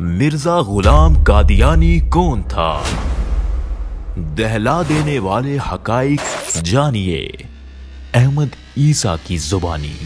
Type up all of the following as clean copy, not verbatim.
مرزا غلام قادیانی کون تھا؟ دہلا دینے والے حقائق جانیے احمد عیسیٰ کی زبانی۔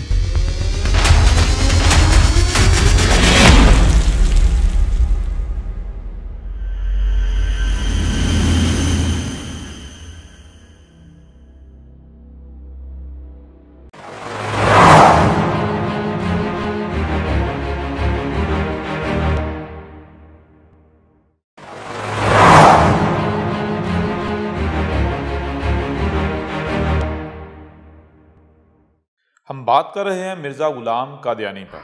ہم بات کر رہے ہیں مرزا غلام قادیانی پر۔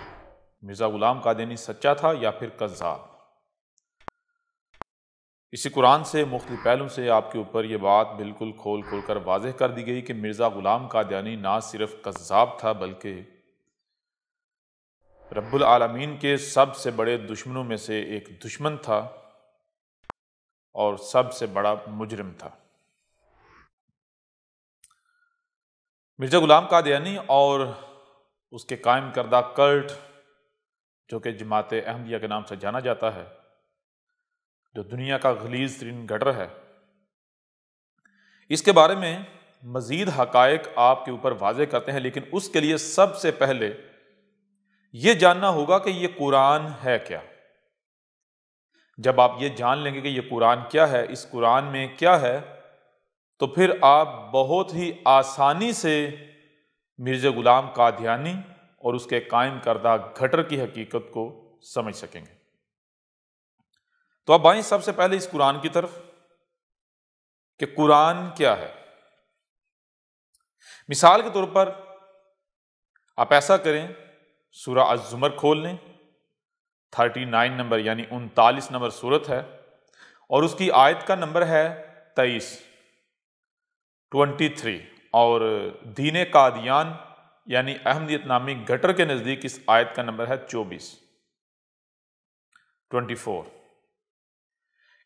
مرزا غلام قادیانی سچا تھا یا پھر کذاب؟ اسی قرآن سے مختلف پہلوں سے آپ کے اوپر یہ بات بالکل کھول کر واضح کر دی گئی کہ مرزا غلام قادیانی نہ صرف کذاب تھا بلکہ رب العالمین کے سب سے بڑے دشمنوں میں سے ایک دشمن تھا اور سب سے بڑا مجرم تھا۔ مرزا غلام قادیانی اور اس کے قائم کردہ کلٹ جو کہ جماعت احمدیہ کے نام سے جانا جاتا ہے، جو دنیا کا غلیظ ترین گٹر ہے، اس کے بارے میں مزید حقائق آپ کے اوپر واضح کرتے ہیں، لیکن اس کے لیے سب سے پہلے یہ جاننا ہوگا کہ یہ قرآن ہے کیا۔ جب آپ یہ جان لیں گے کہ یہ قرآن کیا ہے، اس قرآن میں کیا ہے، تو پھر آپ بہت ہی آسانی سے مرزا غلام قادیانی اور اس کے قائم کردہ گھٹر کی حقیقت کو سمجھ سکیں گے۔ تو اب آئیں سب سے پہلے اس قرآن کی طرف کہ قرآن کیا ہے۔ مثال کے طور پر آپ ایسا کریں، سورہ الزمر کھول لیں، 39 نمبر یعنی 39 نمبر سورت ہے اور اس کی آیت کا نمبر ہے 23 اور دین قادیان یعنی احمدیت نامی گٹر کے نزدیک اس آیت کا نمبر ہے 24۔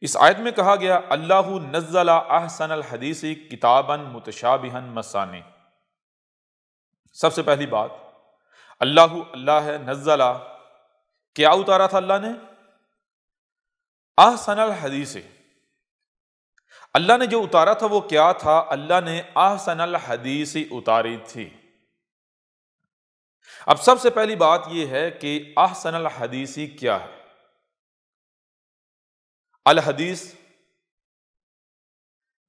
اس آیت میں کہا گیا اللہ نزل احسن الحدیث کتابا متشابہا مثانی۔ سب سے پہلی بات، اللہ ہے، نزل کیا اتارا تھا اللہ نے؟ احسن الحدیث۔ اللہ نے جو اتارا تھا وہ کیا تھا؟ اللہ نے احسن الحدیث اتاری تھی۔ اب سب سے پہلی بات یہ ہے کہ احسن الحدیث کیا ہے؟ الحدیث،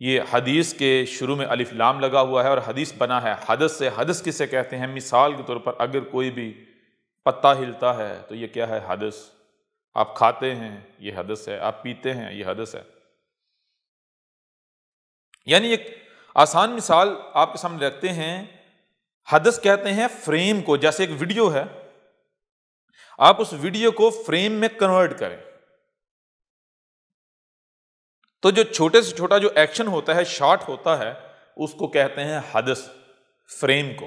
یہ حدیث کے شروع میں الف لام لگا ہوا ہے اور حدیث بنا ہے حدث سے۔ حدث کسے کہتے ہیں؟ مثال کے طور پر اگر کوئی بھی پتا ہلتا ہے تو یہ کیا ہے؟ حدث۔ آپ کھاتے ہیں، یہ حدث ہے۔ آپ پیتے ہیں، یہ حدث ہے۔ یعنی ایک آسان مثال آپ کے سامنے رکھتے ہیں، حدث کہتے ہیں فریم کو، جیسے ایک ویڈیو ہے، آپ اس ویڈیو کو فریم میں کنورٹ کریں تو جو چھوٹے سے چھوٹا جو ایکشن ہوتا ہے، شاٹ ہوتا ہے، اس کو کہتے ہیں حدث، فریم کو۔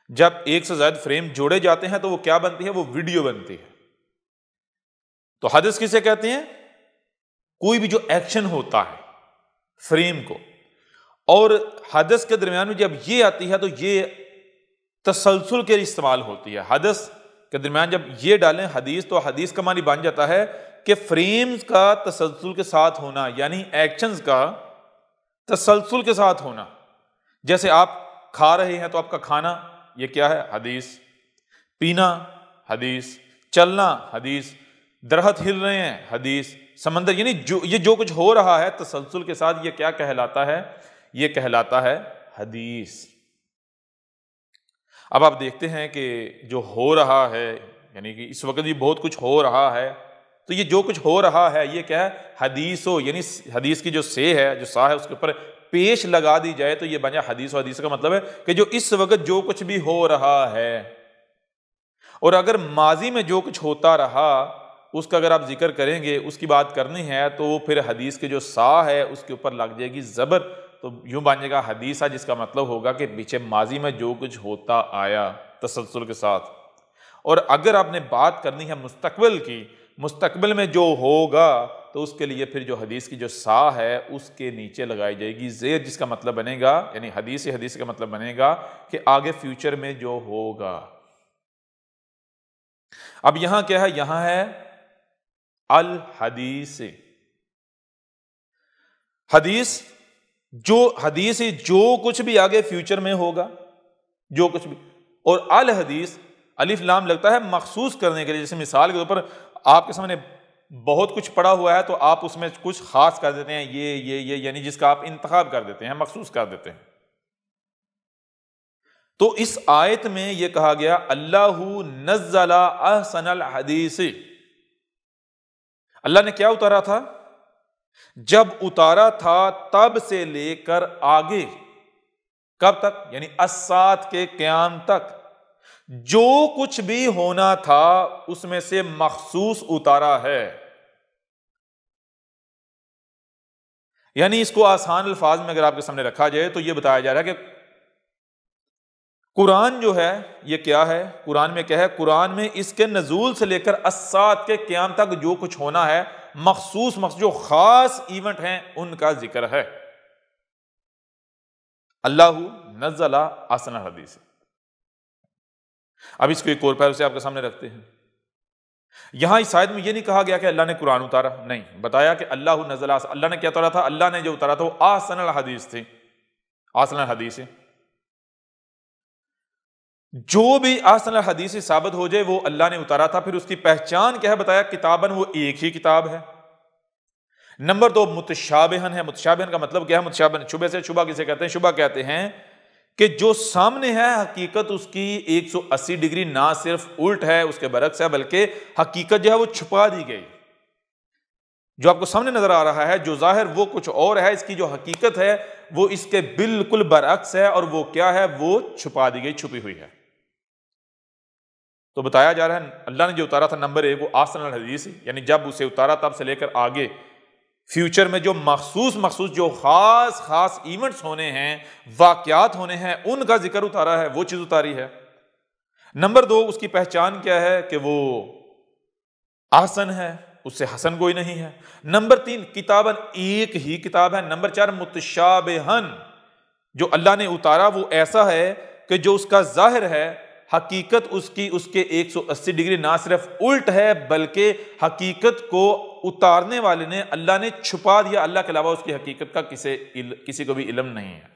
جب ایک سے زائد فریم جوڑے جاتے ہیں تو وہ کیا بنتی ہے؟ وہ ویڈیو بنتی ہے۔ تو حدث کسے کہتے ہیں؟ کوئی بھی جو ایکشن ہوتا ہے فریم کو۔ اور حدث کے درمیان میں جب یہ آتی ہے تو یہ تسلسل کے لیے استعمال ہوتی ہے۔ حدث کے درمیان جب یہ ڈالیں حدیث، تو حدیث کا معنی بن جاتا ہے کہ فریمز کا تسلسل کے ساتھ ہونا، یعنی ایکشنز کا تسلسل کے ساتھ ہونا۔ جیسے آپ کھا رہے ہیں تو آپ کا کھانا یہ کیا ہے؟ حدیث۔ پینا حدیث، چلنا حدیث، درخت ہل رہے ہیں حدیث، سمندر، یعنی یہ جو کچھ ہو رہا ہے تسلسل کے ساتھ، یہ کیا کہلاتا ہے؟ یہ کہلاتا ہے حدیث۔ اب آپ دیکھتے ہیں کہ جو ہو رہا ہے، یعنی کہ اس وقت بھی بہت کچھ ہو رہا ہے، تو یہ جو کچھ ہو رہا ہے یہ کیا ہے؟ حدیث ہو، یعنی حدیث کی جو سے ہے، جو سا ہے، اس کے اوپر پیش لگا دی جائے تو یہ بن جائے حدیث۔ و حدیث کا مطلب ہے کہ جو اس وقت جو کچھ بھی ہو رہا ہے، اور اگر ماضی میں جو کچھ ہوتا رہا اس کا اگر آپ ذکر کریں گے، اس کی بات کرنی ہے، تو وہ پھر حدیث کے جو سا ہے اس کے اوپر لگ جائے گی زبر، تو یوں بن جائے گا حدیثہ، جس کا مطلب ہوگا کہ پیچھے ماضی میں جو کچھ ہوتا آیا تسلسل کے ساتھ۔ اور اگر آپ نے بات کرنی ہے مستقبل کی، مستقبل میں جو ہوگا، تو اس کے لیے پھر جو حدیث کی جو سا ہے اس کے نیچے لگائی جائے گی زیر، جس کا مطلب بنے گا، یعنی حدیث کا مطلب بنے گا کہ آگے فیوچر میں جو ہوگا۔ اب یہاں کیا ہے؟ یہاں ہے الحدیث، حدیث جو کچھ بھی آگے فیوچر میں ہوگا، جو کچھ بھی، اور الحدیث الف لام لگتا ہے مخصوص کرنے کے لیے. جیسے مثال کے طور پر آپ کے سامنے بہت کچھ پڑا ہوا ہے تو آپ اس میں کچھ خاص کر دیتے ہیں، یہ یعنی جس کا آپ انتخاب کر دیتے ہیں، مخصوص کر دیتے ہیں. تو اس آیت میں یہ کہا گیا اللہ نزل احسن الحدیث، اللہ نے کیا اتارا تھا؟ جب اتارا تھا تب سے لے کر آگے، کب تک؟ یعنی الساعۃ کے قیام تک جو کچھ بھی ہونا تھا اس میں سے مخصوص اتارا ہے. یعنی اس کو آسان الفاظ میں اگر آپ کے سامنے رکھا جائے تو یہ بتایا جا رہا ہے کہ قرآن جو ہے یہ کیا ہے؟ قرآن میں کیا ہے؟ قرآن میں اس کے نزول سے لے کر الساعۃ کے قیام تک جو کچھ ہونا ہے، مخصوص جو خاص ایونٹ ہیں ان کا ذکر ہے. اللہ نزل احسن الحدیث. اب اس کو ایک اور پہلو سے آپ کے سامنے رکھتے ہیں. یہاں اس آیت میں یہ نہیں کہا گیا کہ اللہ نے قرآن اتارا، نہیں، بتایا کہ اللہ نزل، اللہ نے کیا اتارا تھا؟ اللہ نے جو اتارا تھا وہ احسن الحدیث تھی. احسن الحدیث، جو بھی احسن الحدیث ثابت ہو جائے وہ اللہ نے اتارا تھا. پھر اس کی پہچان کیا ہے؟ بتایا کتاباً، وہ ایک ہی کتاب ہے. نمبر 2 متشابہن ہے. متشابہن کا مطلب کیا ہے؟ متشابہن شبہ سے، شبہ کسے کہتے ہیں؟ شبہ کہتے ہیں کہ جو سامنے ہے حقیقت اس کی 180 ڈگری نہ صرف الٹ ہے، اس کے برعکس ہے، بلکہ حقیقت جو ہے وہ چھپا دی گئی. جو آپ کو سامنے نظر آ رہا ہے، جو ظاہر وہ کچھ اور ہے، اس کی جو حقیقت ہے وہ اس کے بالکل برعکس ہے، اور وہ کیا ہے؟ وہ چھپا دی گئی، چھپی ہوئی ہے. تو بتایا جا رہا ہے اللہ نے جو اتارا تھا نمبر 1 وہ احسن الحدیث، یعنی جب اسے اتارا تب سے لے کر آگے فیوچر میں جو مخصوص جو خاص ایونٹس ہونے ہیں، واقعات ہونے ہیں، ان کا ذکر اتارا ہے، وہ چیز اتاری ہے. نمبر 2 اس کی پہچان کیا ہے؟ کہ وہ احسن ہے، اس سے حسن کوئی نہیں ہے. نمبر 3 کتاباً، ایک ہی کتاب ہے. نمبر 4 متشابہن، جو اللہ نے اتارا وہ ایسا ہے کہ جو اس کا ظاہر ہے حقیقت اس کے 180 ڈگری نہ صرف الٹ ہے، بلکہ حقیقت کو اتارنے والے نے، اللہ نے چھپا دیا. اللہ کے علاوہ اس کی حقیقت کا کسی کو بھی علم نہیں ہے.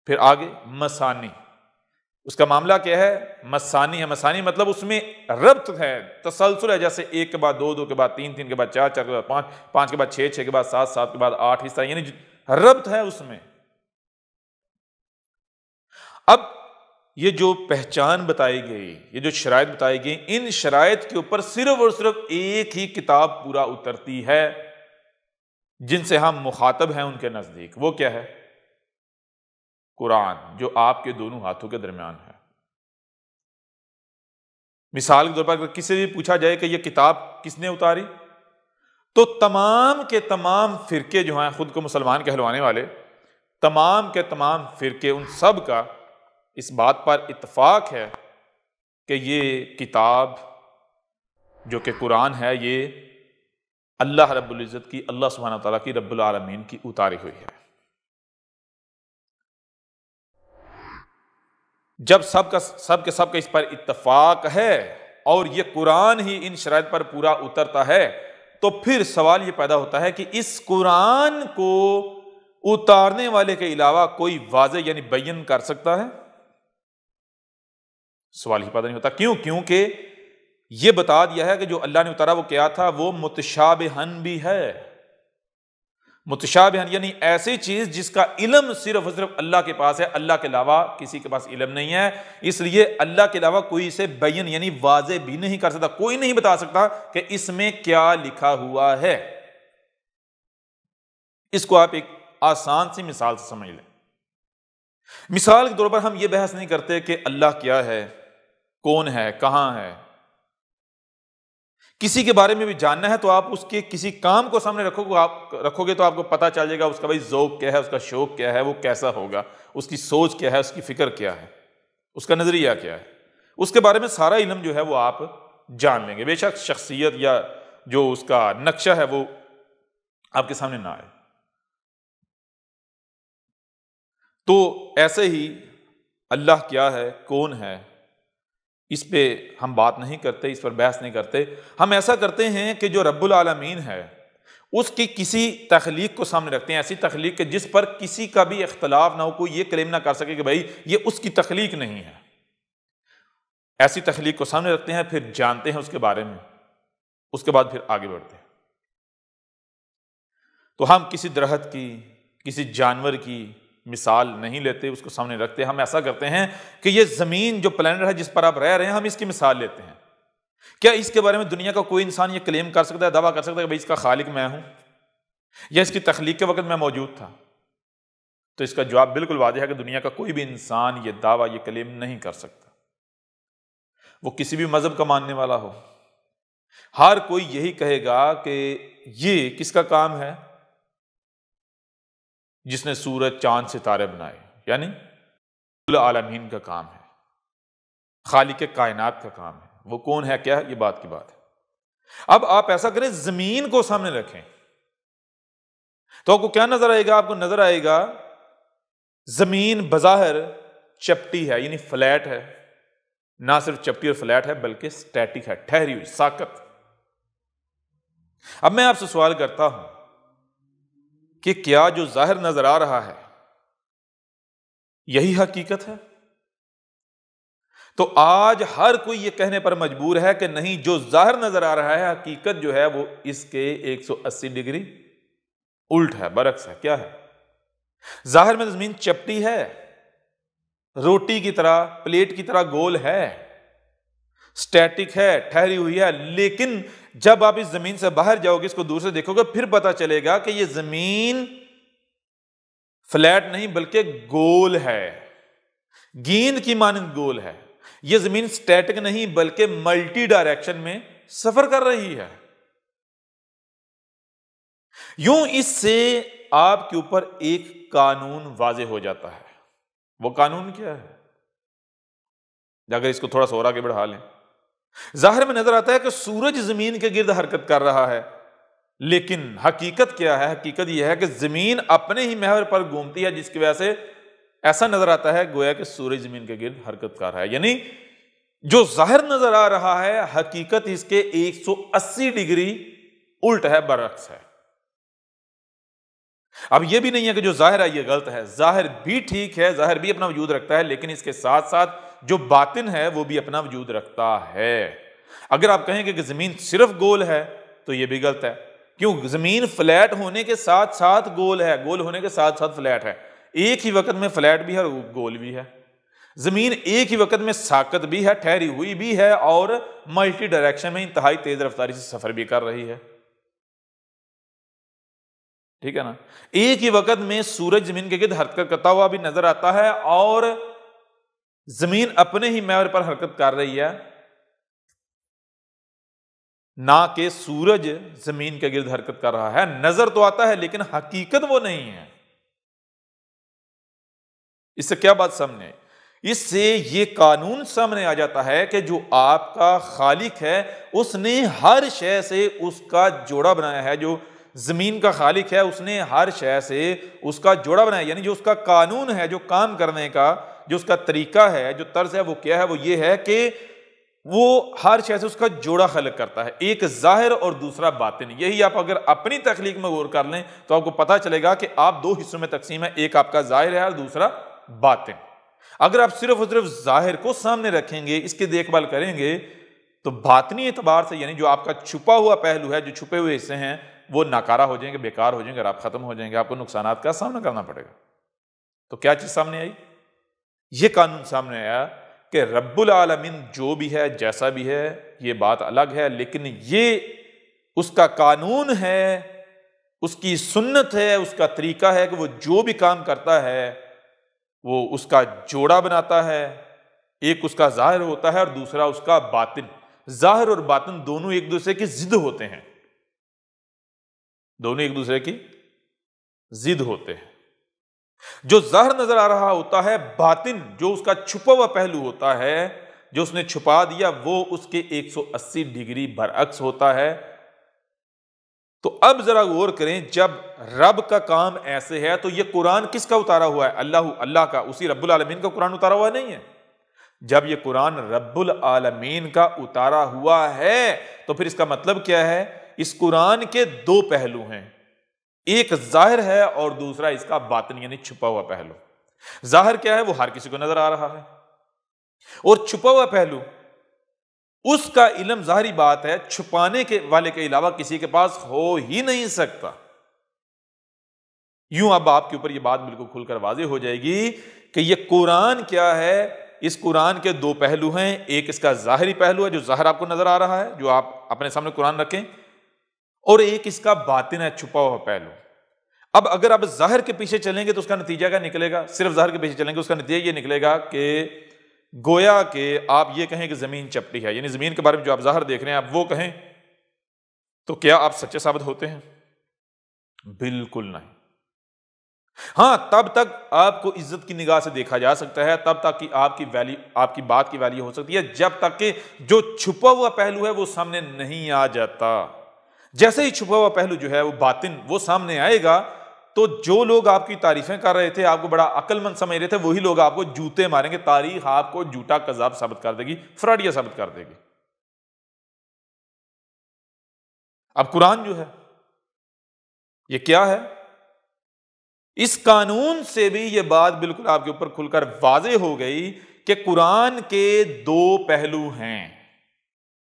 پھر آگے مثانی، اس کا معاملہ کیا ہے؟ مثانی ہے. مثانی مطلب اس میں ربط ہے، تسلسل ہے. جیسے 1 کے بعد 2، 2 کے بعد 3، 3 کے بعد 4، 4 کے بعد 5، 5 کے بعد 6، 6 کے بعد 7، 7 کے بعد 8، اس طرح یعنی ربط ہے اس میں. اب یہ جو پہچان بتائی گئی، یہ جو شرائط بتائی گئی، ان شرائط کے اوپر صرف اور صرف ایک ہی کتاب پورا اترتی ہے جن سے ہم مخاطب ہیں ان کے نزدیک. وہ کیا ہے؟ قرآن، جو آپ کے دونوں ہاتھوں کے درمیان ہے. مثال کے طور پر اگر کسی بھی پوچھا جائے کہ یہ کتاب کس نے اتاری، تو تمام کے تمام فرقے جو ہیں خود کو مسلمان کہلوانے والے، تمام کے تمام فرقے، ان سب کا اس بات پر اتفاق ہے کہ یہ کتاب جو کہ قرآن ہے یہ اللہ رب العزت کی، اللہ سبحانہ وتعالیٰ کی، رب العالمین کی اتاری ہوئی ہے. جب سب کے سب کا اس پر اتفاق ہے اور یہ قرآن ہی ان شرائط پر پورا اترتا ہے، تو پھر سوال یہ پیدا ہوتا ہے کہ اس قرآن کو اتارنے والے کے علاوہ کوئی واضح یعنی بیان کر سکتا ہے؟ سوال ہی پیدا نہیں ہوتا. کیوں؟ کیونکہ یہ بتا دیا ہے کہ جو اللہ نے اتارا وہ کیا تھا؟ وہ متشابہن بھی ہے. متشابہن یعنی ایسی چیز جس کا علم صرف اور صرف اللہ کے پاس ہے، اللہ کے علاوہ کسی کے پاس علم نہیں ہے. اس لیے اللہ کے علاوہ کوئی اسے بیان یعنی واضح بھی نہیں کر سکتا. کوئی نہیں بتا سکتا کہ اس میں کیا لکھا ہوا ہے. اس کو آپ ایک آسان سی مثال سے سمجھ لیں. مثال کے طور پر ہم یہ بحث نہیں کرتے کہ اللہ کیا ہے، کون ہے، کہاں ہے. کسی کے بارے میں بھی جاننا ہے تو آپ اس کے کسی کام کو سامنے رکھو گے تو آپ کو پتہ چل جائے گا اس کا بھائی ذوق کیا ہے، اس کا شوق کیا ہے، وہ کیسا ہوگا، اس کی سوچ کیا ہے، اس کی فکر کیا ہے، اس کا نظریہ کیا ہے. اس کے بارے میں سارا علم جو ہے وہ آپ جان لیں گے. بے شک شخصیت یا جو اس کا نقشہ ہے وہ آپ کے سامنے نہ آئے. تو ایسے ہی اللہ کیا ہے، کون ہے، اس پہ ہم بات نہیں کرتے، اس پر بحث نہیں کرتے. ہم ایسا کرتے ہیں کہ جو رب العالمین ہے اس کی کسی تخلیق کو سامنے رکھتے ہیں، ایسی تخلیق کہ جس پر کسی کا بھی اختلاف نہ ہو، کوئی یہ کلیم نہ کر سکے کہ بھائی یہ اس کی تخلیق نہیں ہے. ایسی تخلیق کو سامنے رکھتے ہیں، پھر جانتے ہیں اس کے بارے میں، اس کے بعد پھر آگے بڑھتے ہیں. تو ہم کسی درخت کی، کسی جانور کی مثال نہیں لیتے، اس کو سامنے رکھتے. ہم ایسا کرتے ہیں کہ یہ زمین جو پلانٹ ہے جس پر آپ رہ رہے ہیں، ہم اس کی مثال لیتے ہیں. کیا اس کے بارے میں دنیا کا کوئی انسان یہ کلیم کر سکتا ہے، دعویٰ کر سکتا ہے کہ بھائی اس کا خالق میں ہوں، یا اس کی تخلیق کے وقت میں موجود تھا؟ تو اس کا جواب بالکل واضح ہے کہ دنیا کا کوئی بھی انسان یہ دعویٰ، یہ کلیم نہیں کر سکتا، وہ کسی بھی مذہب کا ماننے والا ہو. ہر کوئی یہی کہے گا کہ یہ کس کا کام ہے؟ جس نے سورج، چاند، ستارے بنائے، یعنی العالمین کا کام ہے، خالق کائنات کا کام ہے. وہ کون ہے، کیا ہے، یہ بات کی بات ہے. اب آپ ایسا کریں، زمین کو سامنے رکھیں تو آپ کو کیا نظر آئے گا؟ آپ کو نظر آئے گا زمین بظاہر چپٹی ہے، یعنی فلیٹ ہے. نہ صرف چپٹی اور فلیٹ ہے بلکہ سٹیٹک ہے، ٹھہری ہوئی، ساکت. اب میں آپ سے سوال کرتا ہوں کہ کیا جو ظاہر نظر آ رہا ہے یہی حقیقت ہے؟ تو آج ہر کوئی یہ کہنے پر مجبور ہے کہ نہیں، جو ظاہر نظر آ رہا ہے حقیقت جو ہے وہ اس کے 180 ڈگری الٹ ہے، برعکس ہے. کیا ہے؟ ظاہر میں زمین چپٹی ہے، روٹی کی طرح، پلیٹ کی طرح گول ہے، سٹیٹک ہے، ٹھہری ہوئی ہے. لیکن جب آپ اس زمین سے باہر جاؤ گے، اس کو دور سے دیکھو گے، پھر پتا چلے گا کہ یہ زمین فلیٹ نہیں بلکہ گول ہے، گیند کی مانند گول ہے. یہ زمین سٹیٹک نہیں بلکہ ملٹی ڈائریکشن میں سفر کر رہی ہے. یوں اس سے آپ کے اوپر ایک قانون واضح ہو جاتا ہے. وہ قانون کیا ہے؟ اگر اس کو تھوڑا سا اور آگے بڑھا لیں، ظاہر میں نظر آتا ہے کہ سورج زمین کے گرد حرکت کر رہا ہے، لیکن حقیقت کیا ہے؟ حقیقت یہ ہے کہ زمین اپنے ہی محور پر گھومتی ہے، جس کی وجہ سے ایسا نظر آتا ہے گویا کہ سورج زمین کے گرد حرکت کر رہا ہے. یعنی جو ظاہر نظر آ رہا ہے حقیقت اس کے 180 ڈگری الٹ ہے، برعکس ہے. اب یہ بھی نہیں ہے کہ جو ظاہر ہے یہ غلط ہے، ظاہر بھی ٹھیک ہے، ظاہر بھی اپنا وجود رکھتا ہے، لیکن اس کے ساتھ ساتھ جو باطن ہے وہ بھی اپنا وجود رکھتا ہے. اگر آپ کہیں کہ زمین صرف گول ہے تو یہ بھی غلط ہے. کیوں؟ زمین فلیٹ ہونے کے ساتھ ساتھ گول ہے، گول ہونے کے ساتھ ساتھ فلیٹ ہے. ایک ہی وقت میں فلیٹ بھی ہے اور گول بھی ہے. زمین ایک ہی وقت میں ساکت بھی ہے، ٹھہری ہوئی بھی ہے، اور ملٹی ڈائریکشن میں انتہائی تیز رفتاری سے سفر بھی کر رہی ہے. ٹھیک ہے نا؟ ایک ہی وقت میں سورج زمین کے گرد حرکت کرتا ہوا بھی نظر آتا ہے، اور زمین اپنے ہی محور پر حرکت کر رہی ہے، نہ کہ سورج زمین کے گرد حرکت کر رہا ہے. نظر تو آتا ہے لیکن حقیقت وہ نہیں ہے. اس سے کیا بات سامنے ہے؟ اس سے یہ قانون سامنے آ جاتا ہے کہ جو آپ کا خالق ہے اس نے ہر شے سے اس کا جوڑا بنایا ہے. جو زمین کا خالق ہے اس نے ہر شے سے اس کا جوڑا بنایا، یعنی جو اس کا قانون ہے، جو کام کرنے کا جو اس کا طریقہ ہے، جو طرز ہے، وہ کیا ہے؟ وہ یہ ہے کہ وہ ہر شے سے اس کا جوڑا خلق کرتا ہے، ایک ظاہر اور دوسرا باطن. یہی آپ اگر اپنی تخلیق میں غور کر لیں تو آپ کو پتہ چلے گا کہ آپ دو حصوں میں تقسیم ہے، ایک آپ کا ظاہر ہے اور دوسرا باطن. اگر آپ صرف اور صرف ظاہر کو سامنے رکھیں گے، اس کی دیکھ بھال کریں گے، تو باطنی اعتبار سے یعنی جو آپ کا چھپا ہوا پہلو ہے، جو چھپے ہوئے حصے ہیں، وہ ناکارہ ہو جائیں گے، بیکار ہو جائیں گے، اور آپ ختم ہو جائیں گے. آپ کو نقصانات کا سامنا کرنا پڑے گا. تو کیا چیز سامنے آئی؟ یہ قانون سامنے آیا کہ رب العالمین جو بھی ہے، جیسا بھی ہے، یہ بات الگ ہے، لیکن یہ اس کا قانون ہے، اس کی سنت ہے، اس کا طریقہ ہے کہ وہ جو بھی کام کرتا ہے وہ اس کا جوڑا بناتا ہے. ایک اس کا ظاہر ہوتا ہے اور دوسرا اس کا باطن. ظاہر اور باطن دونوں ایک دوسرے کی ضد ہوتے ہیں، دونوں ایک دوسرے کی ضد ہوتے ہیں. جو ظاہر نظر آ رہا ہوتا ہے، باطن جو اس کا چھپا ہوا پہلو ہوتا ہے، جو اس نے چھپا دیا، وہ اس کے 180 ڈگری برعکس ہوتا ہے. تو اب ذرا غور کریں، جب رب کا کام ایسے ہے تو یہ قرآن کس کا اتارا ہوا ہے؟ اللہ کا، اسی رب العالمین کا قرآن اتارا ہوا نہیں ہے. جب یہ قرآن رب العالمین کا اتارا ہوا ہے تو پھر اس کا مطلب کیا ہے؟ اس قرآن کے دو پہلو ہیں، ایک ظاہر ہے اور دوسرا اس کا باطن یعنی چھپا ہوا پہلو۔ ظاہر کیا ہے؟ وہ ہر کسی کو نظر آ رہا ہے، اور چھپا ہوا پہلو اس کا علم ظاہری بات ہے چھپانے کے والے کے علاوہ کسی کے پاس ہو ہی نہیں سکتا۔ یوں اب آپ کے اوپر یہ بات بالکل کھل کر واضح ہو جائے گی کہ یہ قرآن کیا ہے۔ اس قرآن کے دو پہلو ہیں، ایک اس کا ظاہری پہلو ہے جو ظاہر آپ کو نظر آ رہا ہے، جو آپ اپنے سامنے قرآن رکھیں، اور ایک اس کا باطن ہے، چھپا ہوا پہلو۔ اب اگر آپ ظاہر کے پیچھے چلیں گے تو اس کا نتیجہ کیا نکلے گا؟ صرف ظاہر کے پیچھے چلیں گے اس کا نتیجہ یہ نکلے گا کہ گویا کہ آپ یہ کہیں کہ زمین چپٹی ہے، یعنی زمین کے بارے میں جو آپ ظاہر دیکھ رہے ہیں آپ وہ کہیں تو کیا آپ سچے ثابت ہوتے ہیں؟ بالکل نہیں۔ ہاں، تب تک آپ کو عزت کی نگاہ سے دیکھا جا سکتا ہے، تب تک کہ آپ کی بات کی ویلیو ہو سکتی ہے، جب تک کہ جو چھپا ہوا پہلو ہے وہ سامنے نہیں آ جاتا۔ جیسے ہی چھپا ہوا پہلو جو ہے وہ باطن وہ سامنے آئے گا تو جو لوگ آپ کی تعریفیں کر رہے تھے، آپ کو بڑا عقل مند سمجھ رہے تھے، وہی لوگ آپ کو جوتے ماریں گے۔ تاریخ آپ کو جھوٹا کذاب ثابت کر دے گی، فراڈیا ثابت کر دے گی۔ اب قرآن جو ہے یہ کیا ہے؟ اس قانون سے بھی یہ بات بالکل آپ کے اوپر کھل کر واضح ہو گئی کہ قرآن کے دو پہلو ہیں،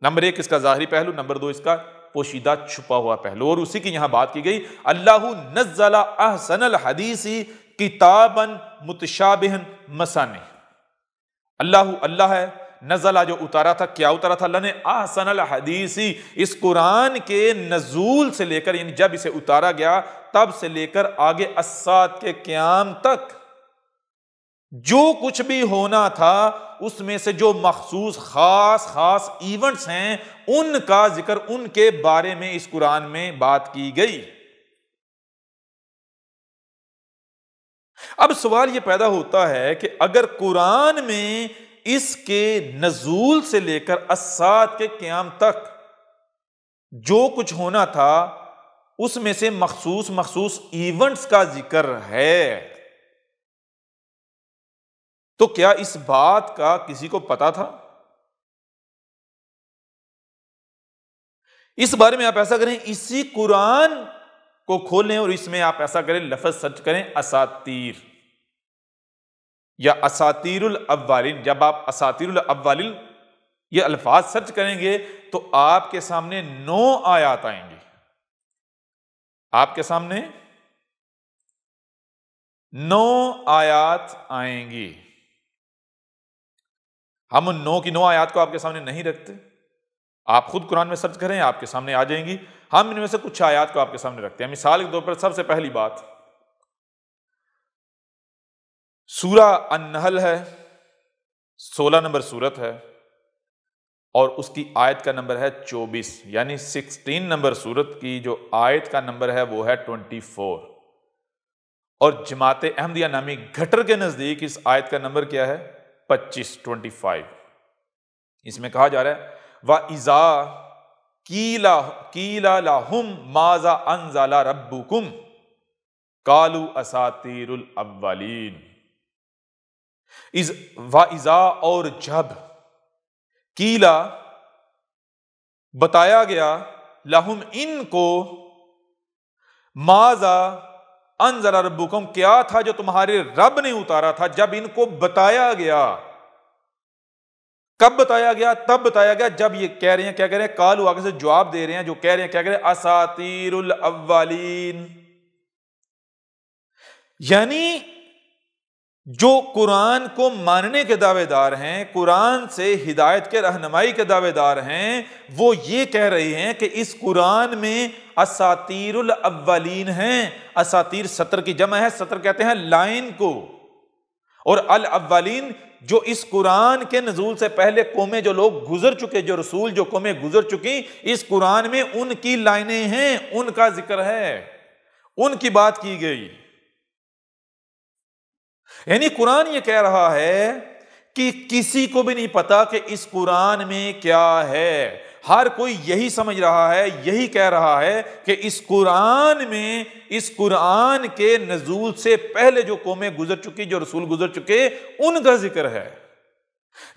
نمبر ایک اس کا ظاہری پہلو، نمبر دو اس کا پوشیدہ چھپا ہوا پہلو، اور اسی کی یہاں بات کی گئی۔ اللہ نزل احسن الحدیث کتابا متشابہا مثانی۔ اللہ ہے، نزلہ جو اتارا تھا، کیا اتارا تھا اللہ نے؟ احسن الحدیث، اس قرآن کے نزول سے لے کر یعنی جب اسے اتارا گیا تب سے لے کر آگے الساعۃ کے قیام تک جو کچھ بھی ہونا تھا اس میں سے جو مخصوص خاص ایونٹس ہیں ان کا ذکر، ان کے بارے میں اس قرآن میں بات کی گئی۔ اب سوال یہ پیدا ہوتا ہے کہ اگر قرآن میں اس کے نزول سے لے کر الساعۃ کے قیام تک جو کچھ ہونا تھا اس میں سے مخصوص ایونٹس کا ذکر ہے، تو کیا اس بات کا کسی کو پتا تھا؟ اس بارے میں آپ ایسا کریں، اسی قرآن کو کھولیں اور اس میں آپ ایسا کریں، لفظ سرچ کریں اساطیر یا اساطیر الاولین۔ جب آپ اساطیر الاولین یہ الفاظ سرچ کریں گے تو آپ کے سامنے 9 آیات آئیں گی، آپ کے سامنے 9 آیات آئیں گی۔ ہم ان 9 کی 9 آیات کو آپ کے سامنے نہیں رکھتے، آپ خود قرآن میں سرچ کریں، آپ کے سامنے آ جائیں گی۔ ہم ان میں سے کچھ آیات کو آپ کے سامنے رکھتے ہیں۔ مثال کے طور پر سب سے پہلی بات سورہ النحل ہے، 16 نمبر سورت ہے، اور اس کی آیت کا نمبر ہے 24، یعنی 16 نمبر سورت کی جو آیت کا نمبر ہے وہ ہے 24، اور جماعت احمدیہ نامی گھٹر کے نزدیک اس آیت کا نمبر کیا ہے؟ 25۔ اس میں کہا جا رہا ہے وَإِذَا قِيلَ لَهُمْ مَاذَا أَنزَلَ رَبُّكُمْ قَالُوا أَسَاطِيرُ الْأَوَّلِينَ۔ وَإِذَا اور جب قیلا بتایا گیا لہم ان کو ماذا انزل ربکم کیا تھا جو تمہارے رب نے اتارا تھا، جب ان کو بتایا گیا، کب بتایا گیا؟ تب بتایا گیا جب یہ کہہ رہے ہیں، کیا کہہ رہے ہیں؟ قالوا، آگے سے جواب دے رہے ہیں، جو کہہ رہے ہیں کیا کہہ رہے ہیں؟ اساطیر الاولین، یعنی جو قرآن کو ماننے کے دعوے دار ہیں، قرآن سے ہدایت کے رہنمائی کے دعوے دار ہیں، وہ یہ کہہ رہے ہیں کہ اس قرآن میں اساطیر الاولین ہیں۔ اساطیر سطر کی جمع ہے، سطر کہتے ہیں لائن کو، اور الاولین جو اس قرآن کے نزول سے پہلے قومیں جو لوگ گزر چکے، جو رسول جو قومیں گزر چکی، اس قرآن میں ان کی لائنیں ہیں، ان کا ذکر ہے، ان کی بات کی گئی۔ یعنی قرآن یہ کہہ رہا ہے کہ کسی کو بھی نہیں پتا کہ اس قرآن میں کیا ہے، ہر کوئی یہی سمجھ رہا ہے، یہی کہہ رہا ہے کہ اس قرآن میں، اس قرآن کے نزول سے پہلے جو قومیں گزر چکی، جو رسول گزر چکے، ان کا ذکر ہے۔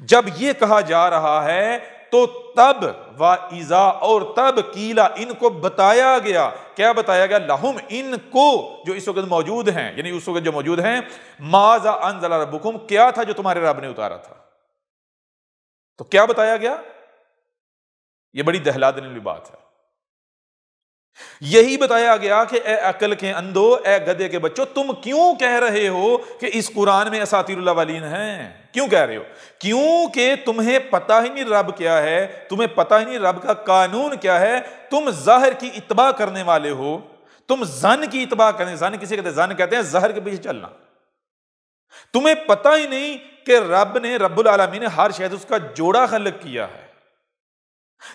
جب یہ کہا جا رہا ہے تو تب وَإِذَا اور تب قیلا ان کو بتایا گیا. کیا بتایا گیا؟ لہم ان کو جو اس وقت موجود ہیں، یعنی اس وقت جو موجود ہیں، ماذا انزل ربکم کیا تھا جو تمہارے رب نے اتارا تھا. تو کیا بتایا گیا؟ یہ بڑی دہلا دینے والی بات ہے. یہی بتایا گیا کہ اے عقل کے اندھو، اے گدھے کے بچوں، تم کیوں کہہ رہے ہو کہ اس قرآن میں اساطیر الاولین ہیں؟ کیوں کہہ رہے ہو؟ کیونکہ تمہیں پتہ ہی نہیں رب کیا ہے، تمہیں پتہ ہی نہیں رب کا قانون کیا ہے. تم ظاہر کی اتباع کرنے والے ہو، تم ظن کی اتباع کرنے. ظن کسی کہتے ہیں؟ ظن کہتے ہیں ظاہر کے پیچھے چلنا. تمہیں پتہ ہی نہیں کہ رب نے، رب العالمین نے ہر شے اس کا جوڑا خلق کیا ہے.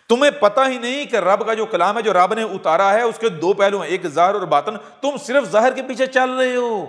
تمہیں پتہ ہی نہیں کہ رب کا جو کلام ہے، جو رب نے اتارا ہے، اس کے دو پہلو ہیں، ایک ظاہر اور باطن. تم صرف ظاہر کے پیچھے چل رہے ہو،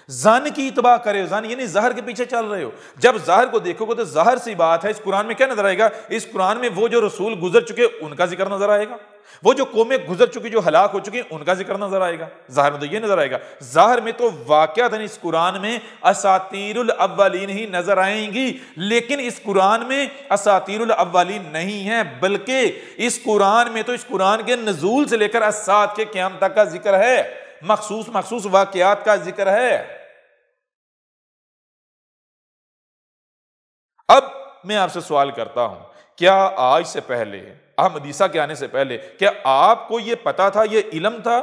ظن کی اتباع کرے ہو. ظن یعنی ظاہر کے پیچھے چل رہے ہو. جب ظاہر کو دیکھو گے تو ظاہر سی بات ہے، اس قرآن میں کیا نظر آئے گا؟ اس قرآن میں وہ جو رسول گزر چکے ان کا ذکر نظر آئے گا، وہ جو قومیں گزر چکی جو ہلاک ہو چکی ان کا ذکر نظر آئے گا. ظاہر میں تو یہ نظر آئے گا. ظاہر میں تو واقعات اس قرآن میں اساطیر الاولین ہی نظر آئیں گی، لیکن اس قرآن میں اساطیر الاولین نہیں ہیں، بلکہ اس قرآن میں تو اس قرآن کے نزول سے لے کر الساعۃ کے قیام تک کا ذکر ہے، مخصوص واقعات کا ذکر ہے. اب میں آپ سے سوال کرتا ہوں، کیا آج سے پہلے، احمد عیسیٰ کے آنے سے پہلے، کیا آپ کو یہ پتا تھا، یہ علم تھا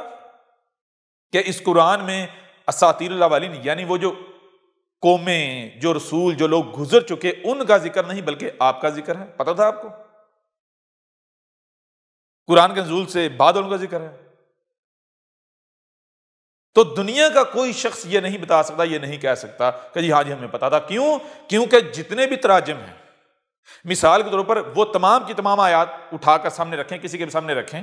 کہ اس قرآن میں اساطیر الاولین یعنی وہ جو قومیں، جو رسول، جو لوگ گزر چکے ان کا ذکر نہیں بلکہ آپ کا ذکر ہے؟ پتا تھا آپ کو؟ قرآن کے نزول سے بعد ان کا ذکر ہے. تو دنیا کا کوئی شخص یہ نہیں بتا سکتا، یہ نہیں کہہ سکتا کہ جی ہاں جی ہمیں پتا تھا. کیوں؟ کیونکہ جتنے بھی تراجم ہیں، مثال کے طور پر وہ تمام کی تمام آیات اٹھا کر سامنے رکھیں، کسی کے سامنے رکھیں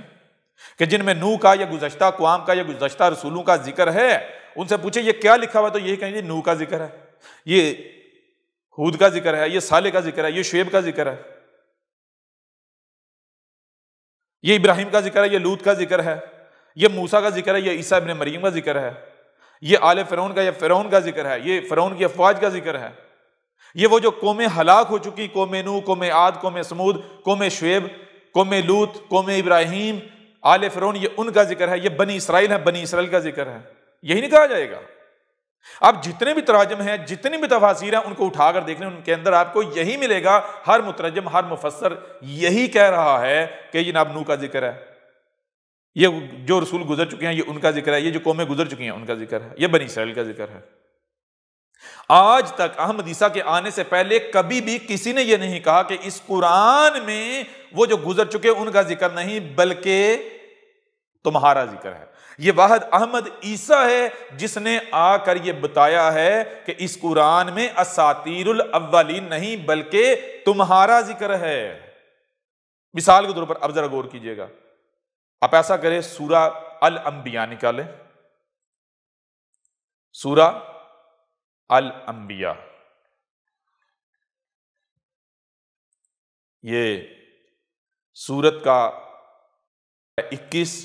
کہ جن میں نوح کا یا گزشتہ اقوام کا یا گزشتہ رسولوں کا ذکر ہے، ان سے پوچھیں یہ کیا لکھا ہوا ہے، تو یہی کہیں گے نوح کا ذکر ہے، یہ ہود کا ذکر ہے، یہ صالح کا ذکر ہے، یہ شعیب کا ذکر ہے، یہ ابراہیم کا ذکر ہے، یہ لوط کا ذکر ہے، یہ موسیٰ کا ذکر ہے، یہ عیسیٰ ابن مریم کا ذکر ہے، یہ آل فرعون کا یا فرعون کا ذکر ہے، یہ فرعون کی افواج کا ذکر ہے، یہ وہ جو قومیں ہلاک ہو چکی، قوم نوح، قوم عاد، قوم سمود، قوم شعیب، قوم لوط، قوم ابراہیم، آل فرعون، یہ ان کا ذکر ہے، یہ بنی اسرائیل ہے، بنی اسرائیل کا ذکر ہے. یہی نہیں کہا جائے گا؟ اب جتنے بھی تراجم ہیں، جتنی بھی تفاسیر ہیں، ان کو اٹھا کر دیکھ لیں، ان کے اندر آپ کو یہی ملے گا. ہر مترجم، ہر مفسر یہی کہہ رہا ہے کہ جناب نوح کا ذکر ہے، یہ جو رسول گزر چکے ہیں یہ ان کا ذکر ہے، یہ جو قومیں گزر چکی ہیں ان کا ذکر ہے، یہ بنی اسرائیل کا ذکر ہے. آج تک احمد عیسیٰ کے آنے سے پہلے کبھی بھی کسی نے یہ نہیں کہا کہ اس قرآن میں وہ جو گزر چکے ان کا ذکر نہیں بلکہ تمہارا ذکر ہے. یہ واحد احمد عیسیٰ ہے جس نے آ کر یہ بتایا ہے کہ اس قرآن میں اساطیر الاولین نہیں بلکہ تمہارا ذکر ہے. مثال کے طور پر اب ذرا غور کیجئے گا، آپ ایسا کریں، سورہ الانبیاء نکالیں، سورہ الانبیاء، یہ سورت کا 21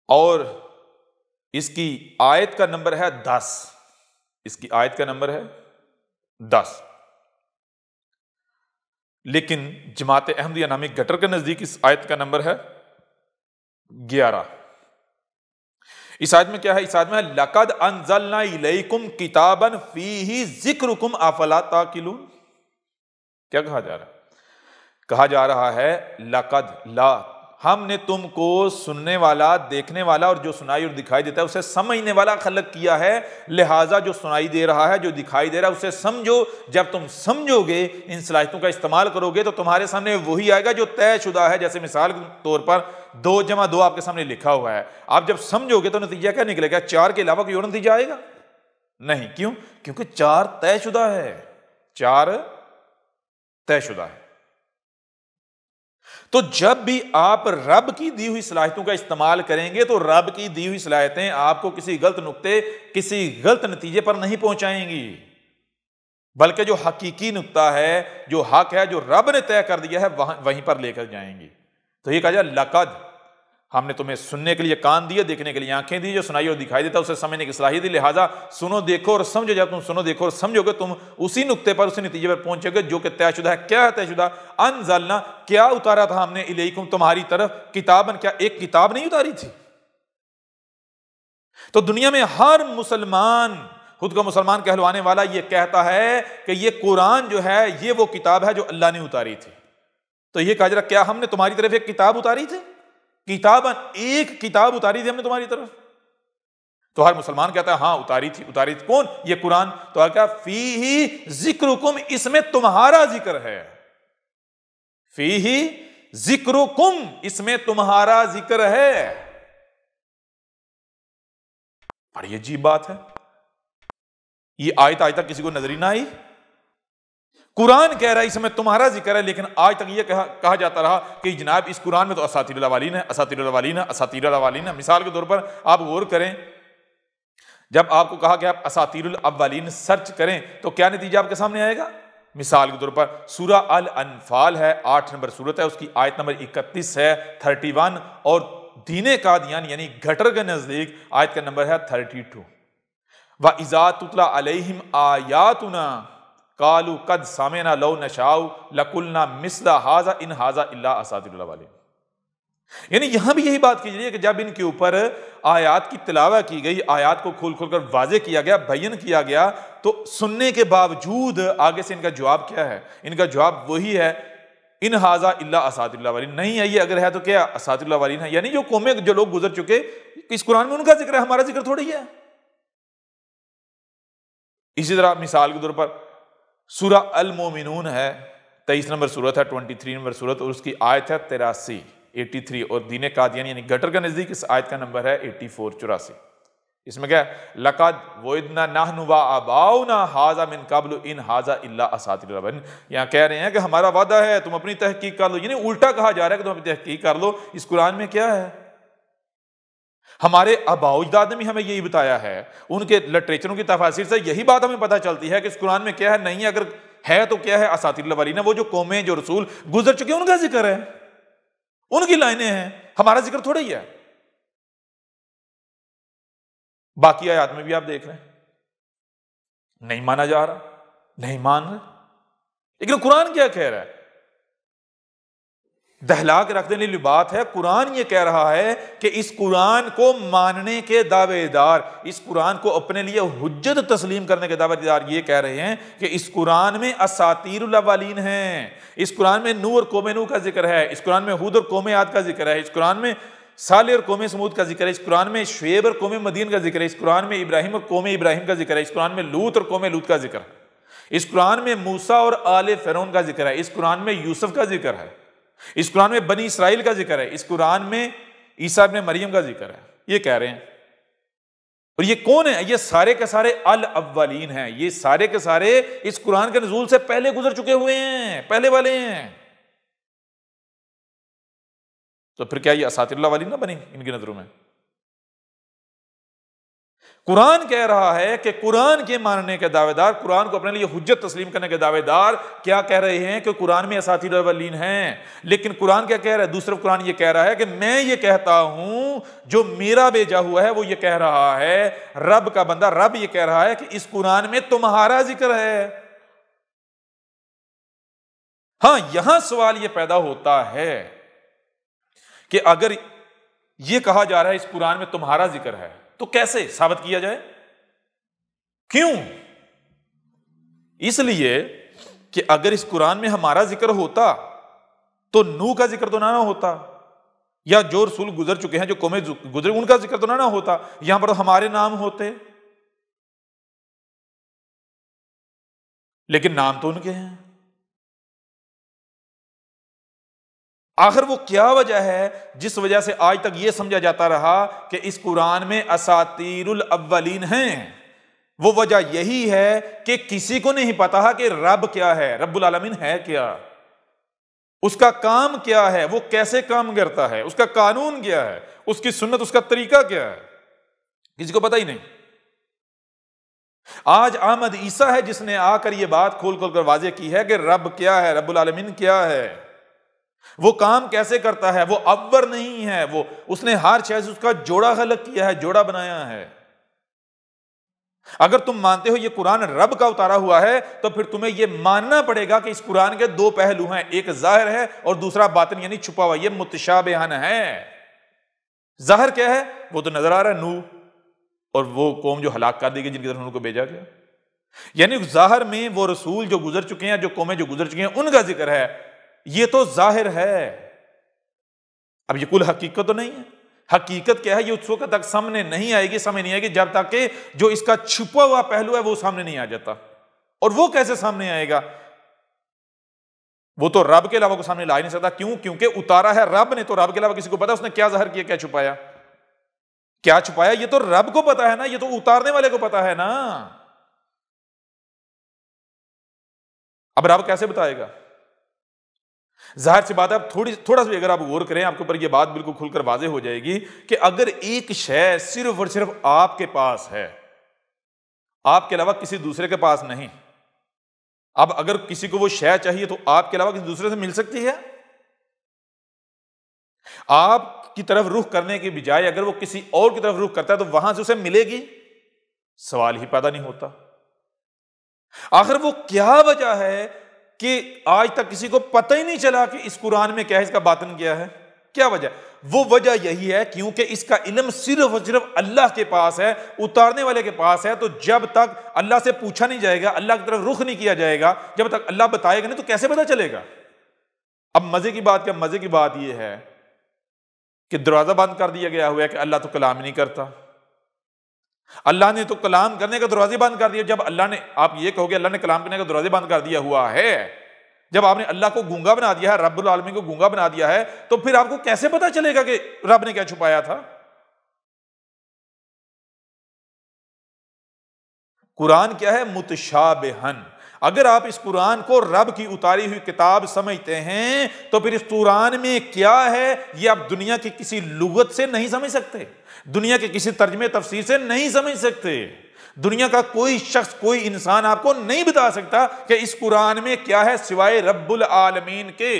اور اس کی آیت کا نمبر ہے 10. اس کی آیت کا نمبر ہے 10. لیکن جماعت احمدیہ نامی گٹر کے نزدیک اس آیت کا نمبر ہے 11. اس آیت میں کیا ہے؟ اس آیت میں ہے لَقَدْ أَنزَلْنَا إِلَيْكُمْ كِتَابًا فِيهِ ذِكْرُكُمْ أَفَلَا تَعْقِلُونَ. کیا کہا جا رہا ہے؟ کہا جا رہا ہے لَقَدْ، لا، ہم نے تم کو سننے والا، دیکھنے والا اور جو سنائی اور دکھائی دیتا ہے اسے سمجھنے والا خلق کیا ہے، لہٰذا جو سنائی دے رہا ہے، جو دکھائی دے رہا ہے اسے سمجھو. جب تم سمجھو گے، ان صلاحیتوں کا استعمال کرو گے تو تمہارے سامنے وہی آئے گا جو طے شدہ ہے. جیسے مثال کے طور پر 2 + 2 آپ کے سامنے لکھا ہوا ہے، آپ جب سمجھو گے تو نتیجہ کیا نکلے گا؟ 4 کے علاوہ کوئی اور نتیجہ آئے گا؟ نہیں. کیوں؟ کیونکہ 4 طے شدہ ہے، 4 طے شدہ ہے. تو جب بھی آپ رب کی دی ہوئی صلاحیتوں کا استعمال کریں گے تو رب کی دی ہوئی صلاحیتیں آپ کو کسی غلط نقطے، کسی غلط نتیجے پر نہیں پہنچائیں گی، بلکہ جو حقیقی نقطہ ہے، جو حق ہے، جو رب نے طے کر دیا ہے، وہیں پر لے کر جائیں گی. تو یہ کہا جائے لقد، ہم نے تمہیں سننے کے لیے کان دیے، دیکھنے کے لیے آنکھیں دی، جو سنائی اور دکھائی دیتا ہے اسے سمجھنے کی صلاحیت دی، لہٰذا سنو دیکھو اور سمجھو، جب تم سنو دیکھو اور سمجھو گے تم اسی نقطے پر، اسی نتیجے پر پہنچو گے جو کہ طے شدہ ہے۔ کیا ہے طے شدہ؟ انزلنا، کیا اتارا تھا ہم نے، الیکم، تمہاری طرف، کتابن، کیا ایک کتاب نہیں اتاری تھی؟ تو دنیا میں ہر مسلمان، خود کو مسلمان کہلوانے والا، یہ کہتا ہے کہ یہ قرآن جو ہے یہ وہ کتاب ہے جو اللہ نے اتاری تھی۔ تو یہ کہا جا رہا، کیا ہم نے تمہاری طرف ایک کتاب اتاری تھی؟ کتاباً، ایک کتاب اتاری تھی ہم نے تمہاری طرف؟ تو ہر مسلمان کہتا ہے ہاں اتاری تھی۔ اتاری تھی کون؟ یہ قرآن۔ تو کیا فیہ ذکرکم، اس میں تمہارا ذکر ہے۔ فیہ ذکرکم، اس میں تمہارا ذکر ہے۔ بڑی عجیب بات ہے، یہ آیت آج تک کسی کو نظر ہی نہ آئی۔ قرآن کہہ رہا ہے اس میں تمہارا ذکر ہے، لیکن آج تک یہ کہا جاتا رہا کہ جناب اس قرآن میں تو اساطیر الاولین ہے، اساطیر الاولین ہے، اساطیر الاولین ہے۔ مثال کے طور پر آپ غور کریں، جب آپ کو کہا کہ آپ اساطیر الاولین سرچ کریں تو کیا نتیجہ آپ کے سامنے آئے گا؟ مثال کے طور پر سورہ الانفال ہے، 8 نمبر سورت ہے، اس کی آیت نمبر 31 ہے، 31، اور دین قادیان یعنی گٹر کے نزدیک آیت کا نمبر ہے 32۔ وَإِذَا تُتْلَى عَلَيْهِمْ آيَاتُنَا قَالُوا قَدْ سَمِعْنَا لَوْ نَشَاءُ لَقُلْنَا مِثْلَ هَذَا إِنْ هَذَا إِلَّا أَسَاطِيرُ الْأَوَّلِينَ۔ یعنی یہاں بھی یہی بات کی جائے کہ جب ان کے اوپر آیات کی تلاوت کی گئی، آیات کو کھول کھول کر واضح کیا گیا، بیان کیا گیا، تو سننے کے باوجود آگے سے ان کا جواب کیا ہے؟ ان کا جواب وہی ہے، ان ہاذا الا اساطیر الاولین، نہیں ہے یہ، اگر ہے تو کیا اساطیر الاولین ہے، یعنی جو قومیں، جو لوگ گزر چکے، اس قرآن میں ان کا ذکر ہے، ہمارا ذکر تھوڑی ہے۔ اسی طرح مثال کے طور پر سورہ المومنون ہے، 23 نمبر سورت ہے، 23 نمبر سورت، اور اس کی آیت ہے 83، اور دین قادیان یعنی گٹر کا نزدیک اس آیت کا نمبر ہے 84۔ اس میں کیا ہے؟ لَقَدْ وَعِدْنَا نَحْنُ وَآبَاؤُنَا هَذَا مِن قَبْلُ إِنْ هَذَا إِلَّا أَسَاطِيرُ الْأَوَّلِينَ۔ یہاں کہہ رہے ہیں کہ ہمارا وعدہ ہے، تم اپنی تحقیق کر لو، یعنی الٹا کہا جا رہا ہے کہ تم اپنی تحقیق کر لو، اس قرآن میں کیا ہے؟ ہمارے آباء و اجداد نے بھی ہمیں یہی بتایا ہے، ان کے لٹریچروں کی تفاسیر سے یہی بات ہمیں پتہ چلتی ہے کہ اس قرآن میں کیا ہے، نہیں اگر ہے تو کیا ہے؟ اساطیر الاولین، وہ جو قومیں، جو رسول گزر چکے ان کا ذکر ہے، ان کی لائنیں ہیں، ہمارا ذکر تھوڑا ہی ہے۔ باقی آیات میں بھی آپ دیکھ رہے ہیں نہیں مانا جا رہا، نہیں مان رہے، لیکن قرآن کیا کہہ رہا ہے؟ دہلا کے رکھ دینے والی بات ہے۔ قرآن یہ کہہ رہا ہے کہ اس قرآن کو ماننے کے دعوے دار، اس قرآن کو اپنے لیے حجت تسلیم کرنے کے دعوے دار یہ کہہ رہے ہیں کہ اس قرآن میں اساطیر الاولین ہیں، اس قرآن میں نوح اور قوم نوح کا ذکر ہے، اس قرآن میں ہود اور قوم عاد کا ذکر ہے، اس قرآن میں صالح اور قوم سمود کا ذکر ہے، اس قرآن میں شعیب اور قوم مدین کا ذکر ہے، اس قرآن میں ابراہیم اور قوم ابراہیم کا ذکر ہے، اس قرآن میں لوط اور قوم لوط کا ذکر ہے، اس قرآن میں موسیٰ اور آل فرعون کا ذکر ہے، اس قرآن میں یوسف کا ذکر ہے، اس قرآن میں بنی اسرائیل کا ذکر ہے، اس قرآن میں عیسیٰ ابن مریم کا ذکر ہے۔ یہ کہہ رہے ہیں، اور یہ کون ہے؟ یہ سارے کے سارے الاولین ہیں، یہ سارے کے سارے اس قرآن کے نزول سے پہلے گزر چکے ہوئے ہیں، پہلے والے ہیں۔ تو پھر کیا یہ اساطیر الاولین نہ بنیں ان کی نظروں میں؟ قرآن کہہ رہا ہے کہ قرآن کے ماننے کے دعوے دار، قرآن کو اپنے لیے حجت تسلیم کرنے کے دعوے دار کیا کہہ رہے ہیں کہ قرآن میں اساطیر الاولین ہیں، لیکن قرآن کیا کہہ رہا ہے؟ دوسرا قرآن یہ کہہ رہا ہے کہ میں یہ کہتا ہوں، جو میرا بھیجا ہوا ہے وہ یہ کہہ رہا ہے، رب کا بندہ، رب یہ کہہ رہا ہے کہ اس قرآن میں تمہارا ذکر ہے۔ ہاں، یہاں سوال یہ پیدا ہوتا ہے کہ اگر یہ کہا جا رہا ہے اس قرآن میں تمہارا ذکر ہے تو کیسے ثابت کیا جائے؟ کیوں؟ اس لیے کہ اگر اس قرآن میں ہمارا ذکر ہوتا تو نوح کا ذکر تو نہ ہوتا، یا جو رسول گزر چکے ہیں، جو قومیں گزرے، ان کا ذکر تو نہ ہوتا، یہاں پر ہمارے نام ہوتے، لیکن نام تو ان کے ہیں۔ آخر وہ کیا وجہ ہے جس وجہ سے آج تک یہ سمجھا جاتا رہا کہ اس قرآن میں اساطیر الاولین ہیں؟ وہ وجہ یہی ہے کہ کسی کو نہیں پتا کہ رب کیا ہے، رب العالمین ہے کیا، اس کا کام کیا ہے، وہ کیسے کام کرتا ہے، اس کا قانون کیا ہے، اس کی سنت، اس کا طریقہ کیا ہے، کسی کو پتہ ہی نہیں۔ آج احمد عیسیٰ ہے جس نے آ کر یہ بات کھول کھول کر واضح کی ہے کہ رب کیا ہے، رب العالمین کیا ہے۔ وہ کام کیسے کرتا ہے، وہ اول نہیں ہے، وہ اس نے ہر شے سے اس کا جوڑا خلق کیا ہے، جوڑا بنایا ہے۔ اگر تم مانتے ہو یہ قرآن رب کا اتارا ہوا ہے تو پھر تمہیں یہ ماننا پڑے گا کہ اس قرآن کے دو پہلو ہیں، ایک ظاہر ہے اور دوسرا باطن یعنی چھپا ہوا، یہ متشابہن ہے۔ ظاہر کیا ہے؟ وہ تو نظر آ رہا ہے، نوح اور وہ قوم جو ہلاک کر دی گئی جن کی طرف ان کو بھیجا گیا، یعنی ظاہر میں وہ رسول جو گزر چکے ہیں، جو قومیں جو گزر چکی ہیں ان کا ذکر ہے، یہ تو ظاہر ہے۔ اب یہ کل حقیقت تو نہیں ہے، حقیقت کیا ہے یہ اس وقت تک سامنے نہیں آئے گی، سمجھ نہیں آئے گی جب تک کہ جو اس کا چھپا ہوا پہلو ہے وہ سامنے نہیں آ جاتا۔ اور وہ کیسے سامنے آئے گا؟ وہ تو رب کے علاوہ کو سامنے لا ہی نہیں سکتا، کیوں؟ کیونکہ اتارا ہے رب نے، تو رب کے علاوہ کسی کو پتا اس نے کیا ظاہر کیا، کیا چھپایا؟ کیا چھپایا یہ تو رب کو پتا ہے نا، یہ تو اتارنے والے کو پتا ہے نا۔ اب رب کیسے بتائے گا؟ ظاہر سی بات ہے، اب تھوڑا سا بھی اگر آپ غور کریں آپ کے اوپر یہ بات بالکل کھل کر واضح ہو جائے گی کہ اگر ایک شے صرف اور صرف آپ کے پاس ہے، آپ کے علاوہ کسی دوسرے کے پاس نہیں، اب اگر کسی کو وہ شے چاہیے تو آپ کے علاوہ کسی دوسرے سے مل سکتی ہے؟ آپ کی طرف رخ کرنے کی بجائے اگر وہ کسی اور کی طرف رخ کرتا ہے تو وہاں سے اسے ملے گی؟ سوال ہی پیدا نہیں ہوتا۔ آخر وہ کیا وجہ ہے کہ آج تک کسی کو پتہ ہی نہیں چلا کہ اس قرآن میں کیا ہے، اس کا باطن کیا ہے؟ کیا وجہ؟ وہ وجہ یہی ہے کیونکہ اس کا علم صرف اور صرف اللہ کے پاس ہے، اتارنے والے کے پاس ہے۔ تو جب تک اللہ سے پوچھا نہیں جائے گا، اللہ کی طرف رخ نہیں کیا جائے گا، جب تک اللہ بتائے گا نہیں تو کیسے پتہ چلے گا؟ اب مزے کی بات کیا؟ مزے کی بات یہ ہے کہ دروازہ بند کر دیا گیا ہوا ہے کہ اللہ تو کلام ہی نہیں کرتا، اللہ نے تو کلام کرنے کا دروازے بند کر دیا۔ جب اللہ نے، آپ یہ کہو گے اللہ نے کلام کرنے کا دروازے بند کر دیا ہوا ہے، جب آپ نے اللہ کو گونگا بنا دیا ہے، رب العالمین کو گونگا بنا دیا ہے، تو پھر آپ کو کیسے پتا چلے گا کہ رب نے کیا چھپایا تھا؟ قرآن کیا ہے؟ متشابہن۔ اگر آپ اس قرآن کو رب کی اتاری ہوئی کتاب سمجھتے ہیں تو پھر اس قرآن میں کیا ہے یہ آپ دنیا کی کسی لغت سے نہیں سمجھ سکتے، دنیا کے کسی ترجمے تفسیر سے نہیں سمجھ سکتے۔ دنیا کا کوئی شخص، کوئی انسان آپ کو نہیں بتا سکتا کہ اس قرآن میں کیا ہے سوائے رب العالمین کے۔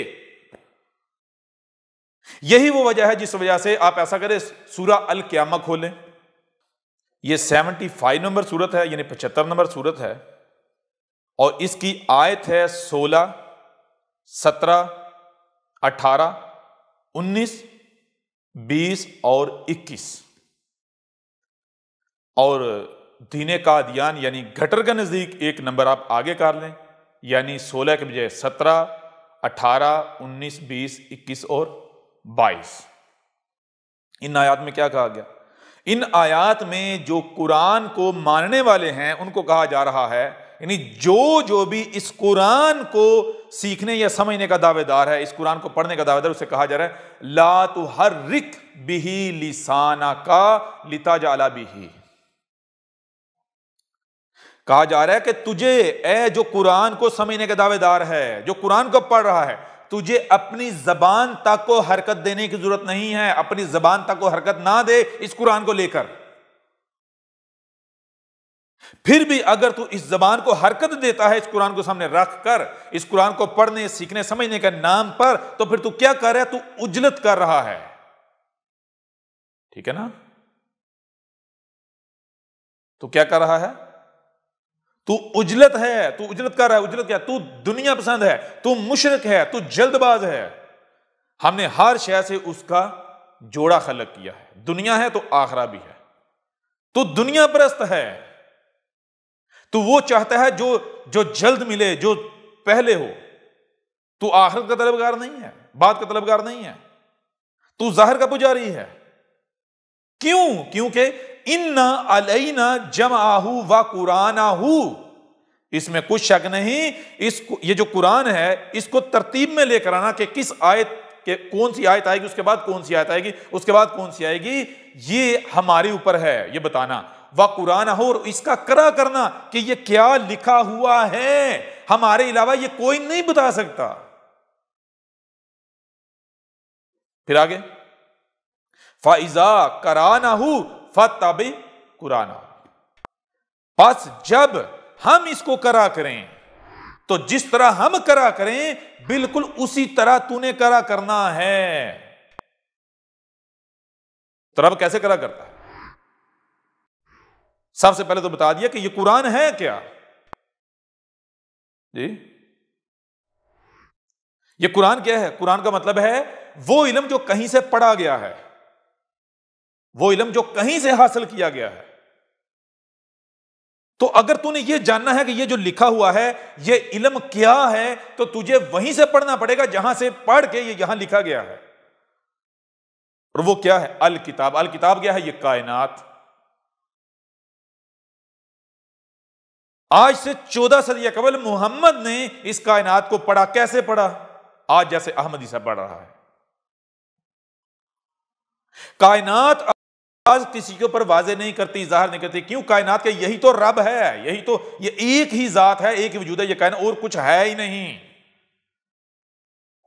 یہی وہ وجہ ہے جس وجہ سے آپ ایسا کریں، سورہ القیامہ کھولیں، یہ 75 نمبر سورت ہے، یعنی 75 نمبر سورت ہے، اور اس کی آیت ہے 16، 17، 18، 19، 20 اور 21۔ اور دین قادیان یعنی گٹر کے نزدیک ایک نمبر آپ آگے کر لیں، یعنی 16 کے بجائے 17، 18، 19، 20، 21 اور 22۔ ان آیات میں کیا کہا گیا؟ ان آیات میں جو قرآن کو ماننے والے ہیں ان کو کہا جا رہا ہے، یعنی جو بھی اس قرآن کو سیکھنے یا سمجھنے کا دعوے دار ہے، اس قرآن کو پڑھنے کا دعوے دار، اسے کہا جا رہا ہے لا تحرک بہ لسانک لتجعل بہ۔ کہا جا رہا ہے کہ تجھے، اے جو قرآن کو سمجھنے کا دعوے دار ہے، جو قرآن کو پڑھ رہا ہے، تجھے اپنی زبان تک کو حرکت دینے کی ضرورت نہیں ہے، اپنی زبان تک کو حرکت نہ دے اس قرآن کو لے کر۔ پھر بھی اگر تو اس زبان کو حرکت دیتا ہے اس قرآن کو سامنے رکھ کر، اس قرآن کو پڑھنے، سیکھنے، سمجھنے کے نام پر، تو پھر تو کیا کر رہا ہے؟ تو اجلت کر رہا ہے۔ ٹھیک ہے نا؟ تو کیا کر رہا ہے؟ تو اجلت ہے، تو اجلت کر رہا ہے۔ اجلت کیا؟ تو دنیا پسند ہے، تو مشرک ہے، تو جلد باز ہے۔ ہم نے ہر شے سے اس کا جوڑا خلق کیا ہے، دنیا ہے تو آخرہ بھی ہے، تو دنیا پرست ہے، تو وہ چاہتا ہے جو جلد ملے، جو پہلے ہو۔ تو آخرت کا طلبگار نہیں ہے، بعد کا طلبگار نہیں ہے، تو ظاہر کا پجاری ہے۔ کیوں؟ کیونکہ اِنَّا عَلَيْنَا جَمْعَهُ وَقُرْآنَهُ، اس میں کچھ شک نہیں، یہ جو قرآن ہے اس کو ترتیب میں لے کر آنا کہ کس آیت کہ کون سی آیت آئے گی، اس کے بعد کون سی آیت آئے گی، اس کے بعد کون سی آئے گی، یہ ہمارے اوپر ہے یہ بتانا۔ وَقُرْآنَهُ، اور اس کا قرأ کرنا کہ یہ کیا لکھا ہوا ہے، ہمارے علاوہ یہ کوئی نہیں بتا سکتا۔ پھر آگے فَإِذَا قَرَأْنَاهُ فَاتَّبِعْ قُرْآنَهُ، پس جب ہم اس کو قرأ کریں، تو جس طرح ہم کرا کریں بالکل اسی طرح تو نے کرا کرنا ہے۔ تو رب کیسے کرا کرتا ہے؟ سب سے پہلے تو بتا دیا کہ یہ قرآن ہے کیا؟ جی یہ قرآن کیا ہے؟ قرآن کا مطلب ہے وہ علم جو کہیں سے پڑھا گیا ہے، وہ علم جو کہیں سے حاصل کیا گیا ہے۔ تو اگر تو نے یہ جاننا ہے کہ یہ جو لکھا ہوا ہے یہ علم کیا ہے تو تجھے وہیں سے پڑھنا پڑے گا جہاں سے پڑھ کے یہ یہاں لکھا گیا ہے۔ اور وہ کیا ہے؟ الکتاب۔ الکتاب کیا ہے؟ یہ کائنات۔ آج سے 14 صدی قبل محمد نے اس کائنات کو پڑھا۔ کیسے پڑھا؟ آج جیسے احمدی صاحب پڑھ رہا ہے۔ کائنات آج کسی کے اوپر واضح نہیں کرتی، ظاہر نہیں کرتی۔ کیوں؟ کائنات کا یہی تو رب ہے، یہی تو، یہ ایک ہی ذات ہے، ایک ہی وجود ہے یہ کائنات، اور کچھ ہے ہی نہیں۔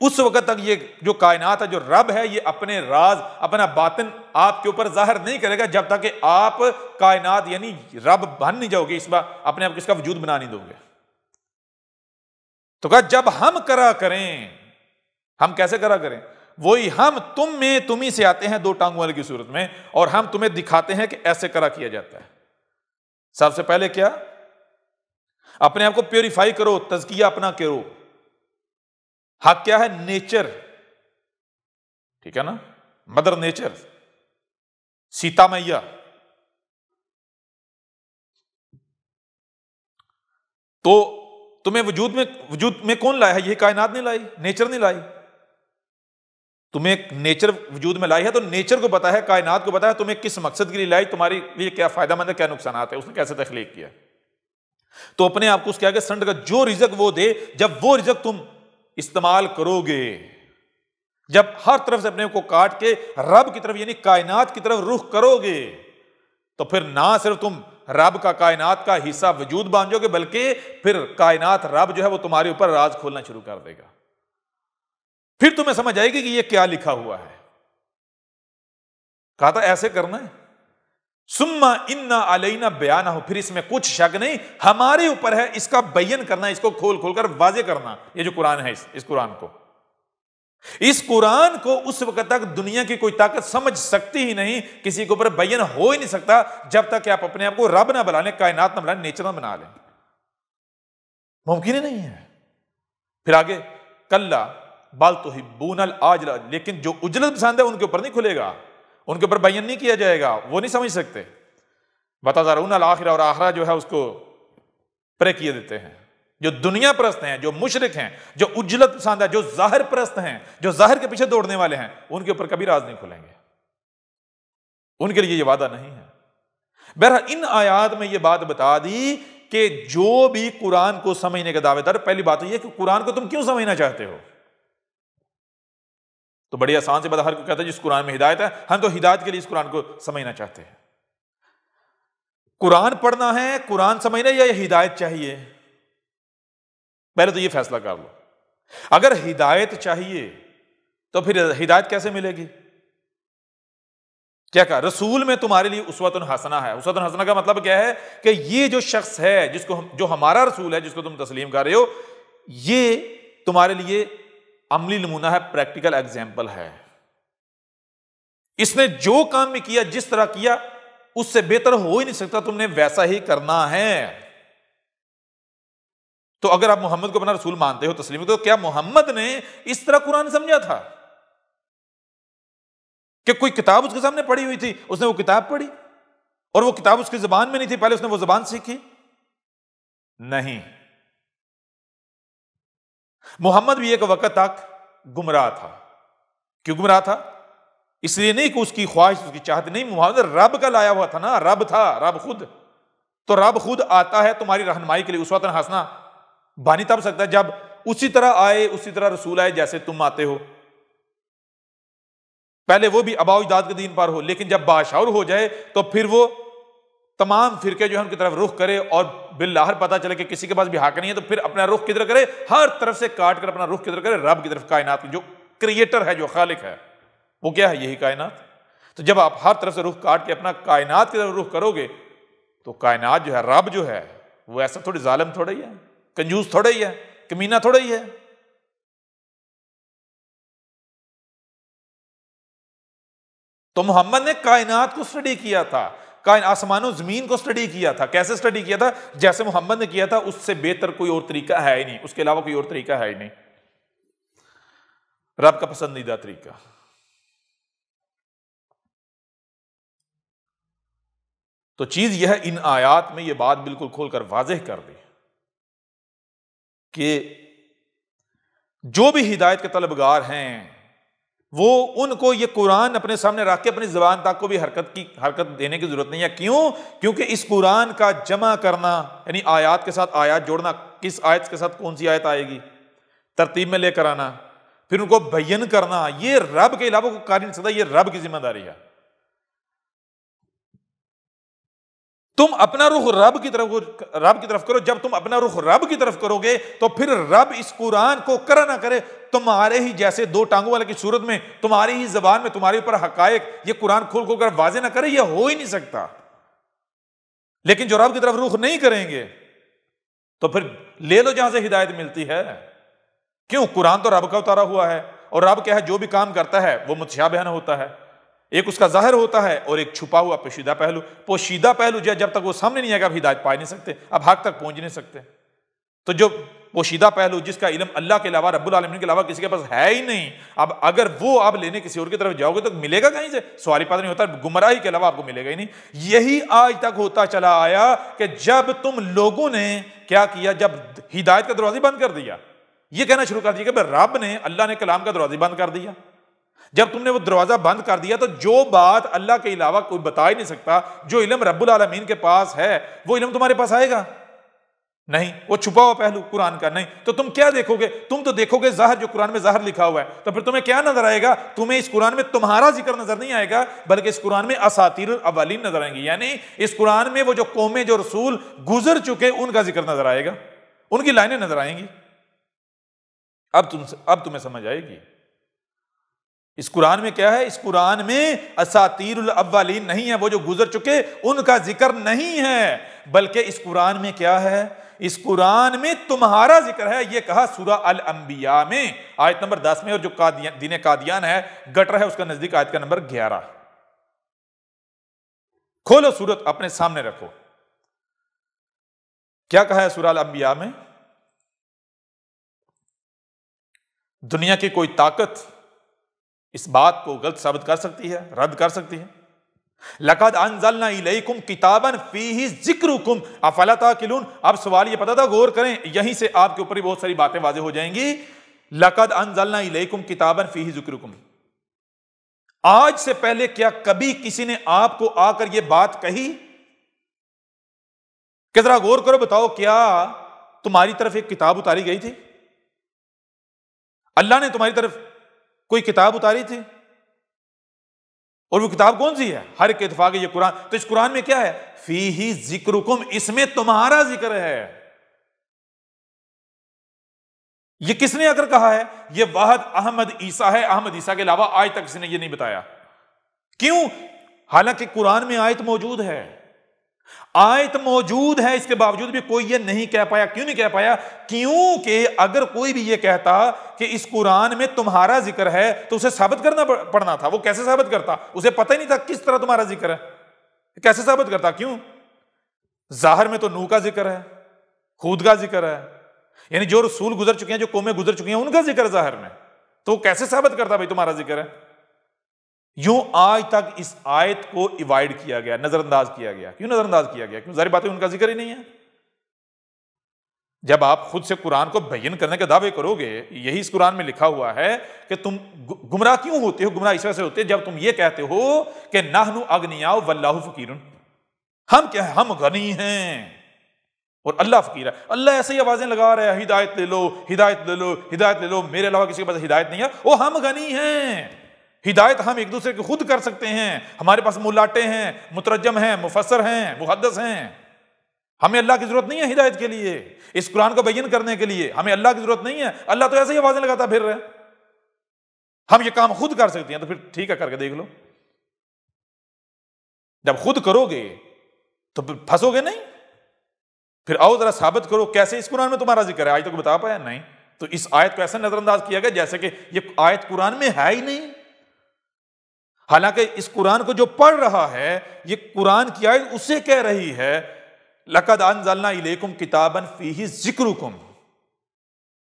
اس وقت تک یہ جو کائنات ہے، جو رب ہے، یہ اپنے راز، اپنا باطن آپ کے اوپر ظاہر نہیں کرے گا جب تک کہ آپ کائنات یعنی رب بن نہیں جاؤ گے، اس بار اپنے آپ کو اس کا وجود بنا نہیں دو گے۔ تو کہا جب ہم کرا کریں، ہم کیسے کرا کریں؟ وہی ہم تم میں تمہیں سے آتے ہیں دو ٹانگوں والے کی صورت میں، اور ہم تمہیں دکھاتے ہیں کہ ایسے کرا کیا جاتا ہے۔ سب سے پہلے کیا؟ اپنے آپ کو پیوریفائی کرو، تزکیہ اپنا کرو۔ حق کیا ہے؟ نیچر، ٹھیک ہے نا، مدر نیچر، سیتا میاں۔ تو تمہیں وجود میں کون لایا ہے؟ یہ کائنات نہیں لائی، نیچر نہیں لائی۔ تمہیں ایک نیچر وجود میں لائی ہے تو نیچر کو پتا ہے، کائنات کو پتا ہے تمہیں کس مقصد کے لیے لائی، تمہاری لیے کیا فائدہ مند ہے، کیا نقصانات ہے، اس نے کیسے تخلیق کیا۔ تو اپنے آپ کو اس کے آگے سنڈ کا جو رزق وہ دے، جب وہ رزق تم استعمال کرو گے، جب ہر طرف سے اپنے کو کاٹ کے رب کی طرف یعنی کائنات کی طرف رخ کرو گے، تو پھر نہ صرف تم رب کا کائنات کا حصہ وجود بن جاؤ گے، بلکہ پھر کائنات رب جو ہے وہ تمہارے اوپر راز کھولنا شروع کر دے گا۔ پھر تمہیں سمجھ آئے گی کہ یہ کیا لکھا ہوا ہے۔ کہا تھا ایسے کرنا ہے۔ ثم ان علینا بیانہ، پھر اس میں کچھ شک نہیں، ہمارے اوپر ہے اس کا بیان کرنا، اس کو کھول کھول کر واضح کرنا۔ یہ جو قرآن ہے، اس قرآن کو اس وقت تک دنیا کی کوئی طاقت سمجھ سکتی ہی نہیں، کسی کے اوپر بیان ہو ہی نہیں سکتا جب تک کہ آپ اپنے آپ کو رب نہ بنا لیں، کائنات نہ بنا لیں، نیچر نہ بنا لیں، ممکن ہی نہیں ہے۔ پھر آگے کلا بل تحبون العاجلہ، لیکن جو اجلت پسند ہے ان کے اوپر نہیں کھلے گا، ان کے اوپر بیان نہیں کیا جائے گا، وہ نہیں سمجھ سکتے۔ وتذرون الآخرہ، اور آخرہ جو ہے اس کو پرے کیے دیتے ہیں۔ جو دنیا پرست ہیں، جو مشرک ہیں، جو اجلت پسند ہے، جو ظاہر پرست ہیں، جو ظاہر کے پیچھے دوڑنے والے ہیں، ان کے اوپر کبھی راز نہیں کھلیں گے، ان کے لیے یہ وعدہ نہیں ہے۔ بہرحال ان آیات میں یہ بات بتا دی کہ جو بھی قرآن کو سمجھنے کا دعوے دار، پہلی بات یہ ہے کہ قرآن کو تم کیوں سمجھنا چاہتے ہو؟ تو بڑی آسان سے بات، ہر کوئی کہتا ہے جس قرآن میں ہدایت ہے، ہم تو ہدایت کے لیے اس قرآن کو سمجھنا چاہتے ہیں۔ قرآن پڑھنا ہے، قرآن سمجھنا، یا ہدایت چاہیے؟ پہلے تو یہ فیصلہ کر لو۔ اگر ہدایت چاہیے تو پھر ہدایت کیسے ملے گی؟ کیا کہا؟ رسول میں تمہارے لیے اسوۃ حسنہ ہے۔ اسوۃ حسنہ کا مطلب کیا ہے؟ کہ یہ جو شخص ہے جو ہمارا رسول ہے، جس کو تم تسلیم کر رہے ہو، یہ تمہارے لیے عملی نمونہ ہے، پریکٹیکل ایگزامپل ہے۔ اس نے جو کام بھی کیا، جس طرح کیا، اس سے بہتر ہو ہی نہیں سکتا، تم نے ویسا ہی کرنا ہے۔ تو اگر آپ محمد کو اپنا رسول مانتے ہو، تسلیم، تو کیا محمد نے اس طرح قرآن سمجھا تھا کہ کوئی کتاب اس کے سامنے پڑھی ہوئی تھی، اس نے وہ کتاب پڑھی، اور وہ کتاب اس کی زبان میں نہیں تھی، پہلے اس نے وہ زبان سیکھی؟ نہیں۔ محمد بھی ایک وقت تک گمراہ تھا۔ کیوں گمراہ تھا؟ اس لیے نہیں کہ اس کی خواہش، اس کی چاہت نہیں، محمد رب کا لایا ہوا تھا نا، رب تھا، رب خود۔ تو رب خود آتا ہے تمہاری رہنمائی کے لیے، اسوۃ حسنہ بانی تب سکتا ہے جب اسی طرح آئے، اسی طرح رسول آئے جیسے تم آتے ہو۔ پہلے وہ بھی آباء و اجداد کے دین پر ہو، لیکن جب باشعور ہو جائے تو پھر وہ تمام فرقے جو ہے ان کی طرف رخ کرے، اور بالآخر پتہ چلے کہ کسی کے پاس بھی حق نہیں ہے، تو پھر اپنا رخ کدھر کرے؟ ہر طرف سے کاٹ کر اپنا رخ کدھر کرے؟ رب کی طرف، کائنات جو کریٹر ہے، جو خالق ہے، وہ کیا ہے؟ یہی کائنات۔ تو جب آپ ہر طرف سے رخ کاٹ کے اپنا کائنات کی طرف رخ کرو گے تو کائنات جو ہے، رب جو ہے، وہ ایسا تھوڑی ظالم تھوڑا ہی ہے، کنجوس تھوڑا ہی ہے کمینہ تھوڑا ہی ہے. تو محمد نے کائنات کو اسٹڈی کیا تھا، آسمان و زمین کو اسٹڈی کیا تھا. کیسے اسٹڈی کیا تھا؟ جیسے محمد نے کیا تھا، اس سے بہتر کوئی اور طریقہ ہے ہی نہیں، اس کے علاوہ کوئی اور طریقہ ہے ہی نہیں، رب کا پسندیدہ طریقہ. تو چیز یہ ہے، ان آیات میں یہ بات بالکل کھول کر واضح کر دی کہ جو بھی ہدایت کے طلبگار ہیں وہ ان کو یہ قرآن اپنے سامنے رکھ کے اپنی زبان تک کو بھی حرکت دینے کی ضرورت نہیں ہے. کیوں؟ کیونکہ اس قرآن کا جمع کرنا، یعنی آیات کے ساتھ آیات جوڑنا، کس آیت کے ساتھ کون سی آیت آئے گی، ترتیب میں لے کر آنا، پھر ان کو بیان کرنا، یہ رب کے علاوہ کوئی کر نہیں سکتا، یہ رب کی ذمہ داری ہے. تم اپنا رخ رب کی طرف کرو. جب تم اپنا رخ رب کی طرف کرو گے تو پھر رب اس قرآن کو کرا نہ کرے تمہارے ہی جیسے دو ٹانگوں والے کی صورت میں، تمہاری ہی زبان میں تمہارے اوپر حقائق یہ قرآن کھول کر واضح نہ کرے، یہ ہو ہی نہیں سکتا. لیکن جو رب کی طرف رخ نہیں کریں گے تو پھر لے لو جہاں سے ہدایت ملتی ہے. کیوں؟ قرآن تو رب کا اتارا ہوا ہے، اور رب کیا ہے، جو بھی کام کرتا ہے وہ متشابہن ہوتا ہے. ایک اس کا ظاہر ہوتا ہے اور ایک چھپا ہوا پوشیدہ پہلو. پوشیدہ پہلو جب تک وہ سامنے نہیں آئے گا آپ ہدایت پا نہیں سکتے، اب حق تک پہنچ نہیں سکتے. تو جو پوشیدہ پہلو جس کا علم اللہ کے علاوہ، رب العالمین کے علاوہ کسی کے پاس ہے ہی نہیں، اب اگر وہ آپ لینے کسی اور کی طرف جاؤ گے تو ملے گا کہیں سے؟ سوال پیدا نہیں ہوتا، گمراہی کے علاوہ آپ کو ملے گا ہی نہیں. یہی آج تک ہوتا چلا آیا کہ جب تم لوگوں نے کیا کیا، جب ہدایت کا دروازہ بند کر دیا، یہ کہنا شروع کر دیا کہ رب نے، اللہ نے کلام کا دروازہ بند کر دیا. جب تم نے وہ دروازہ بند کر دیا تو جو بات اللہ کے علاوہ کوئی بتا ہی نہیں سکتا، جو علم رب العالمین کے پاس ہے وہ علم تمہارے پاس آئے گا نہیں. وہ چھپا ہوا پہلو قرآن کا نہیں. تو تم کیا دیکھو گے؟ تم تو دیکھو گے ظاہر، جو قرآن میں ظاہر لکھا ہوا ہے. تو پھر تمہیں کیا نظر آئے گا؟ تمہیں اس قرآن میں تمہارا ذکر نظر نہیں آئے گا، بلکہ اس قرآن میں اساطیر الاولین نظر آئیں گی. یعنی اس قرآن میں وہ جو قومیں، جو رسول گزر چکے، ان کا ذکر نظر آئے گا، ان کی لائنیں نظر آئیں گی. اب تمہیں سمجھ آئے گی اس قرآن میں کیا ہے. اس قرآن میں اساطیر الاولین نہیں ہے، وہ جو گزر چکے ان کا ذکر نہیں ہے، بلکہ اس قرآن میں کیا ہے، اس قرآن میں تمہارا ذکر ہے. یہ کہا سورہ الانبیاء میں آیت نمبر 10 میں. اور جو دین قادیان ہے، گٹر ہے، اس کا نزدیک آیت کا نمبر 11. کھولو سورت اپنے سامنے رکھو، کیا کہا ہے سورہ الانبیاء میں. دنیا کی کوئی طاقت اس بات کو غلط ثابت کر سکتی ہے، رد کر سکتی ہے. لقد انزلنا الیکم کتابا فیہ ذکرکم افلا تعقلون. اب سوال یہ پتا تھا، غور کریں، یہیں سے آپ کے اوپر ہی بہت ساری باتیں واضح ہو جائیں گی. لقد انزلنا الیکم کتابا فیہ ذکرکم. آج سے پہلے کیا کبھی کسی نے آپ کو آ کر یہ بات کہی کہ ذرا غور کرو، بتاؤ کیا تمہاری طرف ایک کتاب اتاری گئی تھی؟ اللہ نے تمہاری طرف کوئی کتاب اتاری تھی؟ اور وہ کتاب کون سی ہے؟ ہر ایک اتفاق ہے یہ قرآن. تو اس قرآن میں کیا ہے؟ فیہ ذکرکم، اس میں تمہارا ذکر ہے. یہ کس نے اگر کہا ہے؟ یہ واحد احمد عیسیٰ ہے. احمد عیسیٰ کے علاوہ آج تک کسی نے یہ نہیں بتایا. کیوں؟ حالانکہ قرآن میں آیت موجود ہے، آیت موجود ہے، اس کے باوجود بھی کوئی یہ نہیں کہہ پایا. کیوں نہیں کہہ پایا؟ کیونکہ اگر کوئی بھی یہ کہتا کہ اس قرآن میں تمہارا ذکر ہے تو اسے ثابت کرنا پڑنا تھا. وہ کیسے ثابت کرتا؟ اسے پتہ ہی نہیں تھا کس طرح تمہارا ذکر ہے، کیسے ثابت کرتا؟ کیوں؟ ظاہر میں تو نوح کا ذکر ہے، ہود کا ذکر ہے، یعنی جو رسول گزر چکے ہیں، جو قومیں گزر چکی ہیں، ان کا ذکر ظاہر میں. تو وہ کیسے ثابت کرتا بھائی تمہارا ذکر ہے؟ یوں آج تک اس آیت کو ایوائڈ کیا گیا، نظر انداز کیا گیا. کیوں نظر انداز کیا گیا؟ کیوں؟ ظاہر بات ہے ان کا ذکر ہی نہیں ہے. جب آپ خود سے قرآن کو بیان کرنے کے دعوے کرو گے، یہی اس قرآن میں لکھا ہوا ہے کہ تم گمراہ کیوں ہوتے ہو؟ گمراہ اس وجہ سے ہوتے جب تم یہ کہتے ہو کہ نحن اغنیاء واللہ فقیر. ہم کیا ہے؟ ہم غنی ہیں اور اللہ فقیر ہے. اللہ ایسے ہی آوازیں لگا رہا ہے، ہدایت لے لو، ہدایت لے لو، ہدایت لے لو، میرے علاوہ کسی کے پاس ہدایت نہیں ہے. وہ ہم غنی ہیں، ہدایت ہم ایک دوسرے کی خود کر سکتے ہیں. ہمارے پاس ملاٹے ہیں، مترجم ہیں، مفسر ہیں، محدث ہیں. ہمیں اللہ کی ضرورت نہیں ہے ہدایت کے لیے، اس قرآن کو بیان کرنے کے لیے ہمیں اللہ کی ضرورت نہیں ہے. اللہ تو ایسے ہی آوازیں لگاتا پھر رہے. ہم یہ کام خود کر سکتے ہیں. تو پھر ٹھیک ہے، کر کے دیکھ لو. جب خود کرو گے تو پھر پھنسو گے نہیں، پھر آؤ ذرا ثابت کرو کیسے اس قرآن میں تمہارا ذکر ہے، آج تک بتا پایا نہیں؟ تو اس آیت کو ایسا نظر انداز کیا گیا جیسے کہ یہ آیت قرآن میں ہے ہی نہیں، حالانکہ اس قرآن کو جو پڑھ رہا ہے یہ قرآن کی آیت اسے کہہ رہی ہے لَقَدْ أَنزَلْنَا إِلَيْكُمْ كِتَابًا فِيهِ ذِكْرُكُمْ۔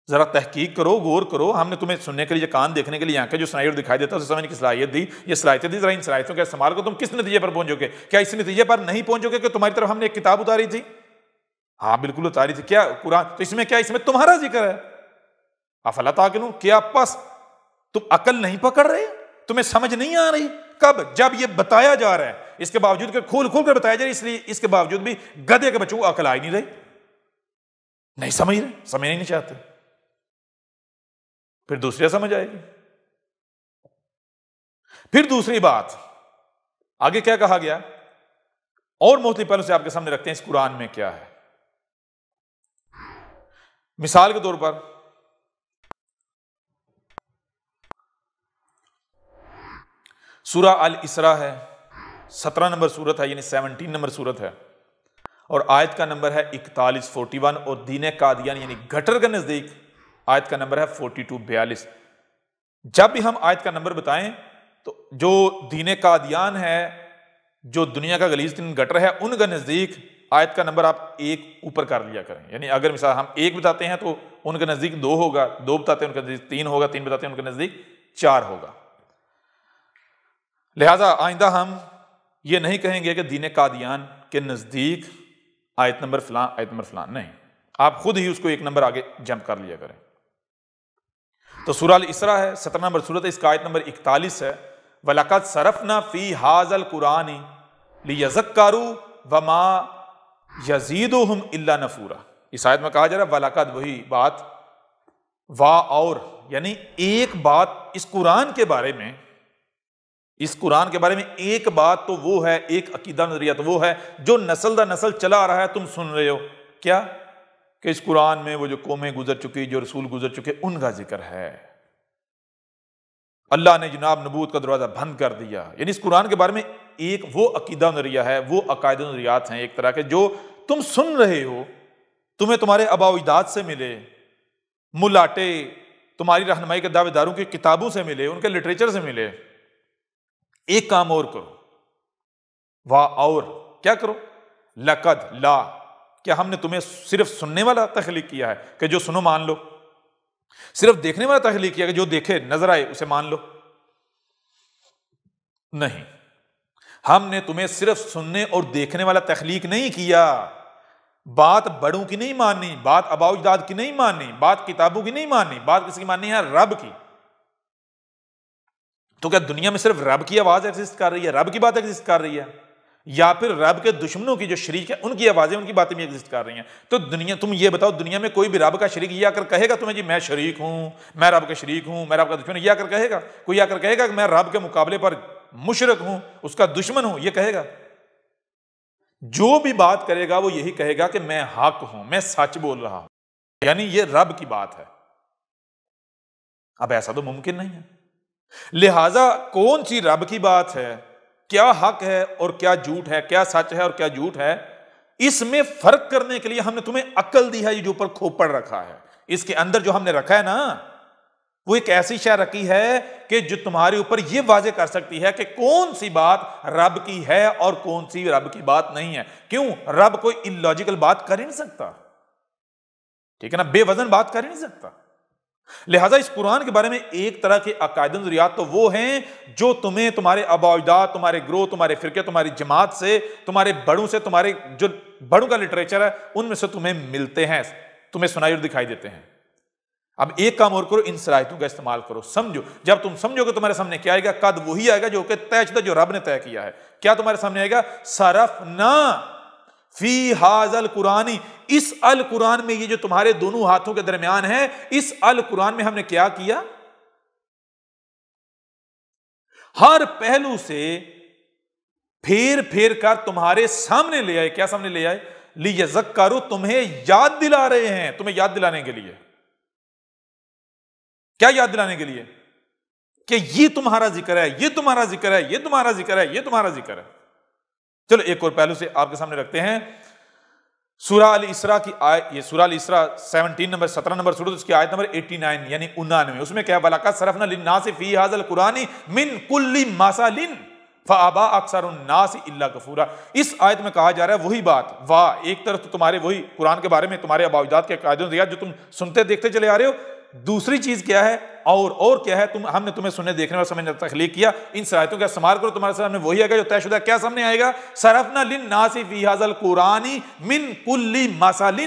ذرا تحقیق کرو، غور کرو، ہم نے تمہیں سننے کے لیے کان، دیکھنے کے لیے آنکھیں، جو سنائی اور دکھائی دیتا ہے اسے سمجھنے کی صلاحیت دی، یہ صلاحیتیں دی، ذرا ان صلاحیتوں کا استعمال کرو، تم کس نتیجے پر پہنچو گے؟ کیا اس نتیجے پر نہیں پہنچو گے کہ تمہاری طرف ہم نے ایک کتاب اتاری تھی؟ ہاں بالکل اتاری تھی، کیا قرآن؟ تو اس میں کیا، اس میں تمہارا ذکر ہے۔ افلا تعقلون، کیا پس تم عقل نہیں پکڑ رہے؟ تمہیں سمجھ نہیں آ رہی؟ کب؟ جب یہ بتایا جا رہا ہے، اس کے باوجود کہ کھول کھول کر بتایا جا رہا ہے، اس لیے اس کے باوجود بھی گدھے کے بچوں کو عقل آ ہی نہیں رہی، نہیں سمجھ رہے، سمجھنا ہی نہیں چاہتے۔ پھر دوسری سمجھ آئے گی۔ پھر دوسری بات آگے کیا کہا گیا، اور مختلف پہلو سے آپ کے سامنے رکھتے ہیں اس قرآن میں کیا ہے۔ مثال کے طور پر سورہ الاسراء ہے، 17 نمبر سورت ہے، یعنی 17 نمبر سورت ہے، اور آیت کا نمبر ہے 41 41، اور دین قادیان یعنی گٹر کے نزدیک آیت کا نمبر ہے 42 42۔ جب بھی ہم آیت کا نمبر بتائیں تو جو دین قادیان ہے، جو دنیا کا غلیظ ترین گٹر ہے، ان کا نزدیک آیت کا نمبر آپ ایک اوپر کر لیا کریں، یعنی اگر مثال ہم ایک بتاتے ہیں تو ان کے نزدیک 2 ہوگا، 2 بتاتے ہیں ان کے نزدیک 3 ہوگا، 3 بتاتے ہیں ان کے نزدیک 4 ہوگا۔ لہٰذا آئندہ ہم یہ نہیں کہیں گے کہ دین قادیان کے نزدیک آیت نمبر فلاں، آیت نمبر فلاں، نہیں، آپ خود ہی اس کو ایک نمبر آگے جمپ کر لیا کریں۔ تو سورہ الاسراء ہے، 17 نمبر سورت ہے، اس کا آیت نمبر 41 ہے، وَلَقَدْ صَرَفْنَا فِي هَذَا الْقُرْآنِ لِيَذَّكَّرُوا وَمَا يَزِيدُهُمْ إِلَّا نُفُورًا۔ اس آیت میں کہا جا رہا ہے وَلَقَدْ، وہی بات، اور یعنی ایک بات اس قرآن کے بارے میں، اس قرآن کے بارے میں ایک بات تو وہ ہے، ایک عقیدہ نظریہ تو وہ ہے جو نسل در نسل چلا آ رہا ہے، تم سن رہے ہو، کیا کہ اس قرآن میں وہ جو قومیں گزر چکی، جو رسول گزر چکے، ان کا ذکر ہے۔ اللہ نے جناب نبوت کا دروازہ بند کر دیا، یعنی اس قرآن کے بارے میں ایک وہ عقیدہ نظریہ ہے، وہ عقائد و نظریات ہیں ایک طرح کے جو تم سن رہے ہو، تمہیں تمہارے آباء و اجداد سے ملے، ملاٹے تمہاری رہنمائی کے دعوے داروں کی کتابوں سے ملے، ان کے لٹریچر سے ملے۔ ایک کام اور کرو، اور کیا کرو، لقد، لا، کیا ہم نے تمہیں صرف سننے والا تخلیق کیا ہے کہ جو سنو مان لو، صرف دیکھنے والا تخلیق کیا کہ جو دیکھے نظر آئے اسے مان لو؟ نہیں، ہم نے تمہیں صرف سننے اور دیکھنے والا تخلیق نہیں کیا۔ بات بڑوں کی نہیں ماننی، بات آباء و اجداد کی نہیں ماننی، بات کتابوں کی نہیں ماننی، بات کس کی ماننی ہے؟ رب کی۔ تو کیا دنیا میں صرف رب کی آواز ایگزسٹ کر رہی ہے، رب کی بات ایگزسٹ کر رہی ہے، یا پھر رب کے دشمنوں کی جو شریک ہے ان کی آوازیں، ان کی باتیں بھی ایگزسٹ کر رہی ہیں؟ تو دنیا، تم یہ بتاؤ، دنیا میں کوئی بھی رب کا شریک یہ آ کر کہے گا تمہیں جی میں شریک ہوں، میں رب کا شریک ہوں، میں رب کا دشمن ہوں، یہ آ کر کہے گا؟ کوئی آ کر کہے گا کہ میں رب کے مقابلے پر مشرک ہوں، اس کا دشمن ہوں؟ یہ کہے گا؟ جو بھی بات کرے گا وہ یہی کہے گا کہ میں حق ہوں، میں سچ بول رہا ہوں، یعنی یہ رب کی بات ہے۔ اب ایسا تو ممکن نہیں ہے، لہذا کون سی رب کی بات ہے، کیا حق ہے اور کیا جھوٹ ہے، کیا سچ ہے اور کیا جھوٹ ہے، اس میں فرق کرنے کے لیے ہم نے تمہیں عقل دی ہے، یہ جو اوپر کھوپڑ رکھا ہے، اس کے اندر جو ہم نے رکھا ہے نا، وہ ایک ایسی شے رکھی ہے کہ جو تمہارے اوپر یہ واضح کر سکتی ہے کہ کون سی بات رب کی ہے اور کون سی رب کی بات نہیں ہے۔ کیوں؟ رب کوئی اللاجیکل بات کر ہی نہیں سکتا، ٹھیک ہے نا، بے وزن بات کر ہی نہیں سکتا۔ لہٰذا اس قرآن کے بارے میں ایک طرح کے عقائد و نظریات تو وہ ہیں جو تمہیں تمہارے آباء و اجداد، تمہارے گروہ، تمہارے فرقے، تمہاری جماعت سے، تمہارے بڑوں سے، تمہارے جو بڑوں کا لٹریچر ہے ان میں سے تمہیں ملتے ہیں، تمہیں سنائی اور دکھائی دیتے ہیں۔ اب ایک کام اور کرو، ان صلاحیتوں کا استعمال کرو، سمجھو۔ جب تم سمجھو گے تمہارے سامنے کیا آئے گا؟ قد وہی آئے گا جو کہ طے شدہ، جو رب نے طے کیا ہے۔ کیا تمہارے سامنے آئے گا؟ صرفنا فی ھذا القرآن، اس القرآن میں، یہ جو تمہارے دونوں ہاتھوں کے درمیان ہے، اس القرآن میں ہم نے کیا کیا؟ ہر پہلو سے پھیر پھیر کر تمہارے سامنے لے آئے۔ کیا سامنے لے آئے؟ لیذکروا، تمہیں یاد دلا رہے ہیں، تمہیں یاد دلانے کے لیے۔ کیا یاد دلانے کے لیے؟ کہ یہ تمہارا ذکر ہے، یہ تمہارا ذکر ہے، یہ تمہارا ذکر ہے، یہ تمہارا ذکر ہے۔ چلو ایک اور پہلو سے آپ کے سامنے رکھتے ہیں۔ سورہ الاسراء کی آیت، یہ سورہ الاسراء 17 نمبر 17 نمبر سورۃ، اس کی آیت نمبر 89 یعنی 99، اس میں کیا وَلَقَدْ صَرَفْنَا لِلنَّاسِ فِي هَذَا الْقُرْآنِ مِنْ كُلِّ مَثَلٍ فَأَبَىٰ أَكْثَرُ النَّاسِ إِلَّا كُفُورًا۔ اس آیت میں کہا جا رہا ہے وہی بات، واہ ایک طرف تو تمہارے وہی قرآن کے بارے میں تمہارے آباء و اجداد کے قاعدوں سے جو تم سنتے دیکھتے چلے آ رہے ہو، دوسری چیز کیا ہے اور کیا ہے، ہم نے تمہیں سننے دیکھنے اور سمجھنے تخلیق کیا، ان صلاحیتوں کا استعمال کرو، تمہارے سامنے وہی آئے گا جو طے شدہ۔ کیا سامنے آئے گا؟ صرفنا للناس فی ھذا القرآن من کل مثل،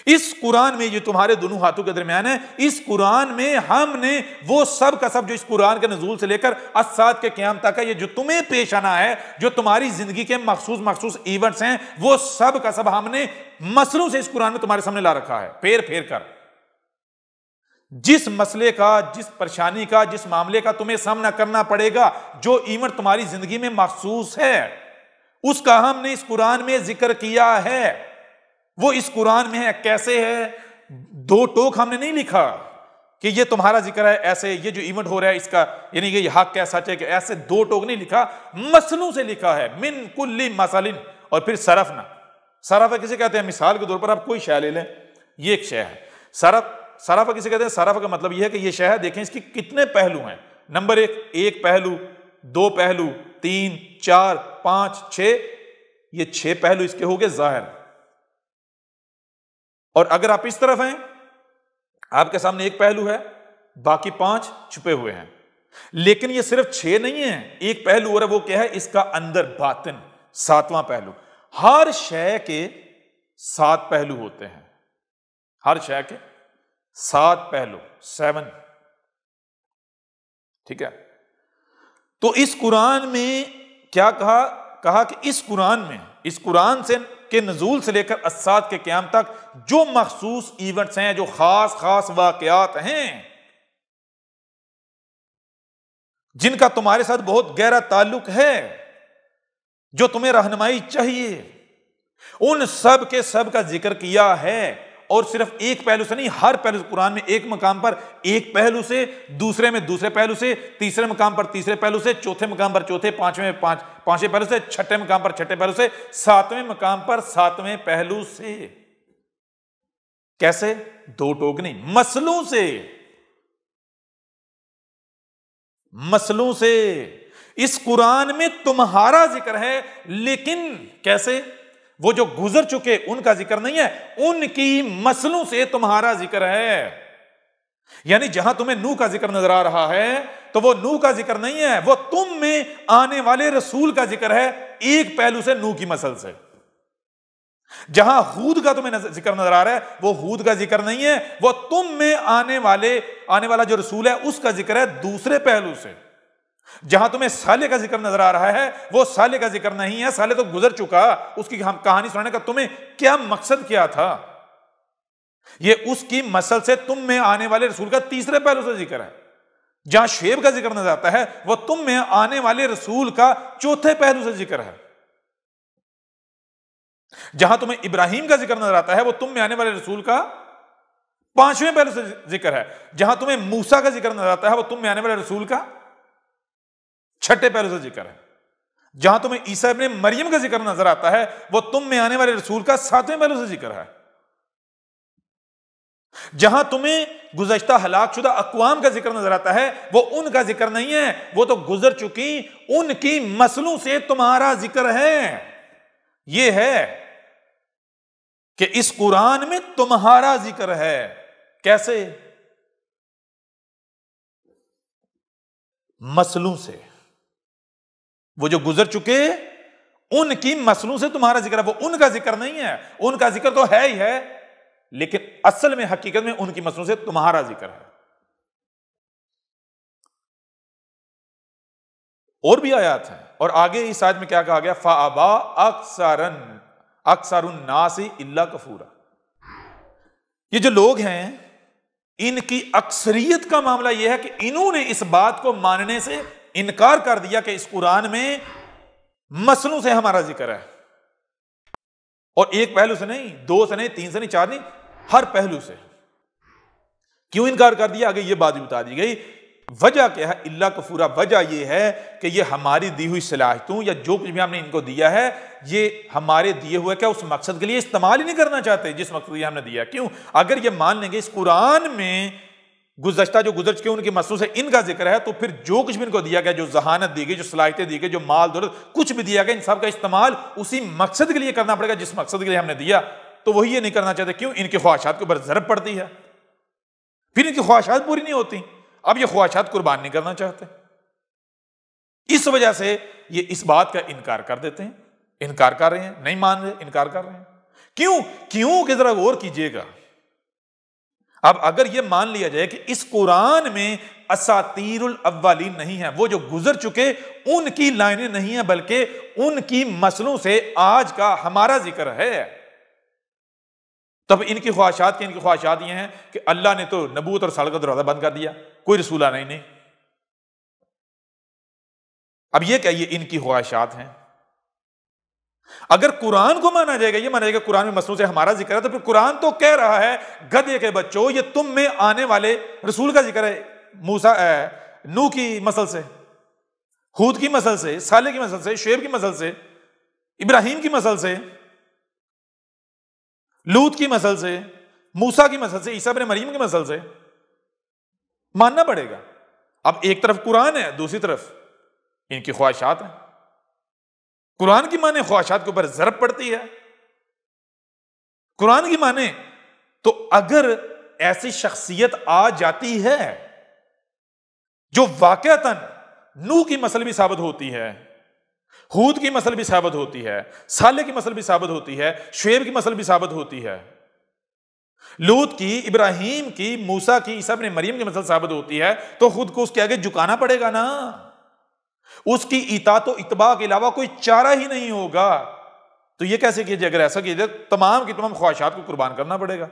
اس قرآن میں، یہ تمہارے دونوں ہاتھوں کے درمیان ہے، اس قرآن میں ہم نے وہ سب کا سب جو اس قرآن کے نزول سے لے کر الساعۃ کے قیام تک ہے، یہ جو تمہیں پیش آنا ہے، جو تمہاری زندگی کے مخصوص ایونٹس ہیں، وہ سب کا سب ہم نے مسئلوں سے اس قرآن میں تمہارے سامنے لا رکھا ہے، پھیر پھیر کر۔ جس مسئلے کا، جس پریشانی کا، جس معاملے کا تمہیں سامنا کرنا پڑے گا، جو ایونٹ تمہاری زندگی میں مخصوص ہے، اس کا ہم نے اس قرآن میں ذکر کیا ہے۔ وہ اس قرآن میں ہے، کیسے ہے؟ دو ٹوک ہم نے نہیں لکھا کہ یہ تمہارا ذکر ہے ایسے، یہ جو ایونٹ ہو رہا ہے اس کا یعنی کہ یہ حق ہے، سچ ہے، کہ ایسے دو ٹوک نہیں لکھا، مسئلوں سے لکھا ہے، من کل مثل۔ اور پھر صرفنا، صرف کسے کہتے ہیں؟ مثال کے طور پر آپ کوئی شے لے لیں، یہ ایک شے ہے۔ صرف کسے کہتے ہیں؟ صرف کا مطلب یہ ہے کہ یہ شے ہے، دیکھیں اس کی کتنے پہلو ہیں، نمبر ایک پہلو، دو پہلو، 3 4 5 6، یہ 6 پہلو اس کے ہو گئے ظاہر۔ اور اگر آپ اس طرف ہیں، آپ کے سامنے ایک پہلو ہے، باقی 5 چھپے ہوئے ہیں، لیکن یہ صرف 6 نہیں ہے، ایک پہلو اور وہ کیا ہے؟ اس کا اندر باطن، 7واں پہلو۔ ہر شے کے 7 پہلو ہوتے ہیں، ہر شے کے 7 پہلو، 7، ٹھیک ہے؟ تو اس قرآن میں کیا کہا کہ اس قرآن سے کے نزول سے لے کر الساعۃ کے قیام تک جو مخصوص ایونٹس ہیں، جو خاص واقعات ہیں، جن کا تمہارے ساتھ بہت گہرا تعلق ہے، جو تمہیں رہنمائی چاہیے، ان سب کے سب کا ذکر کیا ہے۔ اور صرف ایک پہلو سے نہیں، ہر پہلو سے، قرآن میں ایک مقام پر ایک پہلو سے، دوسرے میں دوسرے پہلو سے، تیسرے مقام پر تیسرے پہلو سے، چوتھے مقام پر چوتھے، پانچویں پہلو سے، چھٹے مقام پر چھٹے پہلو سے، 7ویں مقام پر 7ویں پہلو سے۔ کیسے؟ دو ٹوک نہیں، مسئلوں سے۔ اس قرآن میں تمہارا ذکر ہے، لیکن کیسے؟ وہ جو گزر چکے ان کا ذکر نہیں ہے، ان کی مسئلوں سے تمہارا ذکر ہے۔ یعنی جہاں تمہیں نوح کا ذکر نظر آ رہا ہے، تو وہ نوح کا ذکر نہیں ہے، وہ تم میں آنے والے رسول کا ذکر ہے، ایک پہلو سے، نوح کی مسل سے۔ جہاں ہود کا تمہیں ذکر نظر آ رہا ہے، وہ ہود کا ذکر نہیں ہے، وہ تم میں آنے والا جو رسول ہے اس کا ذکر ہے دوسرے پہلو سے۔ جہاں تمہیں صالح کا ذکر نظر آ رہا ہے، وہ صالح کا ذکر نہیں ہے، صالح تو گزر چکا، اس کی کہانی سنانے کا تمہیں کیا مقصد کیا تھا؟ یہ اس کی مسل سے تم میں آنے والے رسول کا تیسرے پہلو سے ذکر ہے۔ جہاں شعیب کا ذکر نظر آتا ہے، وہ تم میں آنے والے رسول کا چوتھے پہلو سے ذکر ہے۔ جہاں تمہیں ابراہیم کا ذکر نظر آتا ہے، وہ تم میں آنے والے رسول کا 5ویں پہلو سے ذکر ہے۔ جہاں تمہیں موسیٰ کا ذکر نظر آتا ہے، وہ تم میں آنے والے رسول کا 6ٹھے پہلو سے ذکر ہے۔ جہاں تمہیں عیسیٰ ابن مریم کا ذکر نظر آتا ہے، وہ تم میں آنے والے رسول کا 7ویں پہلو سے ذکر ہے۔ جہاں تمہیں گزشتہ ہلاک شدہ اقوام کا ذکر نظر آتا ہے، وہ ان کا ذکر نہیں ہے، وہ تو گزر چکی، ان کی مسلوں سے تمہارا ذکر ہے۔ یہ ہے کہ اس قرآن میں تمہارا ذکر ہے۔ کیسے؟ مسلوں سے، وہ جو گزر چکے ان کی مسلوں سے تمہارا ذکر ہے، وہ ان کا ذکر نہیں ہے، ان کا ذکر تو ہے ہی ہے، لیکن اصل میں حقیقت میں ان کی مسلوں سے تمہارا ذکر ہے۔ اور بھی آیات ہیں، اور آگے اس آیت میں کیا کہا گیا؟ فَأَبَىٰ أَكْثَرُ النَّاسِ إِلَّا كَفُورًا۔ یہ جو لوگ ہیں، ان کی اکثریت کا معاملہ یہ ہے کہ انہوں نے اس بات کو ماننے سے انکار کر دیا کہ اس قرآن میں مسلوں سے ہمارا ذکر ہے، اور ایک پہلو سے نہیں، 2 سے نہیں، 3 سے نہیں، 4 نہیں، ہر پہلو سے۔ کیوں انکار کر دیا؟ آگے یہ بات بھی بتا دی گئی وجہ کیا ہے؟ اللہ کفورا، وجہ یہ ہے کہ یہ ہماری دی ہوئی صلاحیتوں یا جو کچھ بھی ہم نے ان کو دیا ہے، یہ ہمارے دیے ہوئے کیا اس مقصد کے لیے استعمال ہی نہیں کرنا چاہتے جس مقصد کے لیے ہم نے دیا۔ کیوں؟ اگر یہ مان لیں گے اس قرآن میں گزشتہ جو گزر چکے ان کی مسلوں سے ان کا ذکر ہے، تو پھر جو کچھ بھی ان کو دیا گیا، جو ذہانت دی گئی، جو صلاحیتیں دی گئی، جو مال دولت کچھ بھی دیا گیا، ان سب کا استعمال اسی مقصد کے لیے کرنا پڑے گا جس مقصد کے لیے ہم نے دیا۔ تو وہی یہ نہیں کرنا چاہتے۔ کیوں؟ ان کی خواہشات کے اوپر ضرب پڑتی ہے، پھر ان کی خواہشات پوری نہیں ہوتی، اب یہ خواہشات قربان نہیں کرنا چاہتے، اس وجہ سے یہ اس بات کا انکار کر دیتے ہیں، انکار کر رہے ہیں، نہیں مان رہے، انکار کر رہے ہیں۔ کیوں کہ ذرا غور کیجئے گا، اب اگر یہ مان لیا جائے کہ اس قرآن میں اساطیر الاولین نہیں ہے، وہ جو گزر چکے ان کی لائنیں نہیں ہیں، بلکہ ان کی مسلوں سے آج کا ہمارا ذکر ہے، تب ان کی خواہشات یہ ہیں کہ اللہ نے تو نبوت اور رسالت کا دروازہ بند کر دیا، کوئی رسول آنا ہی نہیں۔ اب یہ کیا؟ یہ ان کی خواہشات ہیں۔ اگر قرآن کو مانا جائے گا، یہ مانا جائے گا قرآن میں مسلوں سے ہمارا ذکر ہے، تو پھر قرآن تو کہہ رہا ہے گدھے کے بچوں، یہ تم میں آنے والے رسول کا ذکر ہے، موسیٰ نوح کی مسل سے، ہود کی مسل سے، صالح کی مسل سے، شعیب کی مسل سے، ابراہیم کی مسل سے، لوط کی مسل سے، موسیٰ کی مسل سے، عیسیٰ ابن مریم کی مسل سے ماننا پڑے گا۔ اب ایک طرف قرآن ہے، دوسری طرف ان کی خواہشات ہیں۔ قرآن کی مانے خواہشات کے اوپر ضرب پڑتی ہے، قرآن کی مانے تو اگر ایسی شخصیت آ جاتی ہے جو واقعتاً نوح کی مسل بھی ثابت ہوتی ہے، ہود کی مسل بھی ثابت ہوتی ہے، صالح کی مسل بھی ثابت ہوتی ہے، شعیب کی مسل بھی ثابت ہوتی ہے، لوط کی، ابراہیم کی، موسیٰ کی، عیسیٰ ابن مریم کی مسل ثابت ہوتی ہے، تو خود کو اس کے آگے جھکانا پڑے گا نا، اس کی اطاعت و اتباع کے علاوہ کوئی چارہ ہی نہیں ہوگا۔ تو یہ کیسے کیجیے؟ اگر ایسا کیجیے تمام کی تمام خواہشات کو قربان کرنا پڑے گا؟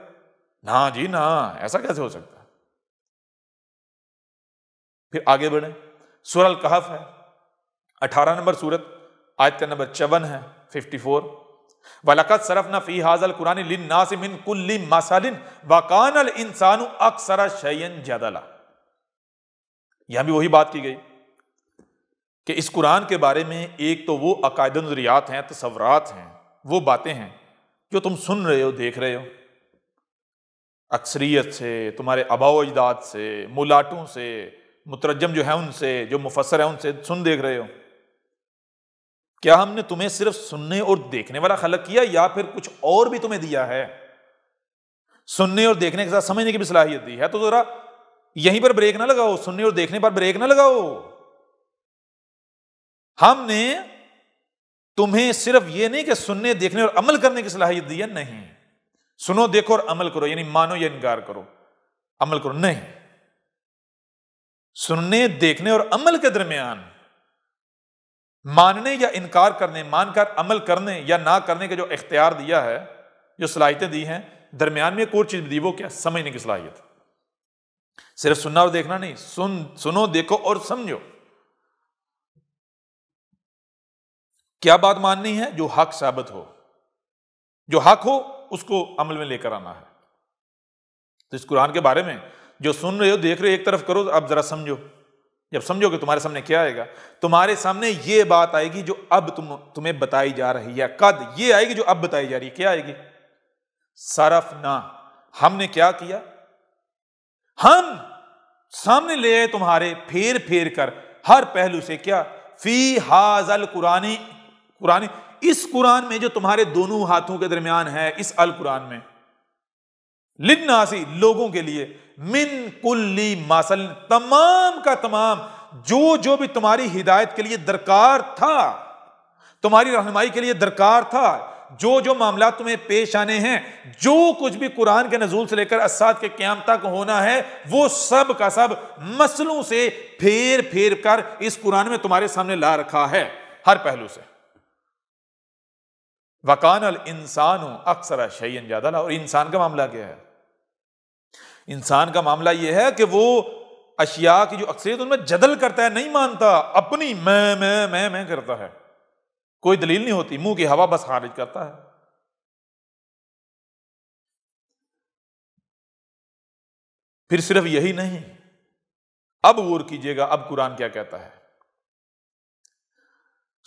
نہ جی نہ، ایسا کیسے ہو سکتا ہے؟ پھر آگے بڑھیں، سورہ الکہف ہے، 18 نمبر سورت، آیت کا نمبر 54 ہے، 54۔ وَلَقَدْ صَرَفْنَا فِي هَذَا الْقُرْآنِ لِلنَّاسِ مِنْ كُلِّ مَثَلٍ وَكَانَ الْإِنسَانُ أَكْثَرَ شَيْءٍ جَدَلًا۔ یہاں بھی وہی بات کی گئی کہ اس قرآن کے بارے میں ایک تو وہ عقائد و نظریات ہیں، تصورات ہیں، وہ باتیں ہیں جو تم سن رہے ہو، دیکھ رہے ہو، اکثریت سے، تمہارے آباء و اجداد سے، ملاٹوں سے، مترجم جو ہیں ان سے، جو مفسر ہیں ان سے سن دیکھ رہے ہو۔ کیا ہم نے تمہیں صرف سننے اور دیکھنے والا خلق کیا یا پھر کچھ اور بھی تمہیں دیا ہے؟ سننے اور دیکھنے کے ساتھ سمجھنے کی بھی صلاحیت دی ہے، تو ذرا یہیں پر بریک نہ لگاؤ، سننے اور دیکھنے پر بریک نہ لگاؤ۔ ہم نے تمہیں صرف یہ نہیں کہ سننے، دیکھنے اور عمل کرنے کی صلاحیت دی ہے، نہیں، سنو، دیکھو اور عمل کرو، یعنی مانو یا انکار کرو، عمل کرو نہیں۔ سننے، دیکھنے اور عمل کے درمیان ماننے یا انکار کرنے، مان کر عمل کرنے یا نہ کرنے کے جو اختیار دیا ہے، جو صلاحیتیں دی ہیں، درمیان میں ایک اور چیز دی، وہ کیا؟ سمجھنے کی صلاحیت۔ صرف سننا اور دیکھنا نہیں، سنو، دیکھو اور سمجھو۔ کیا بات ماننی ہے؟ جو حق ثابت ہو، جو حق ہو اس کو عمل میں لے کر آنا ہے۔ تو اس قرآن کے بارے میں جو سن رہے ہو، دیکھ رہے ہو، ایک طرف کرو، اب ذرا سمجھو۔ جب سمجھو کہ تمہارے سامنے کیا آئے گا، تمہارے سامنے یہ بات آئے گی جو اب تمہیں بتائی جا رہی ہے، قد یہ آئے گی جو اب بتائی جا رہی ہے۔ کیا آئے گی؟ صرفنا، ہم نے کیا کیا؟ ہم سامنے لے آئے تمہارے، پھیر پھیر کر ہر پہلو سے، کیا؟ فی ھذا القرآن، قرآن، اس قرآن میں جو تمہارے دونوں ہاتھوں کے درمیان ہے، اس القرآن میں، للناسی، لوگوں کے لیے، من کلی مثل، تمام کا تمام جو بھی تمہاری ہدایت کے لیے درکار تھا، تمہاری رہنمائی کے لیے درکار تھا، جو معاملات تمہیں پیش آنے ہیں، جو کچھ بھی قرآن کے نزول سے لے کر الساعۃ کے قیام تک ہونا ہے، وہ سب کا سب مسلوں سے پھیر پھیر کر اس قرآن میں تمہارے سامنے لا رکھا ہے، ہر پہلو سے۔ وَقَانَ الْإِنسَانُ أَكْثَرَ شَيْءٍ جَدَلًا، اور انسان کا معاملہ کیا ہے؟ انسان کا معاملہ یہ ہے کہ وہ اشیاء کی جو اکثریت ان میں جدل کرتا ہے، نہیں مانتا، اپنی میں کرتا ہے، کوئی دلیل نہیں ہوتی، منہ کی ہوا بس خارج کرتا ہے۔ پھر صرف یہی نہیں، اب غور کیجئے گا اب قرآن کیا کہتا ہے۔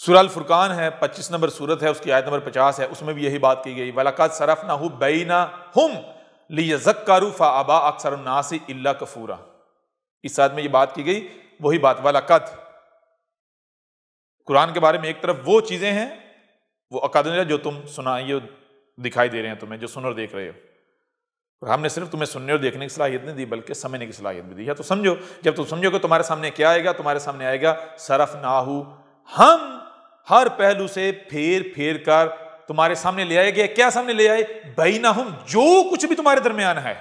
سورہ الفرقان ہے، 25 نمبر سورت ہے، اس کی آیت نمبر 50 ہے، اس میں بھی یہی بات کی گئی، وَلَقَدْ صَرَفْنَاهُ بَيْنَهُمْ لِيَذَّكَّرُوا فَأَبَىٰ أَكْثَرُ النَّاسِ إِلَّا كُفُورًا۔ اس آیت میں یہ بات کی گئی، وہی بات وَلَقَدْ۔ قرآن کے بارے میں ایک طرف وہ چیزیں ہیں، وہ اکادمیہ جو تم سنائیے دکھائی دے رہے ہیں تمہیں، جو سن اور دیکھ رہے ہو، اور ہم نے صرف تمہیں سننے اور دیکھنے کی صلاحیت نہیں دی بلکہ سمجھنے کی صلاحیت بھی دی ہے۔ تو سمجھو، جب تم سمجھو گے تمہارے سامنے کیا آئے گا، تمہارے سامنے آئے گا صرفناہو، ہم ہر پہلو سے پھیر پھیر کر تمہارے سامنے لے آئے گے۔ کیا سامنے لے آئے؟ بینہم، جو کچھ بھی تمہارے درمیان ہے،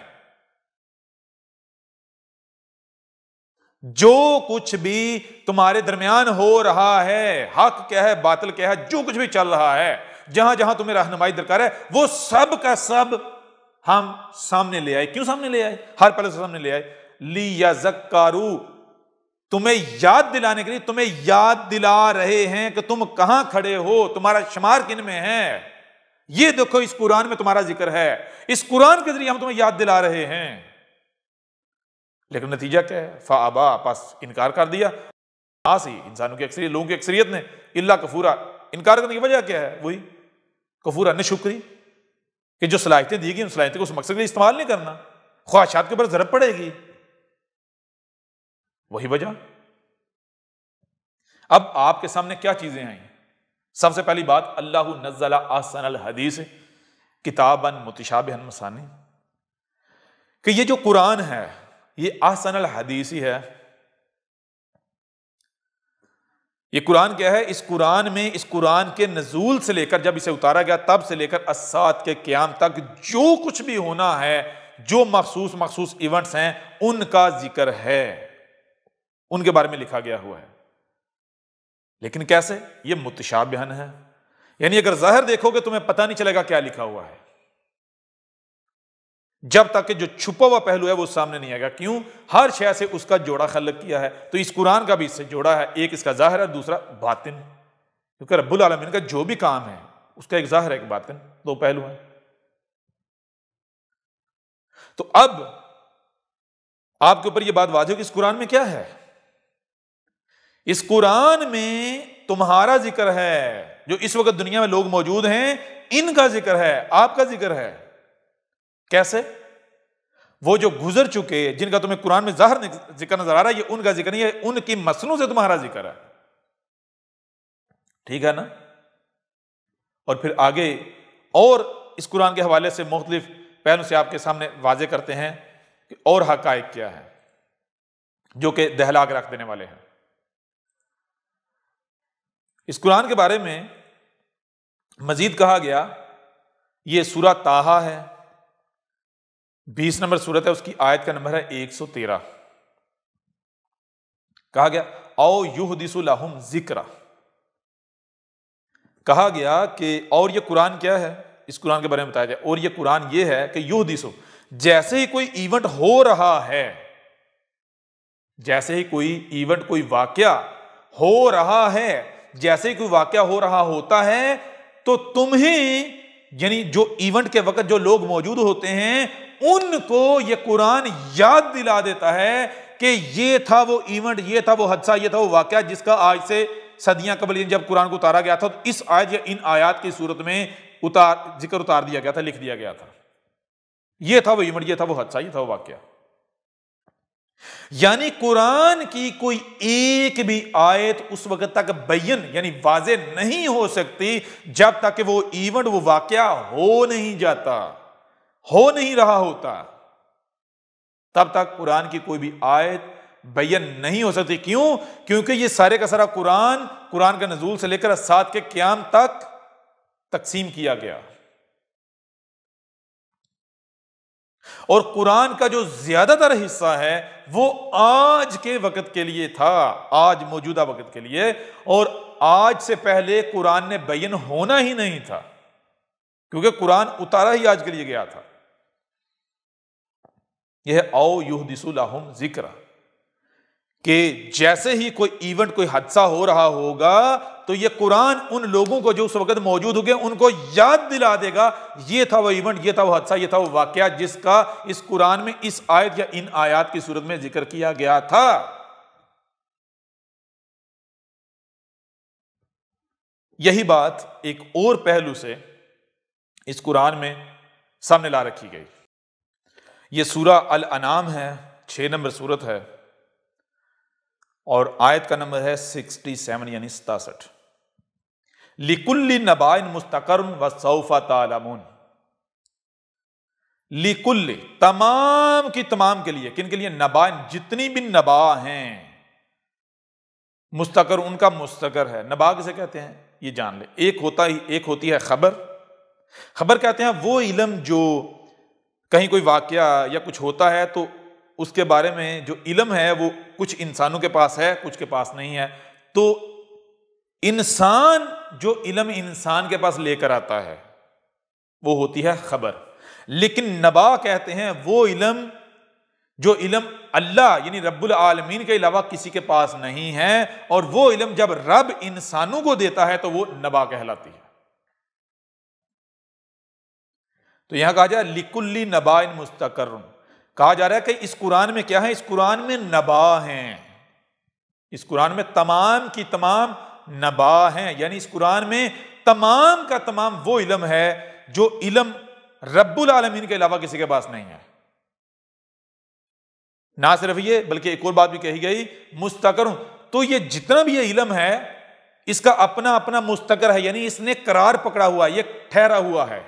جو کچھ بھی تمہارے درمیان ہو رہا ہے، حق کیا ہے باطل کیا ہے، جو کچھ بھی چل رہا ہے، جہاں جہاں تمہیں رہنمائی درکار ہے، وہ سب کا سب ہم سامنے لے آئے۔ کیوں سامنے لے آئے؟ ہر پہلے سے سامنے لے آئے، لیذکروا، تمہیں یاد دلانے کے لیے، تمہیں یاد دلا رہے ہیں کہ تم کہاں کھڑے ہو، تمہارا شمار کن میں ہے، یہ دیکھو اس قرآن میں تمہارا ذکر ہے، اس قرآن کے ذریعے ہم تمہیں یاد دلا رہے ہیں۔ لیکن نتیجہ کیا ہے؟ فَأَبَىٰ، پس انکار کر دیا، انسانوں کی اکثریت، لوگوں کی اکثریت نے، إِلَّا كُفُورًا، انکار کرنے کی وجہ کیا ہے؟ وہی کفورا، ناشکری، کہ جو صلاحیتیں دی گئی ان صلاحیتیں کو اس مقصد کے لیے استعمال نہیں کرنا، خواہشات کے اوپر ضرب پڑے گی، وہی وجہ۔ اب آپ کے سامنے کیا چیزیں آئیں؟ سب سے پہلی بات، اللہ نزل احسن الحدیث کتابا متشابہا مثانی، کہ یہ جو قرآن ہے یہ احسن الحدیث ہی ہے۔ یہ قرآن کیا ہے؟ اس قرآن میں، اس قرآن کے نزول سے لے کر جب اسے اتارا گیا تب سے لے کر الساعۃ کے قیام تک جو کچھ بھی ہونا ہے، جو مخصوص ایونٹس ہیں، ان کا ذکر ہے، ان کے بارے میں لکھا گیا ہوا ہے۔ لیکن کیسے؟ یہ متشابہن ہے، یعنی اگر ظاہر دیکھو گے تمہیں پتہ نہیں چلے گا کیا لکھا ہوا ہے، جب تک کہ جو چھپا ہوا پہلو ہے وہ سامنے نہیں آئے گا۔ کیوں؟ ہر شے سے اس کا جوڑا خلق کیا ہے، تو اس قرآن کا بھی اس سے جوڑا ہے، ایک اس کا ظاہر ہے، دوسرا باطن، کیونکہ رب العالمین کا جو بھی کام ہے اس کا ایک ظاہر ہے، ایک باطن، دو پہلو ہیں۔ تو اب آپ کے اوپر یہ بات واضح ہو کہ اس قرآن میں کیا ہے؟ اس قرآن میں تمہارا ذکر ہے، جو اس وقت دنیا میں لوگ موجود ہیں ان کا ذکر ہے، آپ کا ذکر ہے۔ کیسے؟ وہ جو گزر چکے، جن کا تمہیں قرآن میں ظاہر ذکر نظر آ رہا ہے، یہ ان کا ذکر نہیں ہے، ان کی مصنوع سے تمہارا ذکر ہے، ٹھیک ہے نا؟ اور پھر آگے اور اس قرآن کے حوالے سے مختلف پہلو سے آپ کے سامنے واضح کرتے ہیں کہ اور حقائق کیا ہے جو کہ دہلا کے رکھ دینے والے ہیں۔ اس قرآن کے بارے میں مزید کہا گیا، یہ سورہ طٰہٰ ہے، 20 نمبر سورت ہے، اس کی آیت کا نمبر ہے 113۔ کہا گیا او یحدث لہم ذکرا، کہا گیا کہ اور یہ قرآن کیا ہے، اس قرآن کے بارے میں بتایا جائے، اور یہ قرآن یہ ہے کہ یحدث، جیسے ہی کوئی ایونٹ ہو رہا ہے، جیسے ہی کوئی ایونٹ، کوئی واقعہ ہو رہا ہے، جیسے ہی کوئی واقعہ ہو رہا ہوتا ہے تو تمہیں، یعنی جو ایونٹ کے وقت جو لوگ موجود ہوتے ہیں ان کو یہ قرآن یاد دلا دیتا ہے کہ یہ تھا وہ ایونٹ، یہ تھا وہ حادثہ، یہ تھا وہ واقعہ جس کا آج سے صدیاں قبل جب قرآن کو اتارا گیا تھا تو اس آیت یا ان آیات کی صورت میں ذکر اتار دیا گیا تھا، لکھ دیا گیا تھا، یہ تھا وہ ایونٹ، یہ تھا وہ حادثہ، یہ تھا وہ واقعہ۔ یعنی قرآن کی کوئی ایک بھی آیت اس وقت تک بیان یعنی واضح نہیں ہو سکتی جب تک کہ وہ ایونٹ، وہ واقعہ ہو نہیں جاتا، ہو نہیں رہا ہوتا، تب تک قرآن کی کوئی بھی آیت بیان نہیں ہو سکتی۔ کیوں؟ کیونکہ یہ سارے کا سارا قرآن کا نزول سے لے کر الساعۃ کے قیام تک تقسیم کیا گیا، اور قرآن کا جو زیادہ تر حصہ ہے وہ آج کے وقت کے لیے تھا، آج موجودہ وقت کے لیے، اور آج سے پہلے قرآن نے بیان ہونا ہی نہیں تھا، کیونکہ قرآن اتارا ہی آج کے لیے گیا تھا۔ یہ ہے او یحدث لہم ذکرا، کہ جیسے ہی کوئی ایونٹ، کوئی حادثہ ہو رہا ہوگا تو یہ قرآن ان لوگوں کو جو اس وقت موجود ہو گئے ان کو یاد دلا دے گا، یہ تھا وہ ایونٹ، یہ تھا وہ حادثہ، یہ تھا وہ واقعہ جس کا اس قرآن میں اس آیت یا ان آیات کی صورت میں ذکر کیا گیا تھا۔ یہی بات ایک اور پہلو سے اس قرآن میں سامنے لا رکھی گئی. یہ سورہ الانعام ہے، 6 نمبر سورت ہے، اور آیت کا نمبر ہے 67 یعنی 67. لِكُلِّ نَبَأٍ مُسْتَقَرٌ وَسَوْفَ تَعْلَمُونَ. لِكُلِّ تمام کی تمام کے لیے. کن کے لیے؟ نبا، جتنی بھی نبا ہیں. مستقر ان کا مستقر ہے. نبا کسے کہتے ہیں یہ جان لے. ایک ہوتی ہے خبر. خبر کہتے ہیں وہ علم جو کہیں کوئی واقعہ یا کچھ ہوتا ہے تو اس کے بارے میں جو علم ہے وہ کچھ انسانوں کے پاس ہے، کچھ کے پاس نہیں ہے. تو انسان جو علم انسان کے پاس لے کر آتا ہے وہ ہوتی ہے خبر. لیکن نبا کہتے ہیں وہ علم جو علم اللہ یعنی رب العالمین کے علاوہ کسی کے پاس نہیں ہے، اور وہ علم جب رب انسانوں کو دیتا ہے تو وہ نبا کہلاتی ہے. تو یہاں کہا جائے لِكُلِّ نَبَأٍ مُسْتَقَرٌ. کہا جا رہا ہے کہ اس قرآن میں کیا ہے؟ اس قرآن میں نبا ہیں. اس قرآن میں تمام کی تمام نبا ہیں، یعنی اس قرآن میں تمام کا تمام وہ علم ہے جو علم رب العالمین کے علاوہ کسی کے پاس نہیں ہے. نہ صرف یہ بلکہ ایک اور بات بھی کہی گئی مستقر. تو یہ جتنا بھی یہ علم ہے اس کا اپنا اپنا مستقر ہے، یعنی اس نے قرار پکڑا ہوا، یہ ٹھہرا ہوا ہے.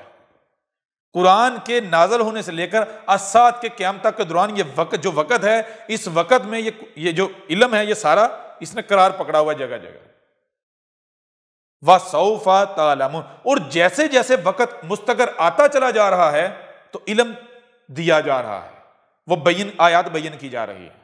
قرآن کے نازل ہونے سے لے کر الساعۃ کے قیام تک کے دوران یہ وقت جو وقت ہے، اس وقت میں یہ جو علم ہے یہ سارا اس نے قرار پکڑا ہوا ہے جگہ جگہ. وَسَوْفَ تَعْلَمُونَ. اور جیسے جیسے وقت مستقر آتا چلا جا رہا ہے تو علم دیا جا رہا ہے، وہ آیات بیان کی جا رہی ہے.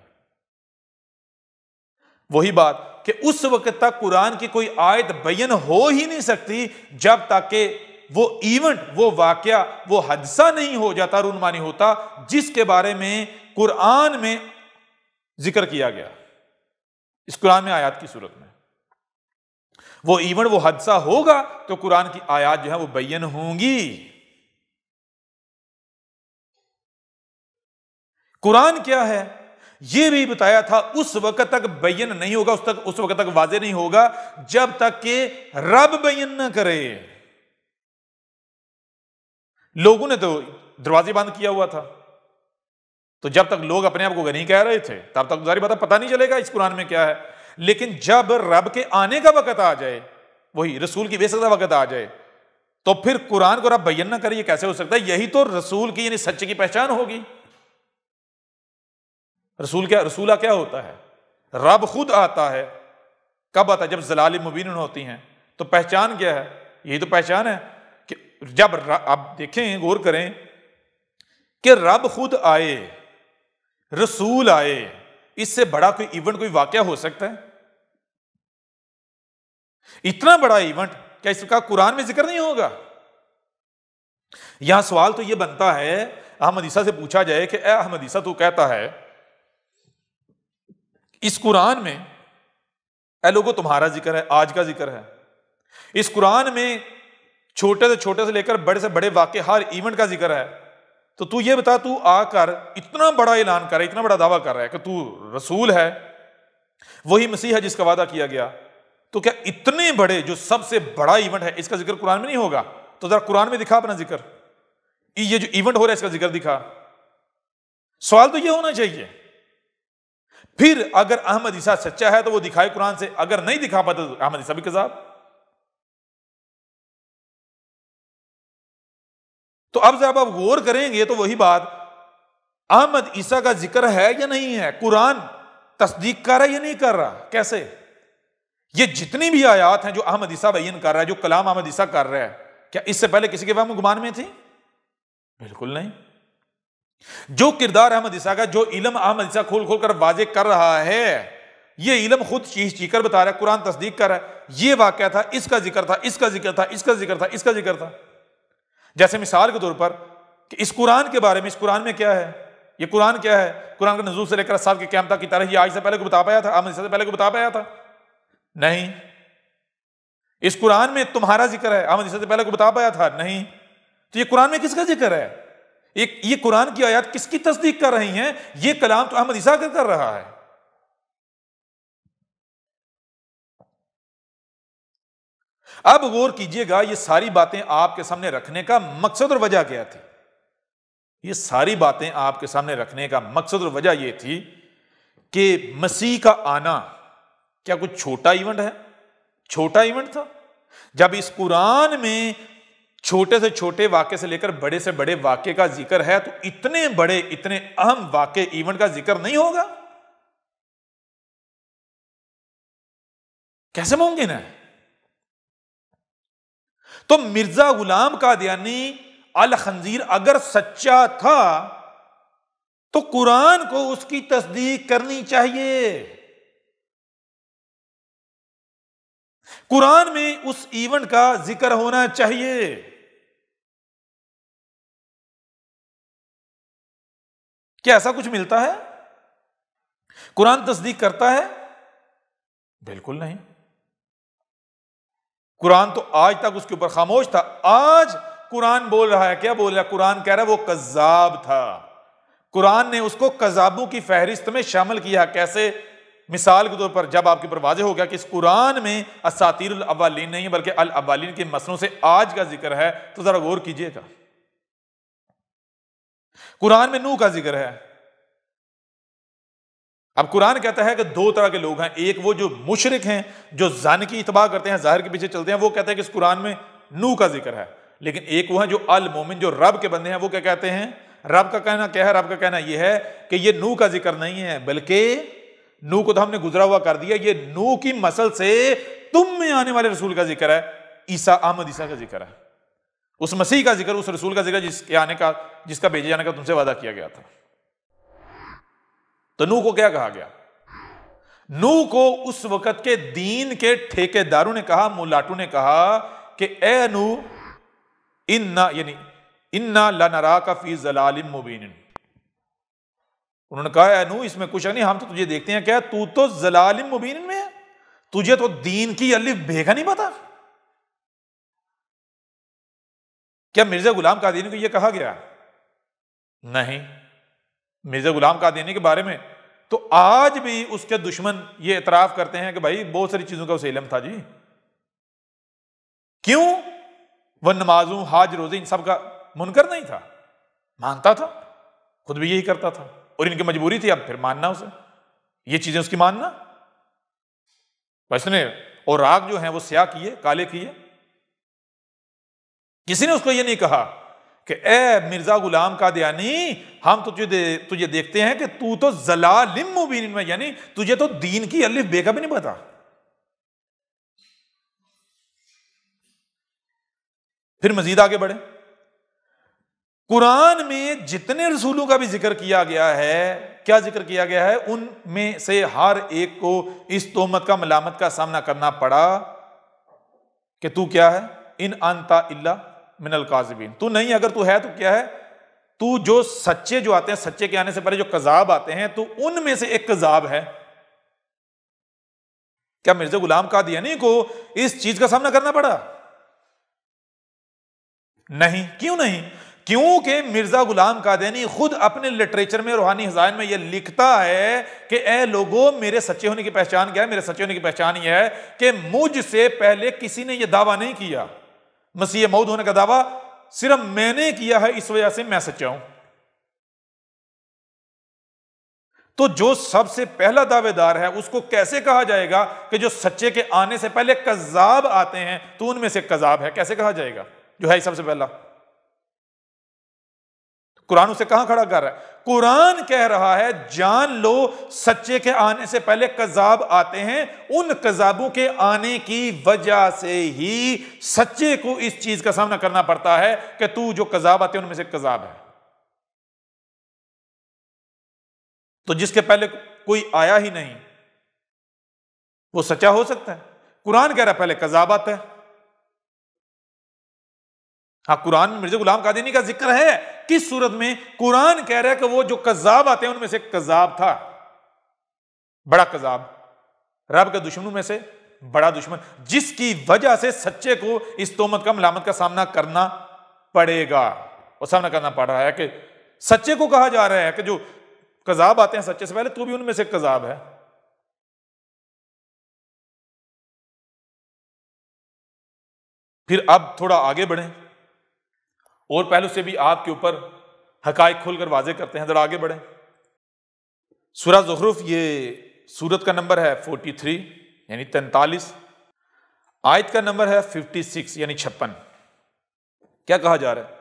وہی بات کہ اس وقت تک قرآن کی کوئی آیت بیان ہو ہی نہیں سکتی جب تک کہ وہ ایونٹ، وہ واقعہ، وہ حادثہ نہیں ہو جاتا، رونما نہیں ہوتا جس کے بارے میں قرآن میں ذکر کیا گیا. اس قرآن میں آیات کی صورت میں وہ ایونٹ، وہ حادثہ ہوگا تو قرآن کی آیات جو ہے وہ بیان ہوں گی. قرآن کیا ہے یہ بھی بتایا تھا، اس وقت تک بیان نہیں ہوگا، اس وقت تک واضح نہیں ہوگا جب تک کہ رب بیان نہ کرے. لوگوں نے تو دروازے بند کیا ہوا تھا، تو جب تک لوگ اپنے آپ کو نہیں کہہ رہے تھے تب تک ظاہر بات ہے پتہ نہیں چلے گا اس قرآن میں کیا ہے. لیکن جب رب کے آنے کا وقت آ جائے، وہی رسول کی بعثت کا وقت آ جائے، تو پھر قرآن کو رب بیان نہ کرے یہ کیسے ہو سکتا ہے؟ یہی تو رسول کی یعنی سچے کی پہچان ہوگی. رسولہ کیا ہوتا ہے؟ رب خود آتا ہے. کب آتا ہے؟ جب ضلال مبین ہوتی ہیں. تو پہچان کیا ہے؟ یہی تو پہچان ہے کہ جب آپ دیکھیں، غور کریں کہ رب خود آئے، رسول آئے، اس سے بڑا کوئی ایونٹ، کوئی واقعہ ہو سکتا ہے؟ اتنا بڑا ایونٹ کیا اس کا قرآن میں ذکر نہیں ہوگا؟ یہاں سوال تو یہ بنتا ہے، احمد عیسیٰ سے پوچھا جائے کہ اے احمد عیسیٰ تو کہتا ہے اس قرآن میں اے لوگو تمہارا ذکر ہے، آج کا ذکر ہے، اس قرآن میں چھوٹے سے لے کر بڑے سے بڑے واقع ہر ایونٹ کا ذکر ہے، تو یہ بتا تو آ کر اتنا بڑا اعلان کر رہا ہے، اتنا بڑا دعویٰ کر رہا ہے کہ تو رسول ہے، وہی مسیح ہے جس کا وعدہ کیا گیا، تو کیا اتنے بڑے جو سب سے بڑا ایونٹ ہے اس کا ذکر قرآن میں نہیں ہوگا؟ تو ذرا قرآن میں دکھا اپنا ذکر، یہ جو ایونٹ ہو رہا ہے اس کا ذکر دکھا. سوال تو یہ ہونا چاہیے. پھر اگر احمد عیسیٰ سچا ہے تو وہ دکھائے قرآن سے، اگر نہیں دکھا پاتا تو احمد عیسیٰ بھی کذاب. تو اب جب آپ غور کریں گے تو وہی بات، احمد عیسیٰ کا ذکر ہے یا نہیں ہے؟ قرآن تصدیق کر رہا ہے یا نہیں کر رہا؟ کیسے؟ یہ جتنی بھی آیات ہیں جو احمد عیسیٰ بیان کر رہا ہے، جو کلام احمد عیسیٰ کر رہا ہے، کیا اس سے پہلے کسی کے وہم و گمان میں تھی؟ بالکل نہیں. جو کردار احمد عیسیٰ کا، جو علم احمد عیسیٰ کھول کھول کر واضح کر رہا ہے، یہ علم خود چیخ کر بتا رہا ہے، قرآن تصدیق کر رہا ہے، یہ واقعہ تھا، اس کا ذکر تھا، اس کا ذکر تھا، اس کا ذکر تھا، اس کا ذکر تھا. جیسے مثال کے طور پر کہ اس قرآن کے بارے میں، اس قرآن میں کیا ہے، یہ قرآن کیا ہے، قرآن کا نزول سے لے کر سال کے قیامت کی تاریخ، یہ آج سے پہلے کو بتا پایا تھا؟ احمد عیسیٰ سے پہلے کو بتا پایا تھا؟ نہیں. اس قرآن میں تمہارا ذکر ہے، احمد عیسیٰ سے پہلے کو بتا پایا تھا؟ نہیں. تو یہ قرآن میں کس کا ذکر ہے؟ یہ قرآن کی آیات کس کی تصدیق کر رہی ہیں؟ یہ کلام تو احمد عیسیٰ کا کر رہا ہے. اب غور کیجئے گا یہ ساری باتیں آپ کے سامنے رکھنے کا مقصد اور وجہ کیا تھی؟ یہ ساری باتیں آپ کے سامنے رکھنے کا مقصد اور وجہ یہ تھی کہ مسیح کا آنا کیا کچھ چھوٹا ایونٹ ہے؟ چھوٹا ایونٹ تھا؟ جب اس قرآن میں چھوٹے سے چھوٹے واقعے سے لے کر بڑے سے بڑے واقعے کا ذکر ہے تو اتنے بڑے اتنے اہم واقعے ایونٹ کا ذکر نہیں ہوگا؟ کیسے ممکن ہے؟ تو مرزا غلام قادیانی الخنزیر اگر سچا تھا تو قرآن کو اس کی تصدیق کرنی چاہیے، قرآن میں اس ایونٹ کا ذکر ہونا چاہیے۔ کیا ایسا کچھ ملتا ہے؟ قرآن تصدیق کرتا ہے؟ بالکل نہیں۔ قرآن تو آج تک اس کے اوپر خاموش تھا۔ آج قرآن بول رہا ہے، کیا بول رہا ہے؟ قرآن کہہ رہا ہے وہ کذاب تھا۔ قرآن نے اس کو کذابوں کی فہرست میں شامل کیا۔ کیسے؟ مثال کے طور پر جب آپ کے اوپر واضح ہو گیا کہ اس قرآن میں اساطیر الاولین نہیں بلکہ الاولین کے مسئلوں سے آج کا ذکر ہے تو ذرا غور کیجئے گا۔ قرآن میں نوح کا ذکر ہے۔ اب قرآن کہتا ہے کہ دو طرح کے لوگ ہیں، ایک وہ جو مشرک ہیں، جو ظن کی اتباع کرتے ہیں، ظاہر کے پیچھے چلتے ہیں، وہ کہتے ہیں کہ اس قرآن میں نوح کا ذکر ہے، لیکن ایک وہ ہیں جو المومن، جو رب کے بندے ہیں، وہ کیا کہتے ہیں؟ رب کا کہنا کیا ہے؟ رب کا کہنا یہ ہے کہ یہ نوح کا ذکر نہیں ہے، بلکہ نوح کو تو ہم نے گزرا ہوا کر دیا، یہ نوح کی نسل سے تم میں آنے والے رسول کا ذکر ہے، عیسیٰ، احمد عیسیٰ کا ذکر ہے، اس مسیح کا ذکر، اس رسول کا ذکر جس کا بھیجے جانے کا تم سے وعدہ کیا گیا تھا۔ تو نوح کو کیا کہا گیا؟ نوح کو اس وقت کے دین کے ٹھیکے داروں نے کہا، مولاٹوں نے کہا کہ اے نوح انا لنراک فی ضلال مبین، انہوں نے کہا اے نوح اس میں کچھ نہیں، ہم تو تجھے دیکھتے ہیں کیا تو ضلال مبین میں ہے، تجھے تو دین کی الف بے کا نہیں پتا۔ کیا مرزا غلام قادیانی کو یہ کہا گیا؟ نہیں۔ مرزا غلام قادیانی کے بارے میں تو آج بھی اس کے دشمن یہ اعتراف کرتے ہیں کہ بھائی بہت ساری چیزوں کا اسے علم تھا جی۔ کیوں؟ وہ نمازوں، حج، روزے ان سب کا منکر نہیں تھا، مانتا تھا، خود بھی یہی کرتا تھا، اور ان کی مجبوری تھی اب پھر ماننا اسے، یہ چیزیں اس کی ماننا۔ بس نے اوراق جو ہیں وہ سیاہ کیے، کالے کیے، کسی نے اس کو یہ نہیں کہا کہ اے مرزا غلام قادیانی ہم تجھے دیکھتے ہیں کہ تو ضلال مبین میں، یعنی تجھے تو دین کی الف بے کا بھی نہیں پتا۔ پھر مزید آگے بڑھے، قرآن میں جتنے رسولوں کا بھی ذکر کیا گیا ہے، کیا ذکر کیا گیا ہے؟ ان میں سے ہر ایک کو اس تہمت کا، ملامت کا سامنا کرنا پڑا کہ تو کیا ہے؟ ان انت الا من الکاذبین، تو نہیں، اگر تو ہے تو کیا ہے؟ تو جو سچے جو آتے ہیں، سچے کے آنے سے پہلے جو کذاب آتے ہیں، تو ان میں سے ایک کذاب ہے۔ کیا مرزا غلام قادیانی کو اس چیز کا سامنا کرنا پڑا؟ نہیں۔ کیوں نہیں؟ کیونکہ مرزا غلام قادیانی خود اپنے لٹریچر میں، روحانی خزائن میں یہ لکھتا ہے کہ اے لوگوں، میرے سچے ہونے کی پہچان کیا ہے؟ میرے سچے ہونے کی پہچان یہ ہے کہ مجھ سے پہلے کسی نے یہ دعویٰ نہیں کیا، مسیح موعود ہونے کا دعویٰ صرف میں نے کیا ہے، اس وجہ سے میں سچا ہوں۔ تو جو سب سے پہلا دعوے دار ہے اس کو کیسے کہا جائے گا کہ جو سچے کے آنے سے پہلے کذاب آتے ہیں تو ان میں سے کذاب ہے؟ کیسے کہا جائے گا جو ہے سب سے پہلا؟ قرآن اسے کہاں کھڑا کر رہا ہے؟ قرآن کہہ رہا ہے جان لو سچے کے آنے سے پہلے کذاب آتے ہیں، ان کذابوں کے آنے کی وجہ سے ہی سچے کو اس چیز کا سامنا کرنا پڑتا ہے کہ تو جو کذاب آتے ہیں ان میں سے کذاب ہے۔ تو جس کے پہلے کوئی آیا ہی نہیں وہ سچا ہو سکتا ہے؟ قرآن کہہ رہا ہے پہلے کذاب آتا ہے۔ ہاں، قرآن میں مرزا غلام قادیانی کا ذکر ہے، کس صورت میں؟ قرآن کہہ رہا ہے کہ وہ جو کذاب آتے ہیں ان میں سے کذاب تھا، بڑا کذاب، رب کے دشمنوں میں سے بڑا دشمن، جس کی وجہ سے سچے کو اس تہمت کا، ملامت کا سامنا کرنا پڑے گا، اور سامنا کرنا پڑ رہا ہے کہ سچے کو کہا جا رہا ہے کہ جو کذاب آتے ہیں سچے سے پہلے تو بھی ان میں سے کذاب ہے۔ پھر اب تھوڑا آگے بڑھیں اور پہلو سے بھی آپ کے اوپر حقائق کھول کر واضح کرتے ہیں، ذرا آگے بڑھیں۔ سورہ زخرف یہ سورت کا نمبر ہے 43 یعنی 43، آیت کا نمبر ہے 56 یعنی 56۔ کیا کہا جا رہا ہے؟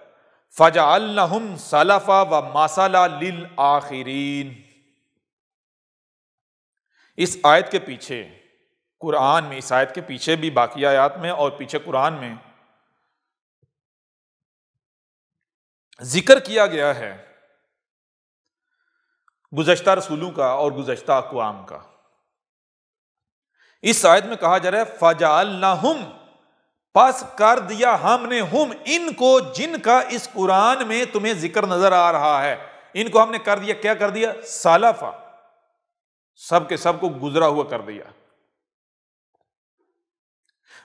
فَجَعَلْنَهُمْ سَلَفًا وَمَثَلًا لِلْآخِرِينَ۔ اس آیت کے پیچھے قرآن میں، اس آیت کے پیچھے بھی باقی آیات میں اور پیچھے قرآن میں ذکر کیا گیا ہے گزشتہ رسولوں کا اور گزشتہ اقوام کا۔ اس آیت میں کہا جا رہا ہے فَجَعَلْنَهُمْ، پس کر دیا ہم نے، ہم ان کو، جن کا اس قرآن میں تمہیں ذکر نظر آ رہا ہے، ان کو ہم نے کر دیا، کیا کر دیا؟ سلفا، سب کے سب کو گزرا ہوا کر دیا۔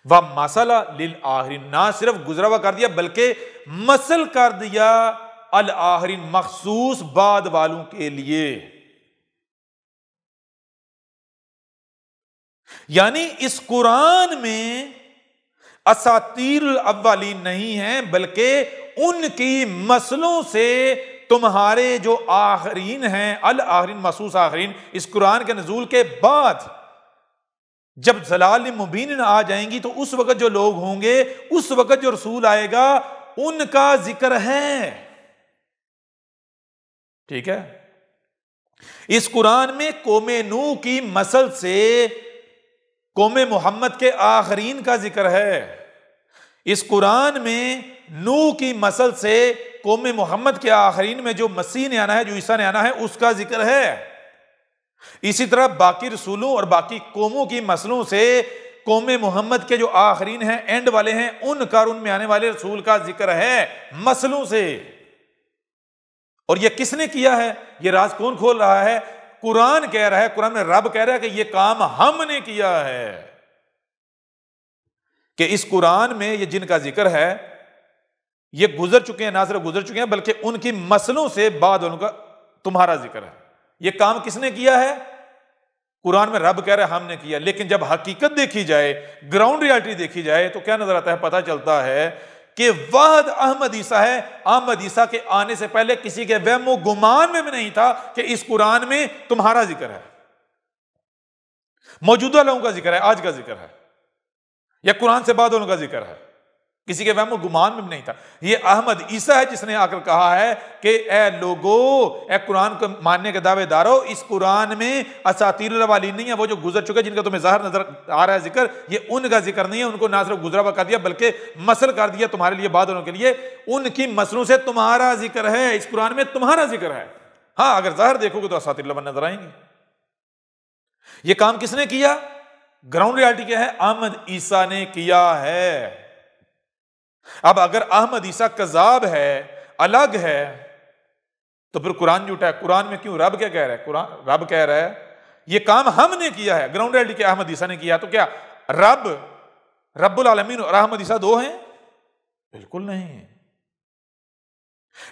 وَمَثَلًا لِلْآخِرِينَ، نہ صرف گزرا ہوا کر دیا بلکہ مثل کر دیا الآخرین، مخصوص بعد والوں کے لیے۔ یعنی اس قرآن میں اساطیر الاولین نہیں ہیں بلکہ ان کی مثلوں سے تمہارے جو آخرین ہیں، الآخرین مخصوص آخرین، اس قرآن کے نزول کے بعد جب ضلال مبین آ جائیں گی تو اس وقت جو لوگ ہوں گے، اس وقت جو رسول آئے گا، ان کا ذکر ہے۔ ٹھیک ہے؟ اس قرآن میں قوم نوح کی مثل سے قوم محمد کے آخرین کا ذکر ہے۔ اس قرآن میں نوح کی مثل سے قوم محمد کے آخرین میں جو مسیح نے آنا ہے، جو عیسیٰ نے آنا ہے، اس کا ذکر ہے۔ اسی طرح باقی رسولوں اور باقی قوموں کی مثلوں سے قوم محمد کے جو آخرین ہیں، اینڈ والے ہیں، ان کا اور ان میں آنے والے رسول کا ذکر ہے مثلوں سے۔ اور یہ کس نے کیا ہے؟ یہ راز کون کھول رہا ہے؟ قرآن کہہ رہا ہے، قرآن میں رب کہہ رہا ہے کہ یہ کام ہم نے کیا ہے، کہ اس قرآن میں یہ جن کا ذکر ہے یہ گزر چکے ہیں، نہ صرف گزر چکے ہیں بلکہ ان کی مثلوں سے بعد ان کا تمہارا ذکر ہے۔ یہ کام کس نے کیا ہے؟ قرآن میں رب کہہ رہا ہے ہم نے کیا، لیکن جب حقیقت دیکھی جائے، گراؤنڈ ریالٹی دیکھی جائے تو کیا نظر آتا ہے؟ پتہ چلتا ہے کہ واحد احمد عیسیٰ ہے۔ احمد عیسیٰ کے آنے سے پہلے کسی کے وہم و گمان میں بھی نہیں تھا کہ اس قرآن میں تمہارا ذکر ہے، موجودہ لوگوں کا ذکر ہے، آج کا ذکر ہے، یا قرآن سے بعد ان کا ذکر ہے، کسی کے وہم و گمان میں بھی نہیں تھا۔ یہ احمد عیسیٰ ہے جس نے آ کر کہا ہے کہ اے لوگو، اے قرآن کو ماننے کے دعوے دارو، اس قرآن میں اساطیر الاولین نہیں ہے، وہ جو گزر چکے جن کا تمہیں ظاہر نظر آ رہا ہے ذکر، یہ ان کا ذکر نہیں ہے، ان کو نہ صرف گزرا ہوا کر دیا بلکہ مثل کر دیا تمہارے لیے، بعد والوں کے لیے، ان کی مثلوں سے تمہارا ذکر ہے، اس قرآن میں تمہارا ذکر ہے۔ ہاں اگر ظاہر دیکھو گے تو اساطیر الاولین نظر آئیں گے۔ یہ کام کس نے کیا؟ گراؤنڈ ریالٹی کیا ہے؟ احمد عیسیٰ نے کیا ہے۔ اب اگر احمد عیسیٰ کذاب ہے، الگ ہے، تو پھر قرآن جھوٹا ہے۔ قرآن میں کیوں؟ رب کیا کہہ رہا ہے؟ قرآن رب کہہ رہا ہے یہ کام ہم نے کیا ہے، گراؤنڈ ریالٹی کیا؟ احمد عیسیٰ نے کیا۔ تو کیا رب العالمین اور احمد عیسیٰ دو ہیں؟ بالکل نہیں۔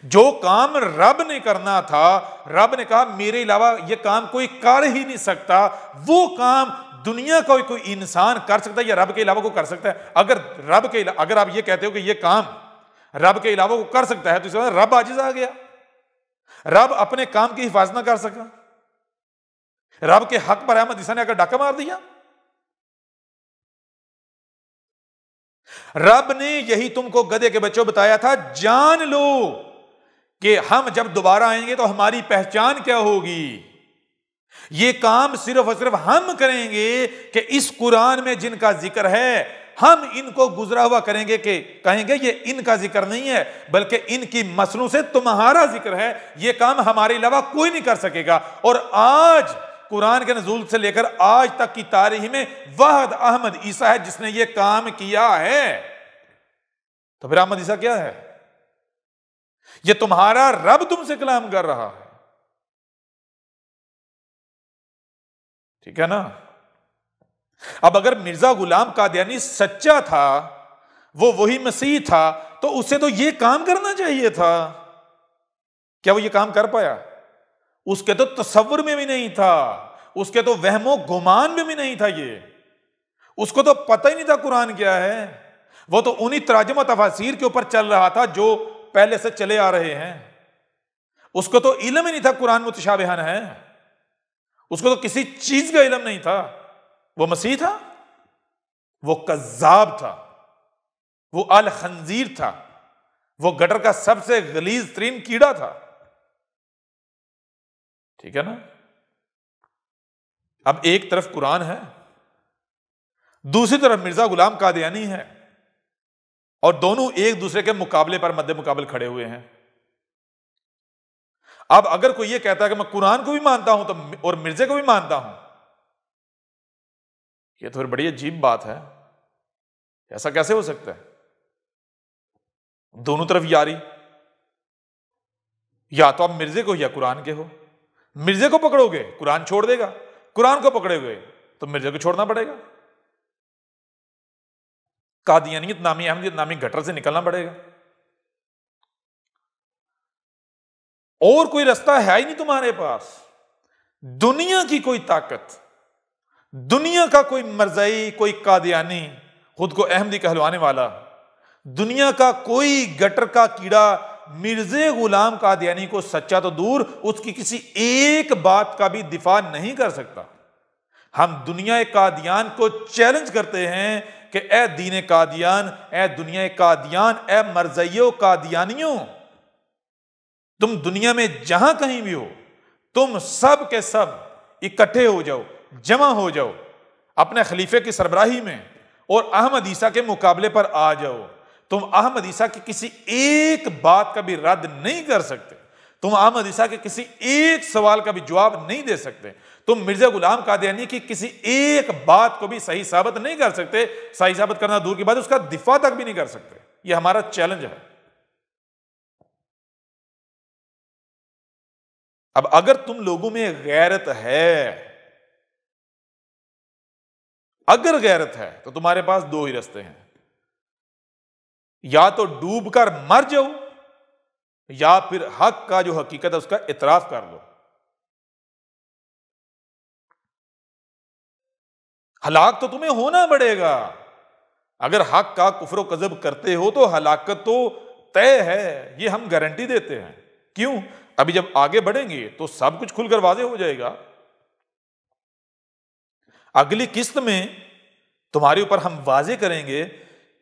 جو کام رب نے کرنا تھا، رب نے کہا میرے علاوہ یہ کام کوئی کر ہی نہیں سکتا، وہ کام دنیا کا کوئی انسان کر سکتا ہے یا رب کے علاوہ کو کر سکتا ہے؟ اگر آپ یہ کہتے ہو کہ یہ کام رب کے علاوہ کو کر سکتا ہے تو اس کا رب عاجز آ گیا، رب اپنے کام کی حفاظت نہ کر سکا، رب کے حق پر احمد عیسیٰ نے آ کر ڈاکہ مار دیا۔ رب نے یہی تم کو گدھے کے بچوں بتایا تھا، جان لو کہ ہم جب دوبارہ آئیں گے تو ہماری پہچان کیا ہوگی۔ یہ کام صرف اور صرف ہم کریں گے کہ اس قرآن میں جن کا ذکر ہے ہم ان کو گزرا ہوا کریں گے، کہ کہیں گے یہ ان کا ذکر نہیں ہے بلکہ ان کی مثلوں سے تمہارا ذکر ہے، یہ کام ہمارے علاوہ کوئی نہیں کر سکے گا۔ اور آج قرآن کے نزول سے لے کر آج تک کی تاریخ میں واحد احمد عیسیٰ ہے جس نے یہ کام کیا ہے۔ تو پھر احمد عیسیٰ کیا ہے؟ یہ تمہارا رب تم سے کلام کر رہا ہے، ٹھیک ہے نا؟ اب اگر مرزا غلام قادیانی سچا تھا، وہ وہی مسیح تھا، تو اسے تو یہ کام کرنا چاہیے تھا۔ کیا وہ یہ کام کر پایا؟ اس کے تو تصور میں بھی نہیں تھا، اس کے تو وہم و گمان میں بھی نہیں تھا، یہ اس کو تو پتہ ہی نہیں تھا قرآن کیا ہے۔ وہ تو انہی تراجم و تفاسیر کے اوپر چل رہا تھا جو پہلے سے چلے آ رہے ہیں. اس کو تو علم ہی نہیں تھا قرآن متشابہن ہے، اس کو تو کسی چیز کا علم نہیں تھا. وہ مسیح تھا، وہ کذاب تھا، وہ الخنزیر تھا، وہ گٹر کا سب سے غلیظ ترین کیڑا تھا. ٹھیک ہے نا؟ اب ایک طرف قرآن ہے، دوسری طرف مرزا غلام قادیانی ہے، اور دونوں ایک دوسرے کے مقابلے پر مد مقابل کھڑے ہوئے ہیں. اب اگر کوئی یہ کہتا ہے کہ میں قرآن کو بھی مانتا ہوں تو اور مرزے کو بھی مانتا ہوں، یہ تو پھر بڑی عجیب بات ہے. ایسا کیسے ہو سکتا ہے؟ دونوں طرف یاری، یا تو آپ مرزے کو یا قرآن کے ہو. مرزے کو پکڑو گے قرآن چھوڑ دے گا، قرآن کو پکڑے ہوئے تو مرزے کو چھوڑنا پڑے گا، قادیانیت نامی احمدیت نامی گٹر سے نکلنا پڑے گا. اور کوئی رستہ ہے ہی نہیں تمہارے پاس. دنیا کی کوئی طاقت، دنیا کا کوئی مرزائی، کوئی قادیانی خود کو احمدی کہلوانے والا، دنیا کا کوئی گٹر کا کیڑا مرزا غلام قادیانی کو سچا تو دور، اس کی کسی ایک بات کا بھی دفاع نہیں کر سکتا. ہم دنیا قادیان کو چیلنج کرتے ہیں کہ اے دین قادیان، اے دنیا قادیان، اے مرزائیوں قادیانیوں، تم دنیا میں جہاں کہیں بھی ہو، تم سب کے سب اکٹھے ہو جاؤ، جمع ہو جاؤ اپنے خلیفے کی سربراہی میں اور احمد عیسیٰ کے مقابلے پر آ جاؤ. تم احمد عیسیٰ کی کسی ایک بات کا بھی رد نہیں کر سکتے، تم احمد عیسیٰ کے کسی ایک سوال کا بھی جواب نہیں دے سکتے، تم مرزا غلام قادیانی کی کسی ایک بات کو بھی صحیح ثابت نہیں کر سکتے. صحیح ثابت کرنا دور کی بات، اس کا دفاع تک بھی نہیں کر سکتے. یہ ہمارا چیلنج ہے. اب اگر تم لوگوں میں غیرت ہے، اگر غیرت ہے تو تمہارے پاس دو ہی رستے ہیں، یا تو ڈوب کر مر جاؤ، یا پھر حق کا جو حقیقت ہے اس کا اعتراف کر لو. ہلاک تو تمہیں ہونا پڑے گا. اگر حق کا کفر و کذب کرتے ہو تو ہلاکت تو طے ہے، یہ ہم گارنٹی دیتے ہیں. کیوں؟ ابھی جب آگے بڑھیں گے تو سب کچھ کھل کر واضح ہو جائے گا. اگلی قسط میں تمہارے اوپر ہم واضح کریں گے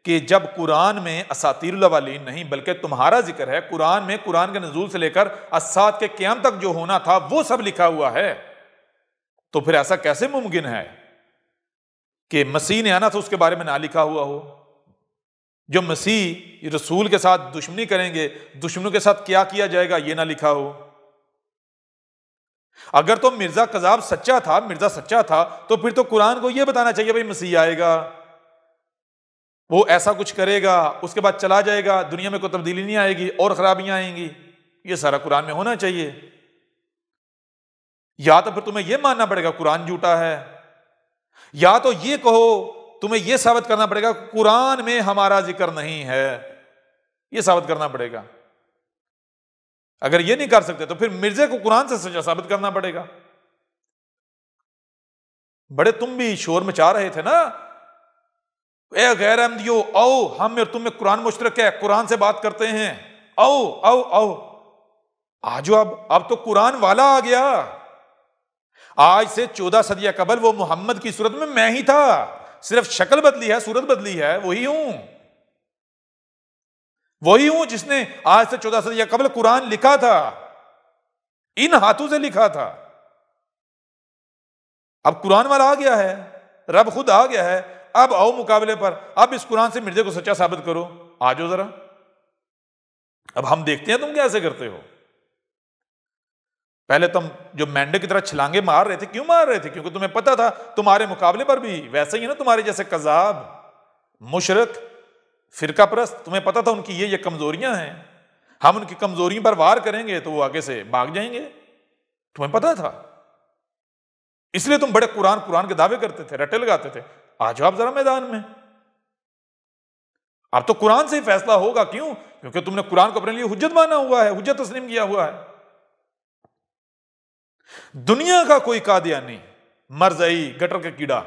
کہ جب قرآن میں اساطیر الاولین نہیں بلکہ تمہارا ذکر ہے، قرآن میں قرآن کے نزول سے لے کر الساعۃ کے قیام تک جو ہونا تھا وہ سب لکھا ہوا ہے، تو پھر ایسا کیسے ممکن ہے کہ مسیح نے آنا تھا اس کے بارے میں نہ لکھا ہوا ہو؟ جو مسیح رسول کے ساتھ دشمنی کریں گے، دشمنوں کے ساتھ کیا کیا جائے گا یہ نہ لکھا ہو. اگر تو مرزا کذاب سچا تھا، مرزا سچا تھا، تو پھر تو قرآن کو یہ بتانا چاہیے بھائی مسیح آئے گا، وہ ایسا کچھ کرے گا، اس کے بعد چلا جائے گا، دنیا میں کوئی تبدیلی نہیں آئے گی اور خرابیاں آئیں گی. یہ سارا قرآن میں ہونا چاہیے. یا تو پھر تمہیں یہ ماننا پڑے گا قرآن جھوٹا ہے، یا تو یہ کہو تمہیں یہ ثابت کرنا پڑے گا قرآن میں ہمارا ذکر نہیں ہے، یہ ثابت کرنا پڑے گا. اگر یہ نہیں کر سکتے تو پھر مرزے کو قرآن سے سچا ثابت کرنا پڑے گا. بڑے تم بھی شور مچا رہے تھے نا، اے غیر احمدیو آؤ، ہم اور تم میں قرآن مشترک ہے، قرآن سے بات کرتے ہیں، آؤ آؤ آؤ آجو. اب تو قرآن والا آ گیا. آج سے 14 صدیہ قبل وہ محمد کی صورت میں ہی تھا، صرف شکل بدلی ہے، صورت بدلی ہے، وہی ہوں جس نے آج سے 14 صدیہ قبل قرآن لکھا تھا، ان ہاتھوں سے لکھا تھا. اب قرآن والا آ گیا ہے، رب خود آ گیا ہے. اب آؤ مقابلے پر، اب اس قرآن سے مرزے کو سچا ثابت کرو. آ جاؤ ذرا، اب ہم دیکھتے ہیں تم کیسے کرتے ہو. پہلے تم جو مینڈے کی طرح چھلانگے مار رہے تھے، کیوں مار رہے تھے؟ کیونکہ تمہیں پتا تھا تمہارے مقابلے پر بھی ویسے ہی نا، تمہارے جیسے کذاب، مشرک، فرقہ پرست، تمہیں پتا تھا ان کی یہ کمزوریاں ہیں، ہم ان کی کمزوریوں پر وار کریں گے تو وہ آگے سے بھاگ جائیں گے. تمہیں پتا تھا، اس لیے تم بڑے قرآن کے دعوے کرتے تھے، رٹے لگاتے تھے. آ جاؤ آپ ذرا میدان میں. اب تو قرآن سے ہی فیصلہ ہوگا. کیوں؟ کیونکہ تم نے قرآن کو اپنے لیے حجت مانا ہوا ہے، حجت تسلیم کیا ہوا ہے. دنیا کا کوئی قادیانی، مرزائی، گٹر کا کیڑا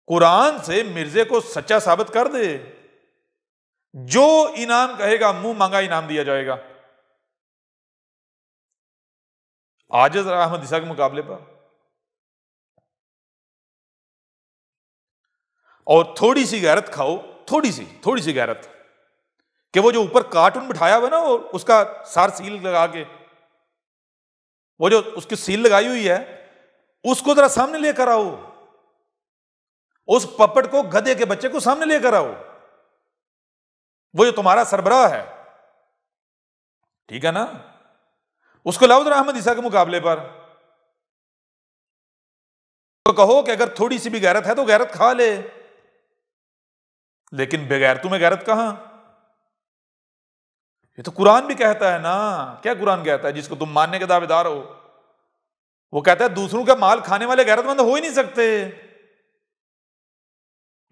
قرآن سے مرزے کو سچا ثابت کر دے جو انعام کہے گا منہ مانگا انعام دیا جائے گا. عاجز رہا احمد عیسیٰ کے مقابلے پر. اور تھوڑی سی غیرت کھاؤ، تھوڑی سی غیرت، کہ وہ جو اوپر کارٹون بٹھایا ہوا نا، اور اس کا سر سیل لگا کے، وہ جو اس کی سیل لگائی ہوئی ہے، اس کو ذرا سامنے لے کر آؤ. اس پپٹ کو، گدھے کے بچے کو سامنے لے کر آؤ. وہ جو تمہارا سربراہ ہے، ٹھیک ہے نا، اس کو لاؤ ذرا احمد عیسیٰ کے مقابلے پر. تو کہو کہ اگر تھوڑی سی بھی غیرت ہے تو غیرت کھا لے. لیکن بغیرتوں میں غیرت کہاں؟ یہ تو قرآن بھی کہتا ہے نا. کیا قرآن کہتا ہے جس کو تم ماننے کے دعوے دار ہو؟ وہ کہتا ہے دوسروں کا مال کھانے والے غیرت مند ہو ہی نہیں سکتے.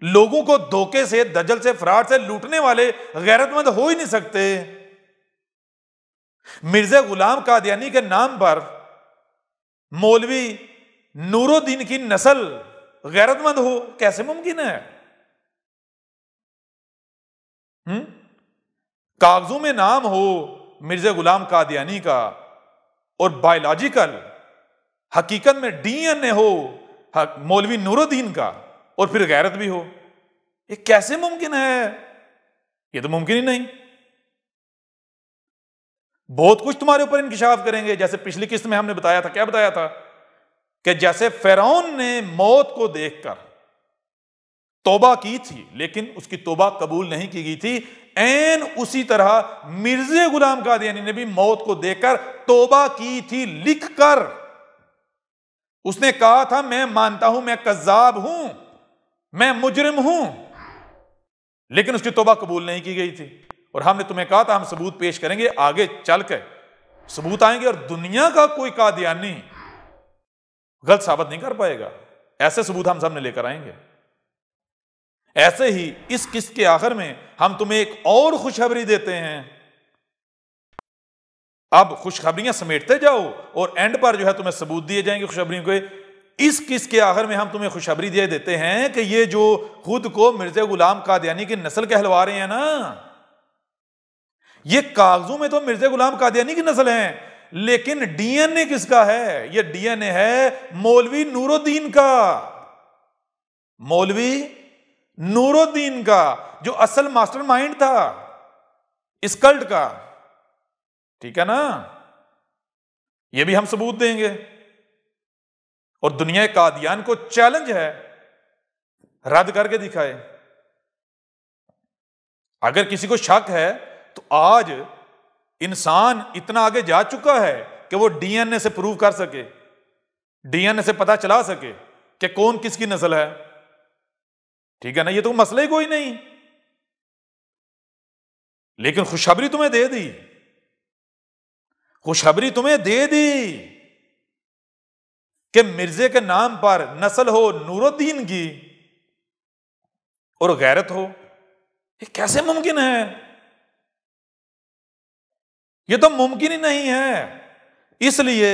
لوگوں کو دھوکے سے، دجل سے، فراڈ سے لوٹنے والے غیرت مند ہو ہی نہیں سکتے. مرزا غلام قادیانی کے نام پر مولوی نور الدین کی نسل غیرت مند ہو، کیسے ممکن ہے؟ کاغذوں میں نام ہو مرزا غلام قادیانی کا، اور بایولوجیکل حقیقت میں ڈی این اے ہو مولوی نور الدین کا، اور پھر غیرت بھی ہو. یہ کیسے ممکن ہے؟ یہ تو ممکن ہی نہیں. بہت کچھ تمہارے اوپر انکشاف کریں گے. جیسے پچھلی قسط میں ہم نے بتایا تھا، کیا بتایا تھا؟ کہ جیسے فرعون نے موت کو دیکھ کر توبہ کی تھی لیکن اس کی توبہ قبول نہیں کی گئی تھی، عین اسی طرح مرزا غلام قادیانی نے بھی موت کو دیکھ کر توبہ کی تھی، لکھ کر. اس نے کہا تھا میں مانتا ہوں میں کذاب ہوں، میں مجرم ہوں، لیکن اس کی توبہ قبول نہیں کی گئی تھی. اور ہم نے تمہیں کہا تھا ہم ثبوت پیش کریں گے، آگے چل کے ثبوت آئیں گے، اور دنیا کا کوئی قادیانی غلط ثابت نہیں کر پائے گا. ایسے ثبوت ہم سامنے لے کر آئیں گے. ایسے ہی اس قسط کے آخر میں ہم تمہیں ایک اور خوشخبری دیتے ہیں. اب خوشخبریاں سمیٹتے جاؤ اور اینڈ پر جو ہے تمہیں ثبوت دیے جائیں گے خوشخبریوں کے. اس قسط کے آخر میں ہم تمہیں خوشخبری دے دیتے ہیں کہ یہ جو خود کو مرزا غلام قادیانی کی نسل کہلوا رہے ہیں نا، یہ کاغذوں میں تو مرزا غلام قادیانی کی نسل ہیں، لیکن ڈی این اے کس کا ہے؟ یہ ڈی این اے ہے مولوی نور الدین کا. مولوی نور الدین کا، جو اصل ماسٹر مائنڈ تھا اس کلٹ کا. ٹھیک ہے نا؟ یہ بھی ہم ثبوت دیں گے. اور دنیا قادیان کو چیلنج ہے، رد کر کے دکھائے. اگر کسی کو شک ہے تو آج انسان اتنا آگے جا چکا ہے کہ وہ ڈی این اے سے پروو کر سکے، ڈی این اے سے پتا چلا سکے کہ کون کس کی نسل ہے. ٹھیک ہے نا؟ یہ تو مسئلہ ہی کوئی نہیں. لیکن خوشخبری تمہیں دے دی، خوشخبری تمہیں دے دی کہ مرزے کے نام پر نسل ہو نور الدین کی اور غیرت ہو. یہ کیسے ممکن ہے؟ یہ تو ممکن ہی نہیں ہے. اس لیے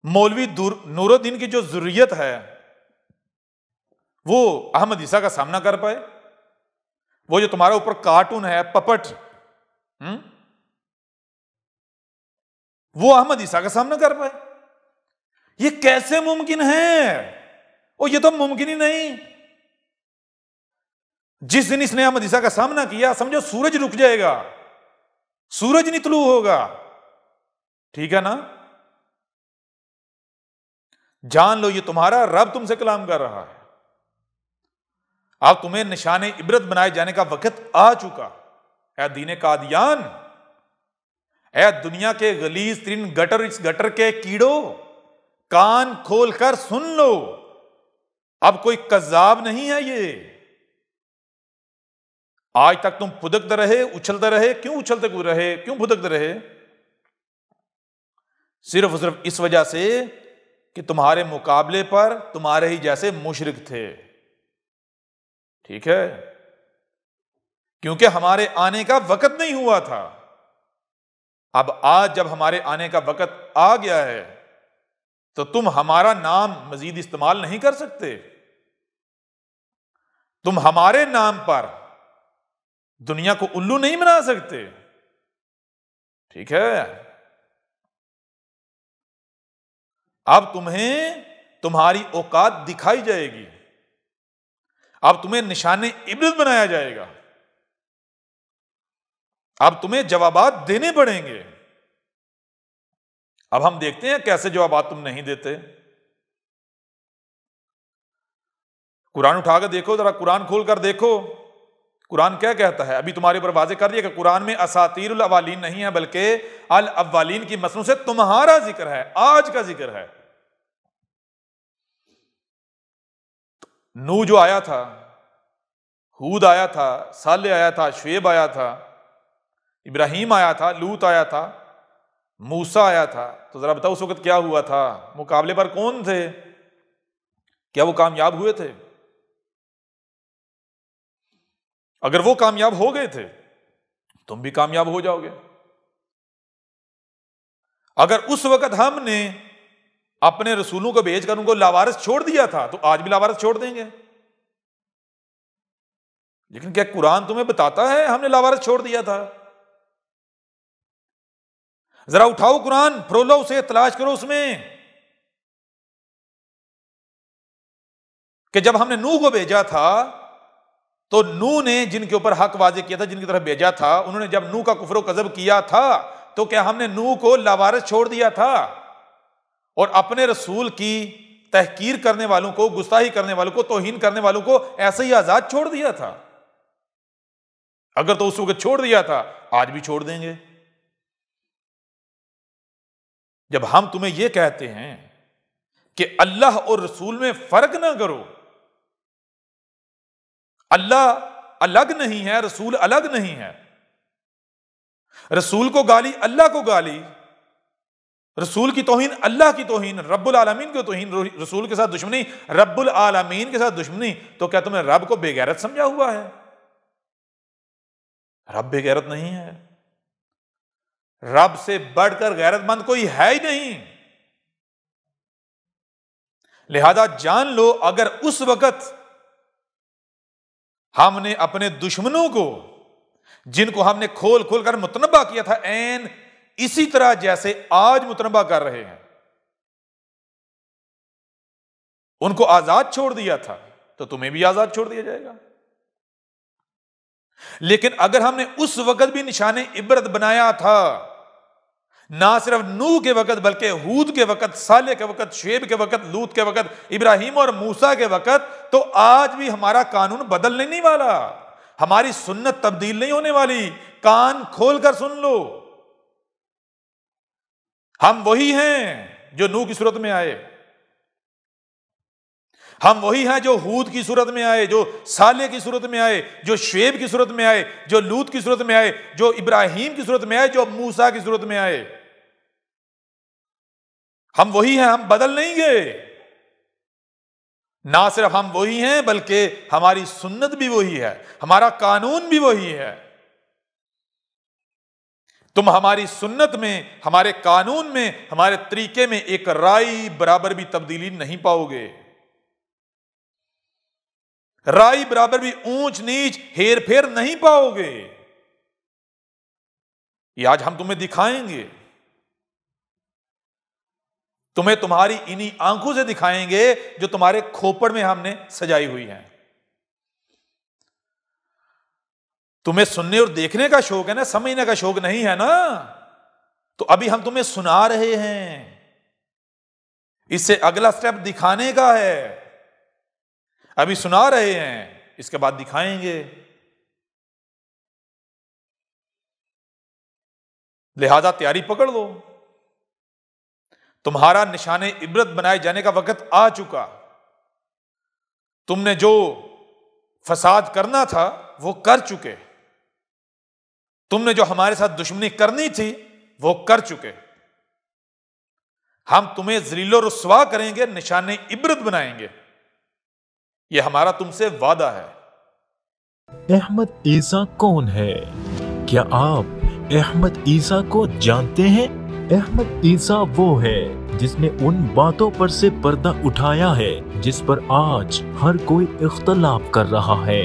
مولوی نور الدین کی جو ذریت ہے وہ احمد عیسیٰ کا سامنا کر پائے. وہ جو تمہارے اوپر کارٹون ہے، پپٹ، وہ احمد عیسیٰ کا سامنا کر پائے. یہ کیسے ممکن ہے؟ اور یہ تو ممکن ہی نہیں. جس دن اس نے احمد عیسیٰ کا سامنا کیا، سمجھو سورج رک جائے گا، سورج نہیں طلوع ہوگا. ٹھیک ہے نا؟ جان لو یہ تمہارا رب تم سے کلام کر رہا ہے. اب تمہیں نشان عبرت بنائے جانے کا وقت آ چکا. اے دین قادیان، اے دنیا کے غلیظ ترین گٹر، اس گٹر کے کیڑوں، کان کھول کر سن لو. اب کوئی کذاب نہیں ہے. یہ آج تک تم پھدکتے رہے، اچھلتے رہے. کیوں اچھلتے رہے؟ کیوں پھدکتے رہے؟ صرف اور صرف اس وجہ سے کہ تمہارے مقابلے پر تمہارے ہی جیسے مشرک تھے. ٹھیک ہے؟ کیونکہ ہمارے آنے کا وقت نہیں ہوا تھا. اب آج جب ہمارے آنے کا وقت آ گیا ہے تو تم ہمارا نام مزید استعمال نہیں کر سکتے. تم ہمارے نام پر دنیا کو الو نہیں بنا سکتے، ٹھیک ہے؟ اب تمہیں تمہاری اوقات دکھائی جائے گی، اب تمہیں نشان عبرت بنایا جائے گا، اب تمہیں جوابات دینے پڑیں گے۔ اب ہم دیکھتے ہیں کیسے جوابات تم نہیں دیتے۔ قرآن اٹھا کر دیکھو ذرا، قرآن کھول کر دیکھو، قرآن کیا کہتا ہے؟ ابھی تمہارے اوپر واضح کر دیا کہ قرآن میں اساطیر الاولین نہیں ہے، بلکہ الاولین کی مصنوع سے تمہارا ذکر ہے، آج کا ذکر ہے۔ نوح جو آیا تھا، ہود آیا تھا، صالح آیا تھا، شعیب آیا تھا، ابراہیم آیا تھا، لوط آیا تھا، موسیٰ آیا تھا، تو ذرا بتاؤ اس وقت کیا ہوا تھا؟ مقابلے پر کون تھے؟ کیا وہ کامیاب ہوئے تھے؟ اگر وہ کامیاب ہو گئے تھے تم بھی کامیاب ہو جاؤ گے۔ اگر اس وقت ہم نے اپنے رسولوں کو بھیج کر ان کو لاوارث چھوڑ دیا تھا تو آج بھی لاوارث چھوڑ دیں گے۔ لیکن کیا قرآن تمہیں بتاتا ہے ہم نے لاوارث چھوڑ دیا تھا؟ ذرا اٹھاؤ قرآن، پرولو اسے، تلاش کرو اس میں کہ جب ہم نے نوح کو بھیجا تھا تو نوح نے جن کے اوپر حق واضح کیا تھا، جن کی طرف بھیجا تھا، انہوں نے جب نوح کا کفر و کذب کیا تھا تو کیا ہم نے نوح کو لاوارث چھوڑ دیا تھا؟ اور اپنے رسول کی تحقیر کرنے والوں کو، گستاخی کرنے والوں کو، توہین کرنے والوں کو ایسے ہی آزاد چھوڑ دیا تھا؟ اگر تو اس وقت چھوڑ دیا تھا آج بھی چھوڑ دیں گے۔ جب ہم تمہیں یہ کہتے ہیں کہ اللہ اور رسول میں فرق نہ کرو، اللہ الگ نہیں ہے، رسول الگ نہیں ہے، رسول کو گالی اللہ کو گالی، رسول کی توہین اللہ کی توہین، رب العالمین کی توہین، رسول کے ساتھ دشمنی، رب العالمین کے ساتھ دشمنی، تو کیا تمہیں رب کو بے غیرت سمجھا ہوا ہے؟ رب بے غیرت نہیں ہے، رب سے بڑھ کر غیرت مند کوئی ہے ہی نہیں۔ لہذا جان لو، اگر اس وقت ہم نے اپنے دشمنوں کو، جن کو ہم نے کھول کھول کر متنبہ کیا تھا، عین اسی طرح جیسے آج متنبہ کر رہے ہیں، ان کو آزاد چھوڑ دیا تھا تو تمہیں بھی آزاد چھوڑ دیا جائے گا۔ لیکن اگر ہم نے اس وقت بھی نشان عبرت بنایا تھا، نہ صرف نوح کے وقت بلکہ ہود کے وقت، صالح کے وقت، شعیب کے وقت، لوط کے وقت، ابراہیم اور موسیٰ کے وقت، تو آج بھی ہمارا قانون بدلنے نہیں والا، ہماری سنت تبدیل نہیں ہونے والی۔ کان کھول کر سن لو، ہم وہی ہیں جو نوح کی صورت میں آئے، ہم وہی ہیں جو ہود کی صورت میں آئے، جو صالح کی صورت میں آئے، جو شعیب کی صورت میں آئے، جو لوط کی صورت میں آئے، جو ابراہیم کی صورت میں آئے، جو موسیٰ کی صورت میں آئے۔ ہم وہی ہیں، ہم بدل نہیں گئے۔ نہ صرف ہم وہی ہیں بلکہ ہماری سنت بھی وہی ہے، ہمارا قانون بھی وہی ہے۔ تم ہماری سنت میں، ہمارے قانون میں، ہمارے طریقے میں ایک رائی برابر بھی تبدیلی نہیں پاؤ گے، رائی برابر بھی اونچ نیچ ہیر پھیر نہیں پاؤ گے۔ یہ آج ہم تمہیں دکھائیں گے، تمہیں تمہاری انہی آنکھوں سے دکھائیں گے جو تمہارے کھوپڑ میں ہم نے سجائی ہوئی ہیں۔ تمہیں سننے اور دیکھنے کا شوق ہے نا، سمجھنے کا شوق نہیں ہے نا، تو ابھی ہم تمہیں سنا رہے ہیں، اس سے اگلا سٹیپ دکھانے کا ہے۔ ابھی سنا رہے ہیں، اس کے بعد دکھائیں گے۔ لہذا تیاری پکڑ لو، تمہارا نشان عبرت بنائے جانے کا وقت آ چکا۔ تم نے جو فساد کرنا تھا وہ کر چکے، تم نے جو ہمارے ساتھ دشمنی کرنی تھی وہ کر چکے۔ ہم تمہیں ذلیل و رسوا کریں گے، نشان عبرت بنائیں گے، یہ ہمارا تم سے وعدہ ہے۔ احمد عیسیٰ کون ہے؟ کیا آپ احمد عیسیٰ کو جانتے ہیں؟ احمد عیسیٰ وہ ہے جس نے ان باتوں پر سے پردہ اٹھایا ہے جس پر آج ہر کوئی اختلاف کر رہا ہے۔